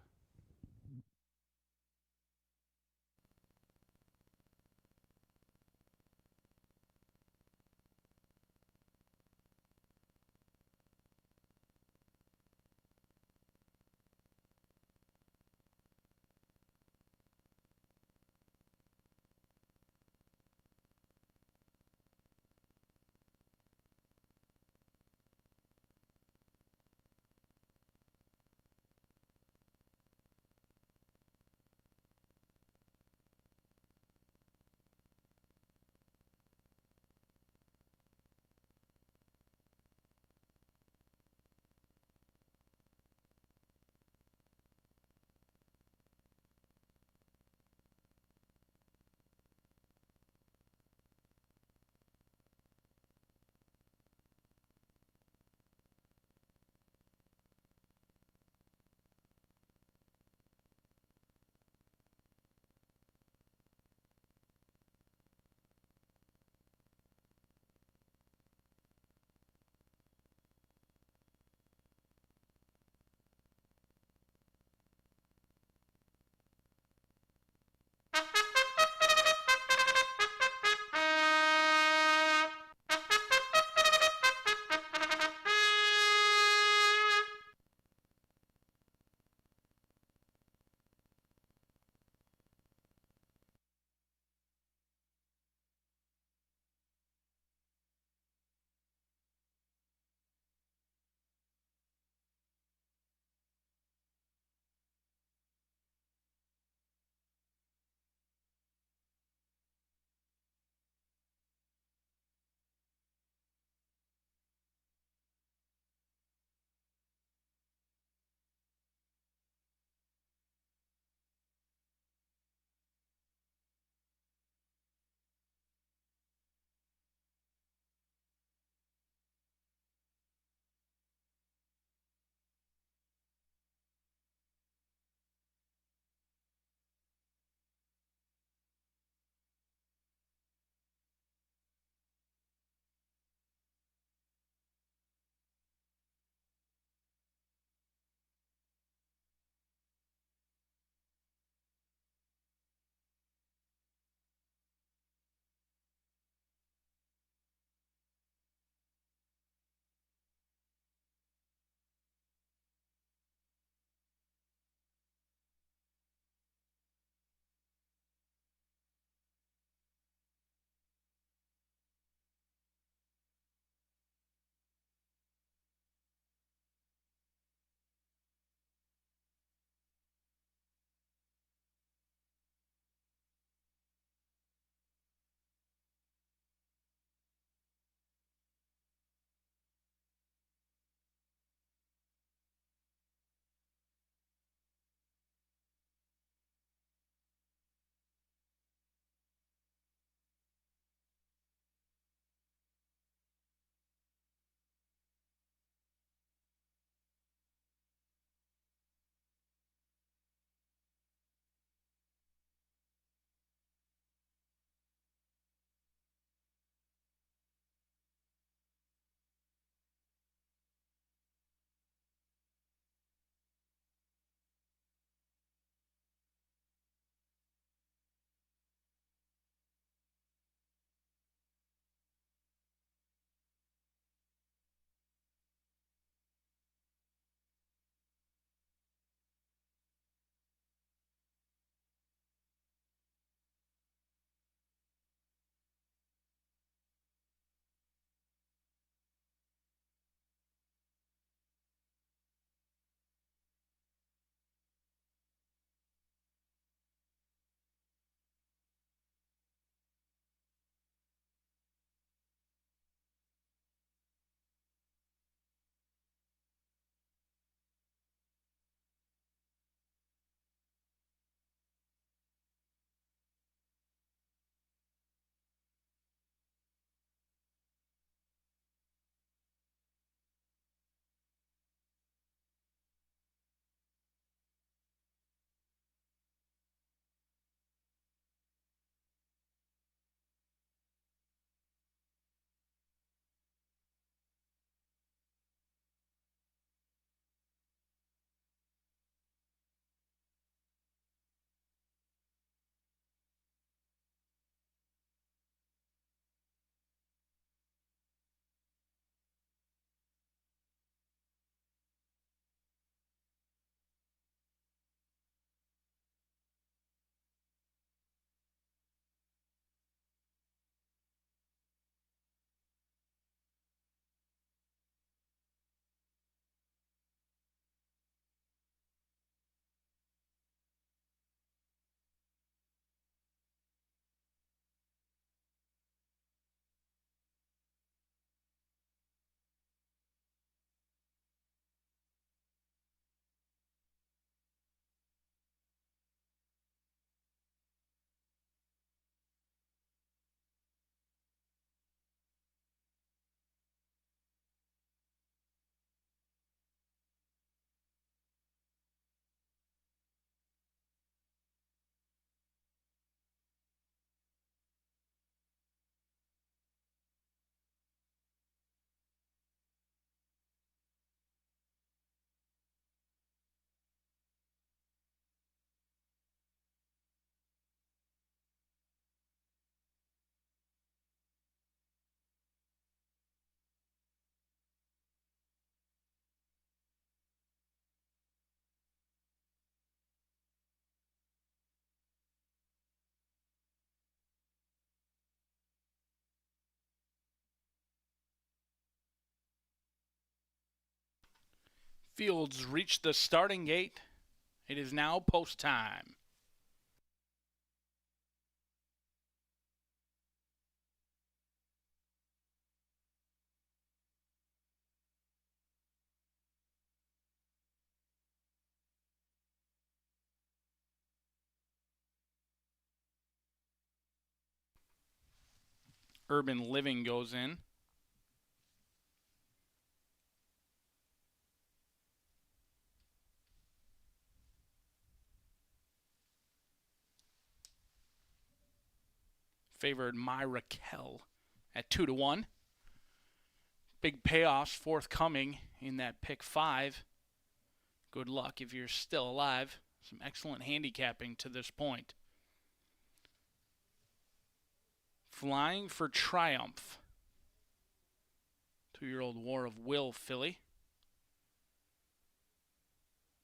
S1: Fields reached the starting gate. It is now post time. Urban Living goes in. Favored My Raquel at 2-1. Big payoffs forthcoming in that pick 5. Good luck if you're still alive. Some excellent handicapping to this point. Flying for Triumph. 2-year-old War of Will filly.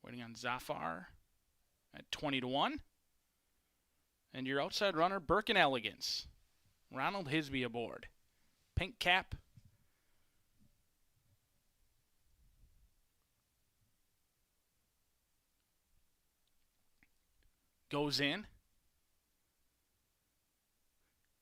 S1: Waiting on Zafar at 20-1. And your outside runner, Birkin Elegance. Ronald Hisby aboard. Pink cap. Goes in.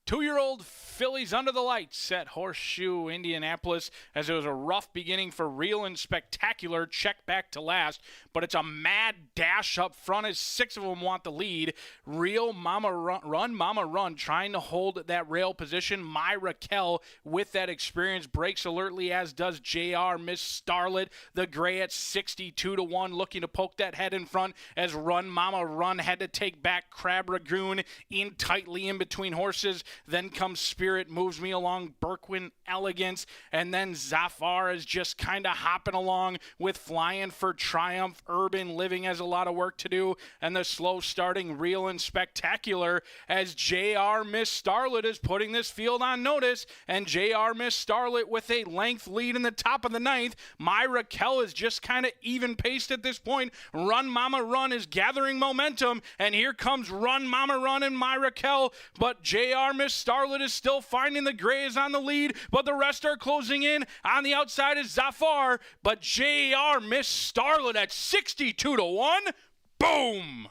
S1: 2-year-old fillies under the lights at Horseshoe Indianapolis, as it was a rough beginning for Real and Spectacular, check back to last, but it's a mad dash up front as 6 of them want the lead. Real Mama Run, trying to hold that rail position. My Raquel with that experience breaks alertly, as does JR Miss Starlet, the gray at 62-1, looking to poke that head in front as Run Mama Run had to take back Crab Ragoon in tightly in between horses. Then comes Spirit, moves me along, Birkin Elegance, and then Zafar is just kind of hopping along with Flying for Triumph. Urban Living has a lot of work to do, and the slow starting Real and Spectacular, as JR Miss Starlet is putting this field on notice, and JR Miss Starlet with a length lead in the top of the 9th. My Raquel is just kind of even paced at this point. Run Mama Run is gathering momentum, and here comes Run Mama Run and My Raquel, but JR Miss Starlet is still finding the grays on the lead, but the rest are closing in. On the outside is Zafar, but JR Miss Starlet at 62-1. Boom!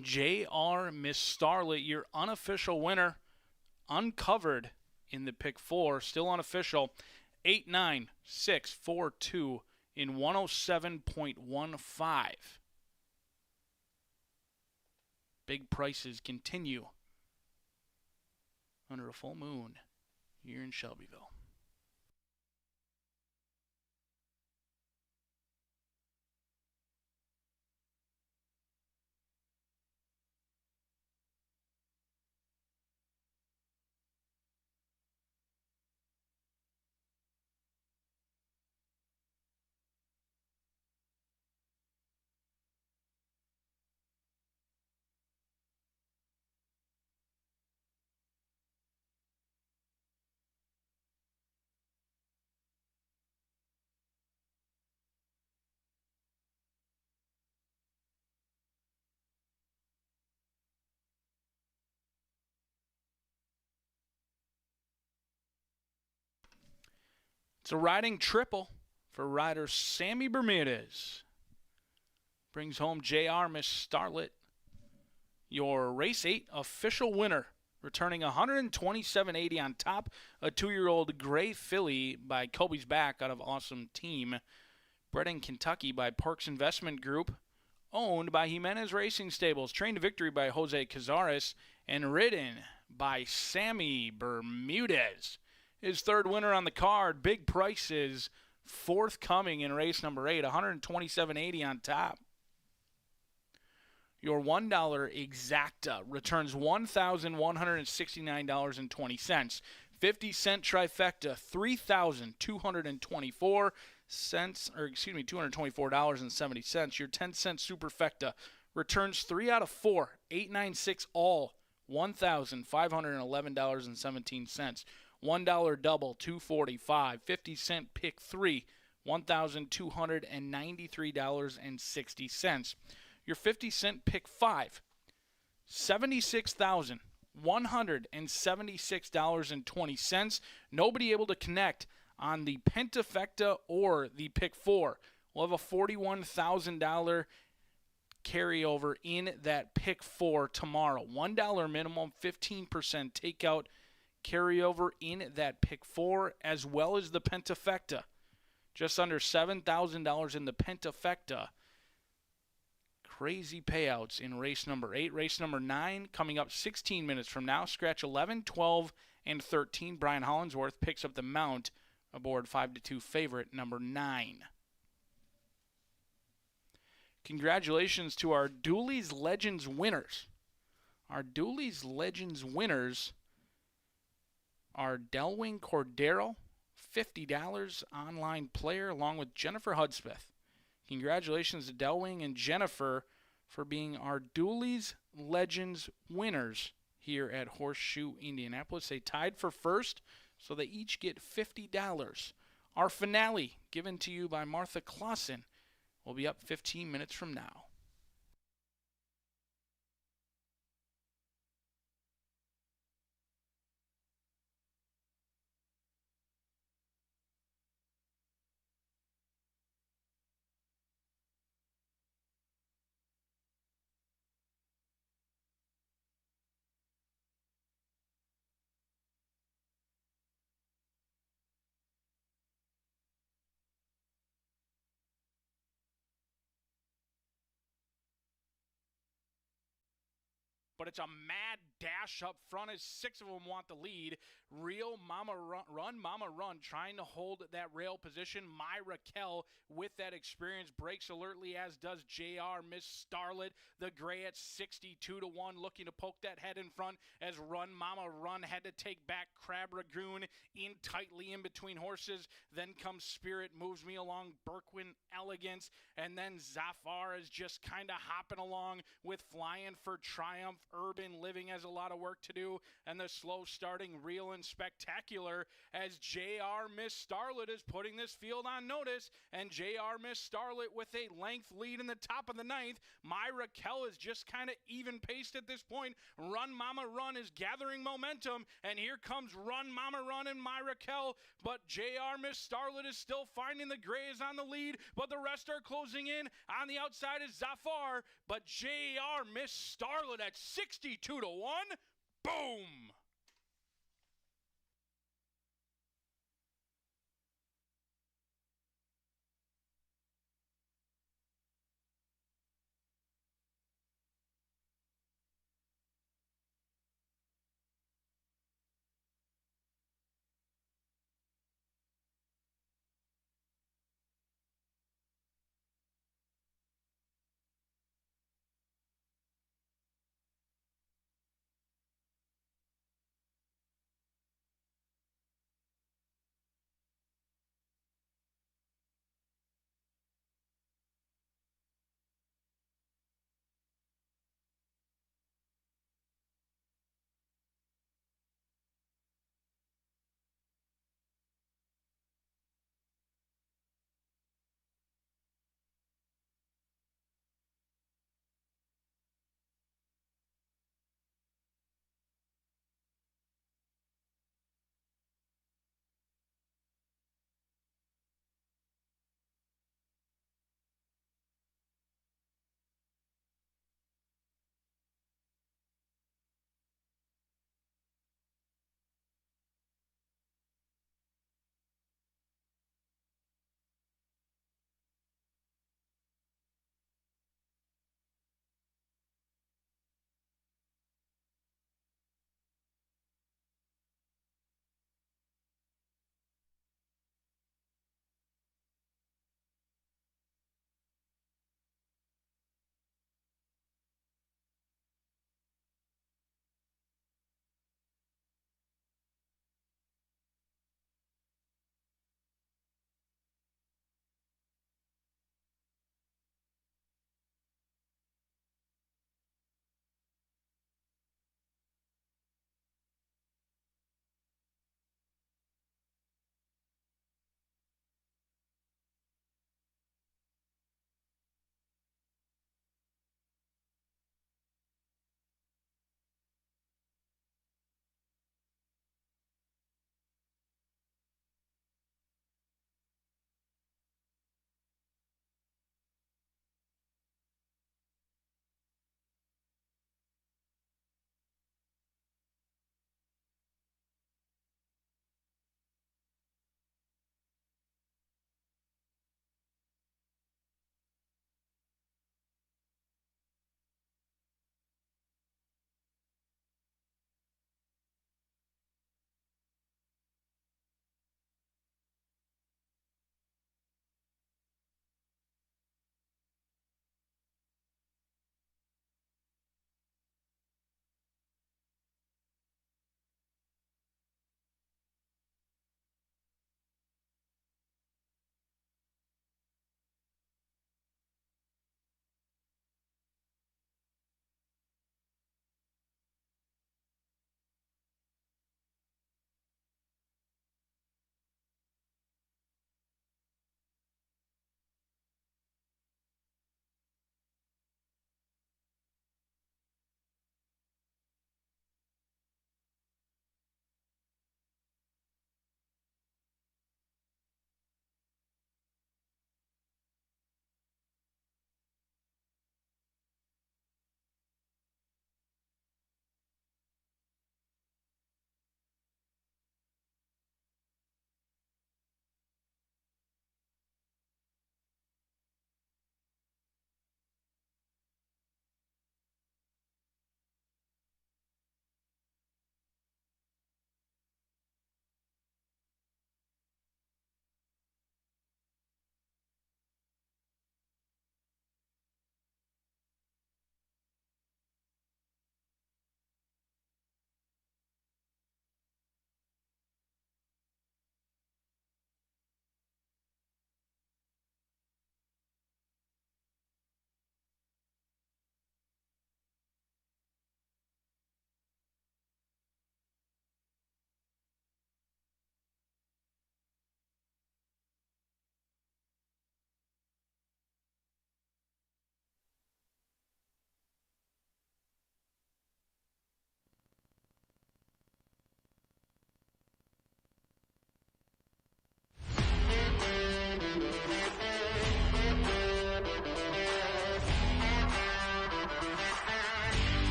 S1: JR Miss Starlet, your unofficial winner, uncovered in the pick 4, still unofficial. 89642 in 107.15. Big prices continue under a full moon here in Shelbyville. It's a riding triple for rider Sammy Bermudez. Brings home JR Miss Starlet, your race 8 official winner, returning 127.80 on top. A 2-year-old gray filly by Kobe's Back out of Awesome Team. Bred in Kentucky by Parks Investment Group. Owned by Jimenez Racing Stables. Trained to victory by Jose Cazares. And ridden by Sammy Bermudez. His third winner on the card. Big prices forthcoming in race number 8. 127.80 on top. Your $1 exacta returns $1,169.20. 50-cent trifecta, $224.70. Your 10-cent superfecta returns 3 out of 4, 896 all, $1,511.17. $1 double, $245. 50-cent pick 3, $1,293.60. Your 50-cent pick 5, $76,176.20. Nobody able to connect on the pentafecta or the pick 4. We'll have a $41,000 carryover in that pick 4 tomorrow. $1 minimum, 15% takeout carryover in that pick 4, as well as the pentafecta. Just under $7,000 in the pentafecta. Crazy payouts in race number 8. Race number 9 coming up 16 minutes from now. Scratch 11, 12, and 13. Brian Hollinsworth picks up the mount aboard 5-2 favorite number 9. Congratulations to our Dooley's Legends winners. Our Dooley's Legends winners are Delwing Cordero, $50 online player, along with Jennifer Hudspeth. Congratulations to Delwing and Jennifer for being our Dooley's Legends winners here at Horseshoe Indianapolis. They tied for first, so they each get $50. Our finale, given to you by Martha Clausen, will be up 15 minutes from now. But it's a mad dash up front as 6 of them want the lead. Real Mama Run, Mama Run, trying to hold that rail position. Myra Kell with that experience breaks alertly, as does JR Miss Starlet. The gray at 62-1, looking to poke that head in front as Run Mama Run had to take back Crab Ragoon in tightly in between horses. Then comes Spirit, moves me along, Berkwin Elegance, and then Zafar is just kind of hopping along with Flying for Triumph. Urban Living has a lot of work to do, and the slow starting Real and Spectacular as JR Miss Starlet is putting this field on notice, and JR Miss Starlet with a length lead in the top of the 9th. Myra Kell is just kind of even paced at this point. Run Mama Run is gathering momentum, and here comes Run Mama Run and Myra Kell, but JR Miss Starlet is still finding the grays on the lead, but the rest are closing in. On the outside is Zafar, but JR Miss Starlet at 62-1. Boom!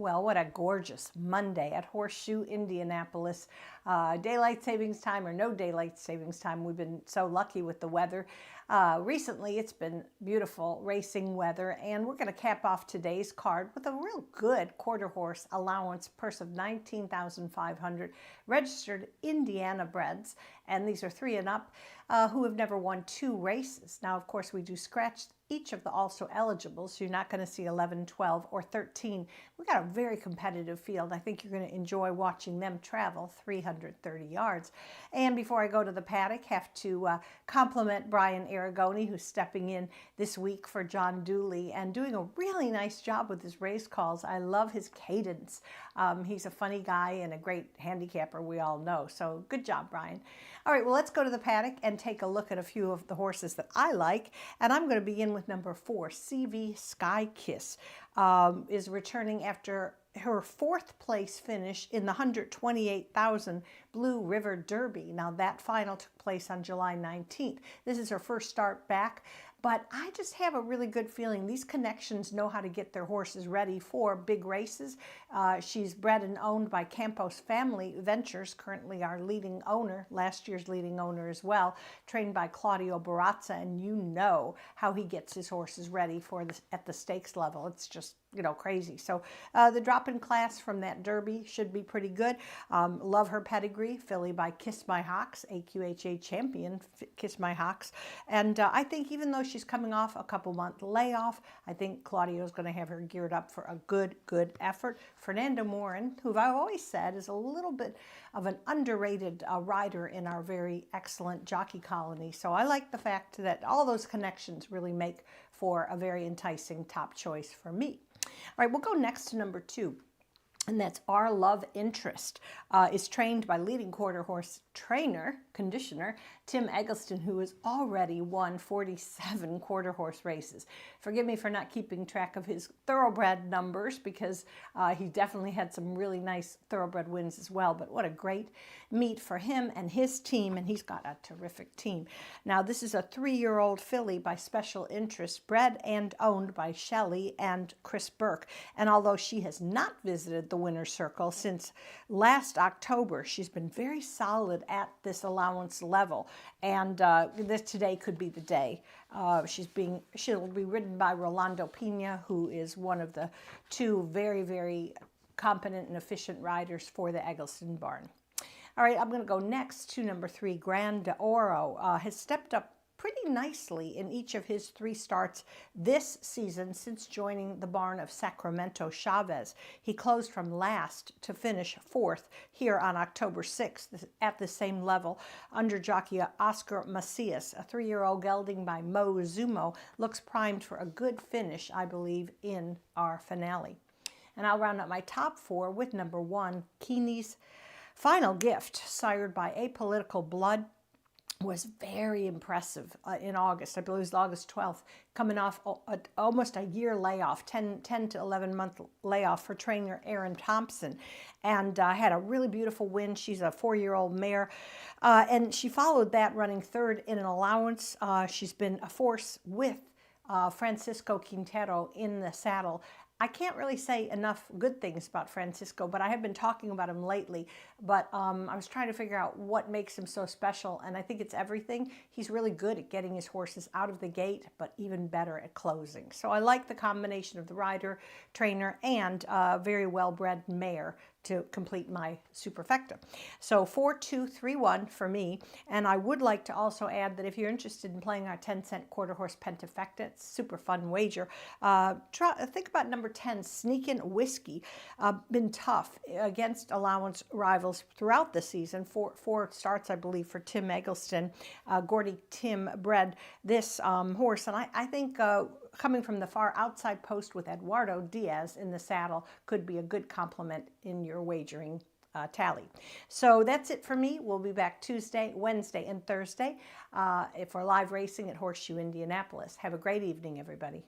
S8: Well, what a gorgeous Monday at Horseshoe Indianapolis. Daylight savings time or no daylight savings time. We've been so lucky with the weather. Recently, it's been beautiful racing weather, and we're going to cap off today's card with a real good quarter horse allowance purse of $19,500 registered Indiana breds, and these are 3 and up who have never won 2 races. Now, of course, we do scratch each of the also eligible, so you're not going to see 11, 12, or 13. We've got a very competitive field. I think you're going to enjoy watching them travel 330 yards. And before I go to the paddock, have to compliment Brian Aragoni, who's stepping in this week for John Dooley and doing a really nice job with his race calls. I love his cadence. He's a funny guy and a great handicapper, we all know. So good job, Brian. All right, well, let's go to the paddock and take a look at a few of the horses that I like. And I'm going to begin with number 4, CV Sky Kiss, is returning after her 4th place finish in the 128,000 Blue River Derby. Now, that final took place on July 19th. This is her first start back. But I just have a really good feeling these connections know how to get their horses ready for big races. She's bred and owned by Campos Family Ventures, currently our leading owner, last year's leading owner as well, trained by Claudio Barazza, and you know how he gets his horses ready for at the stakes level. It's just, you know, crazy. So the drop-in class from that Derby should be pretty good. Love her pedigree, filly by Kiss My Hawks, AQHA champion, Kiss My Hawks. And I think even though she's coming off a couple-month layoff, I think Claudio's going to have her geared up for a good effort. Fernando Morin, who I've always said is a little bit of an underrated rider in our very excellent jockey colony. So I like the fact that all those connections really make for a very enticing top choice for me. All right, we'll go next to number 2, and that's Our Love Interest. Is trained by leading quarter horse conditioner, Tim Eggleston, who has already won 47 quarter horse races. Forgive me for not keeping track of his thoroughbred numbers because he definitely had some really nice thoroughbred wins as well, but what a great meet for him and his team, and he's got a terrific team. Now, this is a 3-year-old filly by Special Interest, bred and owned by Shelley and Chris Burke, and although she has not visited the winner's circle since last October, she's been very solid at this allowance level, and this today could be the day. She'll be ridden by Rolando Pena, who is one of the 2 very, very competent and efficient riders for the Eggleston barn. All right, I'm going to go next to number 3, Grand de Oro. Has stepped up pretty nicely in each of his 3 starts this season since joining the barn of Sacramento Chavez. He closed from last to finish 4th here on October 6th at the same level under jockey Oscar Macias. A 3-year-old gelding by Mo Zumo looks primed for a good finish, I believe, in our finale. And I'll round up my top 4 with number 1, Keeney's Final Gift, sired by Apolitical Blood, was very impressive in August. I believe it was August 12th, coming off almost a year layoff, 10 to 11 month layoff for trainer Aaron Thompson, and had a really beautiful win. She's a 4-year-old mare, and she followed that running 3rd in an allowance. She's been a force with Francisco Quintero in the saddle. I can't really say enough good things about Francisco, but I have been talking about him lately. But I was trying to figure out what makes him so special, and I think it's everything. He's really good at getting his horses out of the gate, but even better at closing. So I like the combination of the rider, trainer, and very well-bred mare to complete my superfecta. So 4-2-3-1 for me. And I would like to also add that if you're interested in playing our 10-cent quarter horse pentafecta, it's a super fun wager. Think about number 10, Sneakin' Whiskey. Been tough against allowance rivals throughout the season. Four starts, I believe, for Tim Eggleston. Gordy Tim bred this horse, and I think coming from the far outside post with Eduardo Diaz in the saddle could be a good complement in your wagering tally. So that's it for me. We'll be back Tuesday, Wednesday, and Thursday for live racing at Horseshoe Indianapolis. Have a great evening, everybody.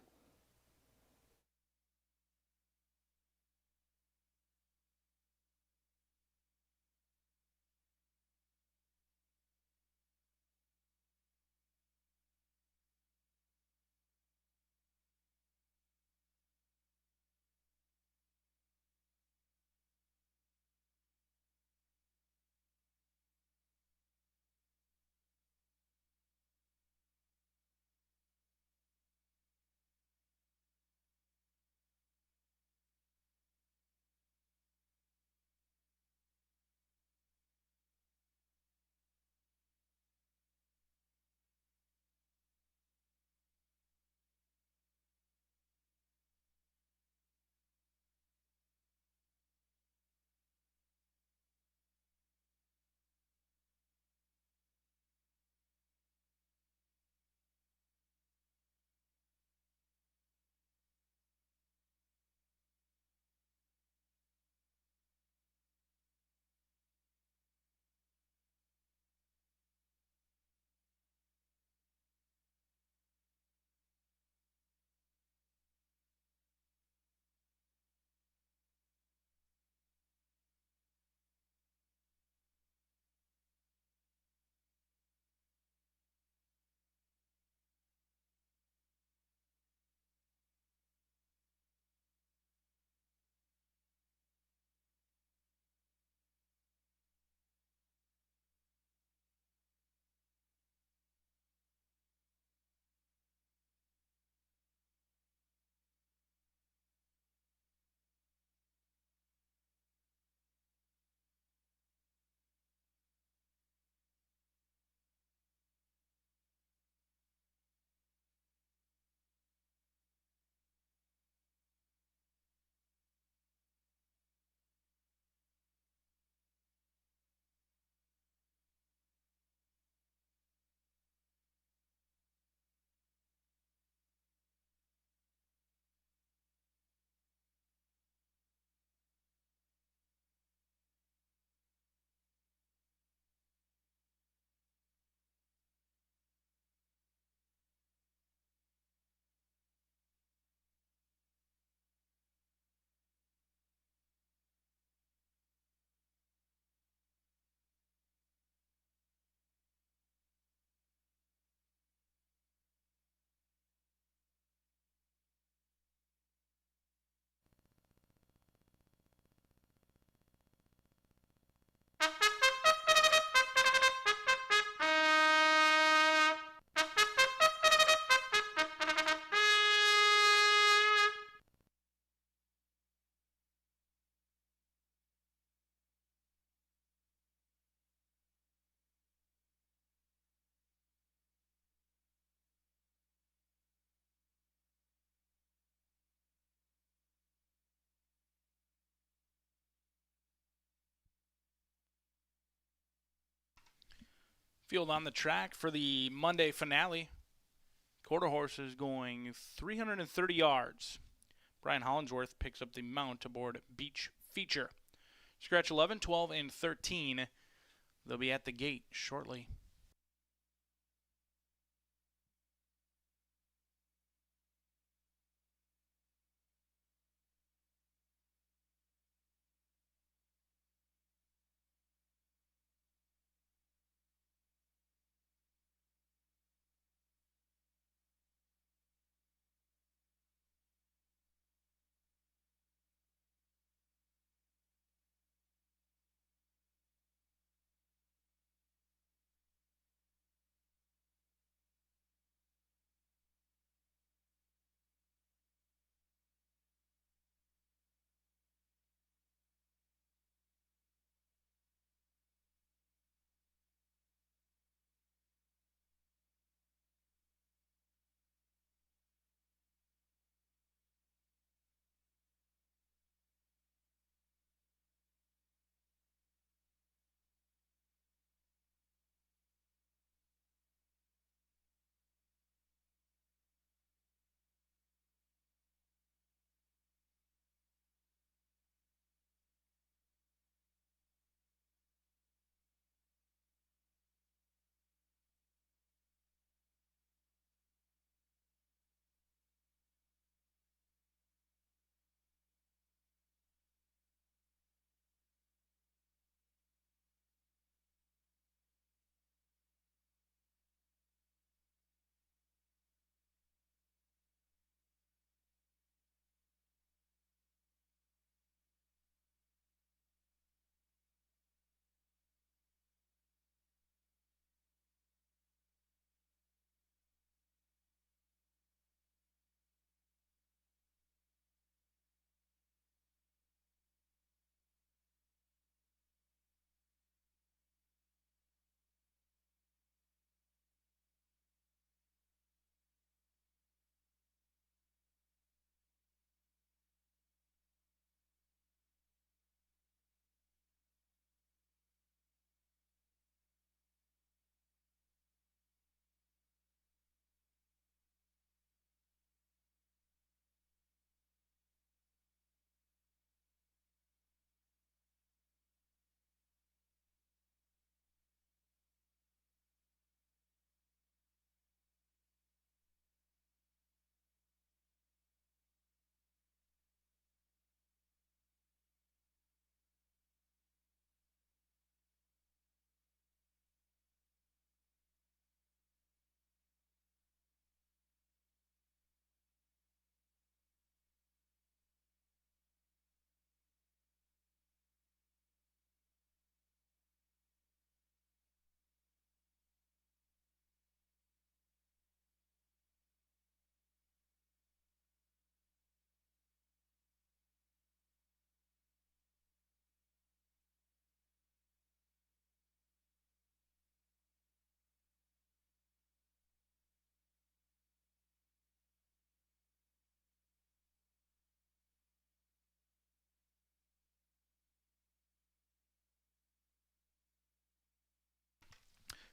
S1: Field on the track for the Monday finale. Quarter horse is going 330 yards. Brian Hollingsworth picks up the mount aboard Beach Feature. Scratch 11, 12, and 13. They'll be at the gate shortly.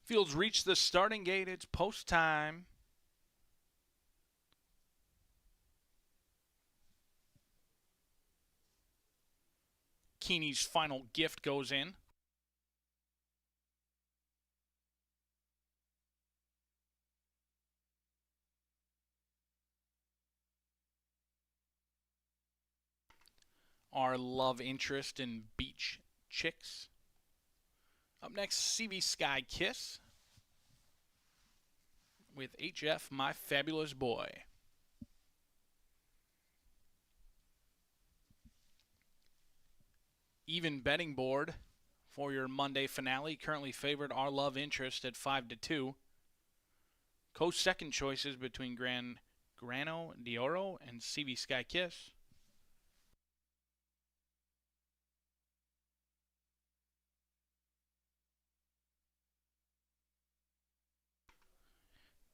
S1: Fields reach the starting gate. It's post time. Keeney's final gift goes in. Our love interest in Beach Chicks. Up next, CV Sky Kiss with HF My Fabulous Boy. Even betting board for your Monday finale. Currently favored Our Love Interest at 5-2. Co-second choices between Grano Dioro and CV Sky Kiss.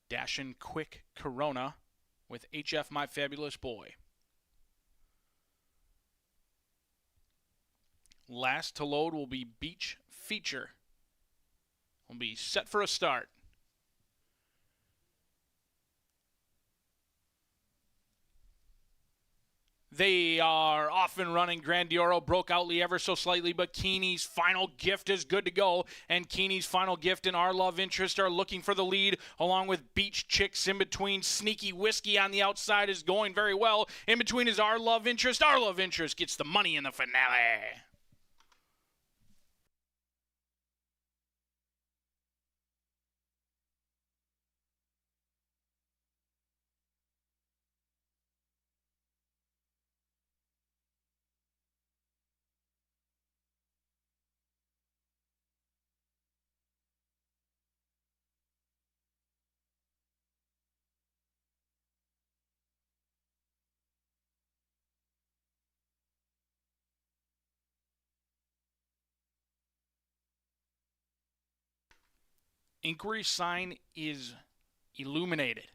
S1: Dashin' Quick Corona with HF My Fabulous Boy. Last to load will be Beach Feature. will be set for a start. They are off and running. Grandioro broke out ever so slightly, but Keeney's final gift is good to go. And Keeney's final gift and Our Love Interest are looking for the lead, along with Beach Chicks in between. Sneaky Whiskey on the outside is going very well. In between is Our Love Interest. Our Love Interest gets the money in the finale. Inquiry sign is illuminated.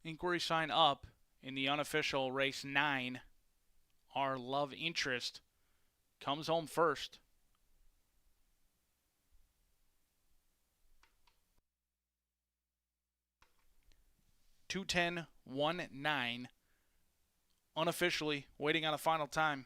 S1: Inquiry sign up in the unofficial race 9. Our Love Interest comes home first. $2:10.19. Unofficially waiting on a final time.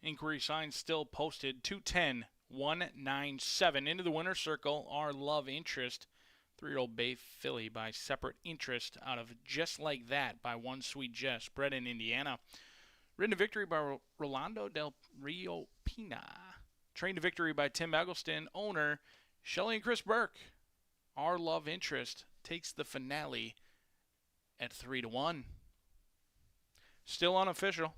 S1: Inquiry sign still posted. 2:10.197. Into the winner's circle, Our Love Interest. 3-year-old Bay filly by Separate Interest out of Just Like That by One Sweet Jess, bred in Indiana. Ridden to victory by Rolando Del Rio Pina. Trained to victory by Tim Eggleston. Owner, Shelley and Chris Burke. Our Love Interest takes the finale at 3-1. Still unofficial.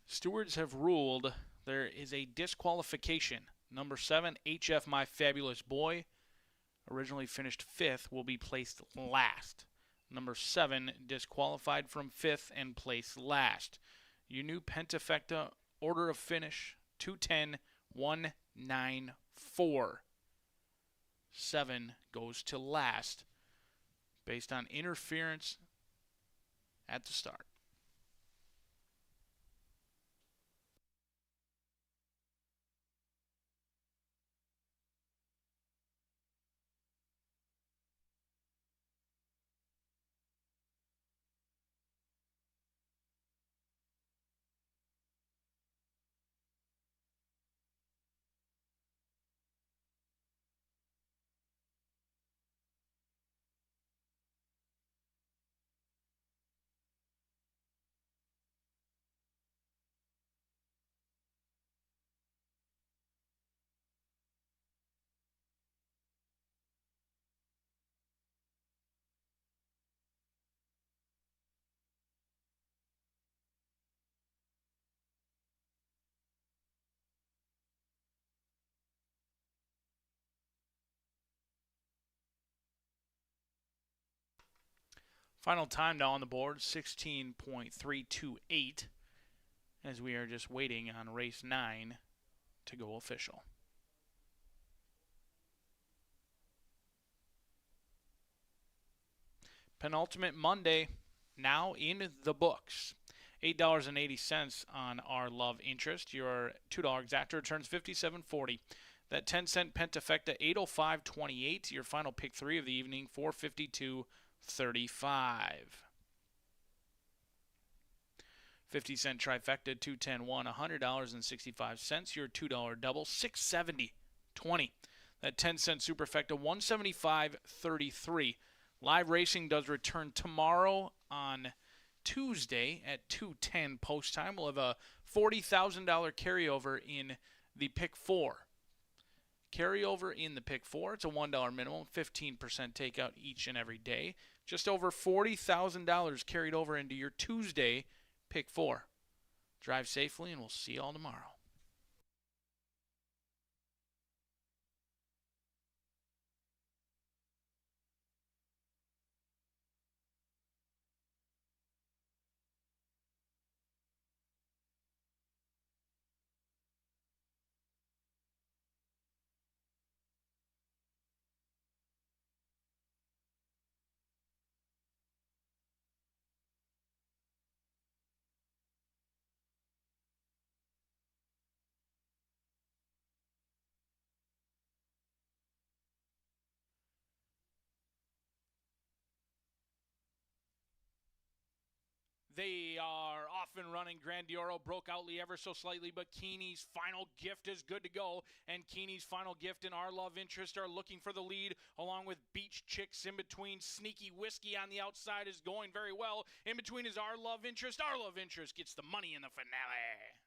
S1: Stewards have ruled there is a disqualification. Number 7, HF My Fabulous Boy, originally finished 5th, will be placed last. Number 7, disqualified from 5th and placed last. Your new Pentafecta order of finish, 210, 194. 7 goes to last based on interference at the start. Final time now on the board, 16.328, as we are just waiting on race 9 to go official. Penultimate Monday now in the books. $8.80 on our love interest. Your $2 exactor returns $57.40. That 10-cent Pentafecta, $805.28. Your final pick 3 of the evening, $452.35. 50-cent trifecta, 210-1, $100.65. Your $2 double, $670.20. That 10-cent superfecta, $175.33. Live racing does return tomorrow on Tuesday at 2:10 post time. We'll have a $40,000 carryover in the pick 4. Carryover in the pick 4. It's a $1 minimum, 15% takeout each and every day. Just over $40,000 carried over into your Tuesday pick 4. Drive safely, and we'll see you all tomorrow. They are off and running. Grandioro broke out ever so slightly, but Keeney's final gift is good to go. And Keeney's final gift and Our Love Interest are looking for the lead, along with Beach Chicks in between. Sneaky Whiskey on the outside is going very well. In between is Our Love Interest. Our Love Interest gets the money in the finale.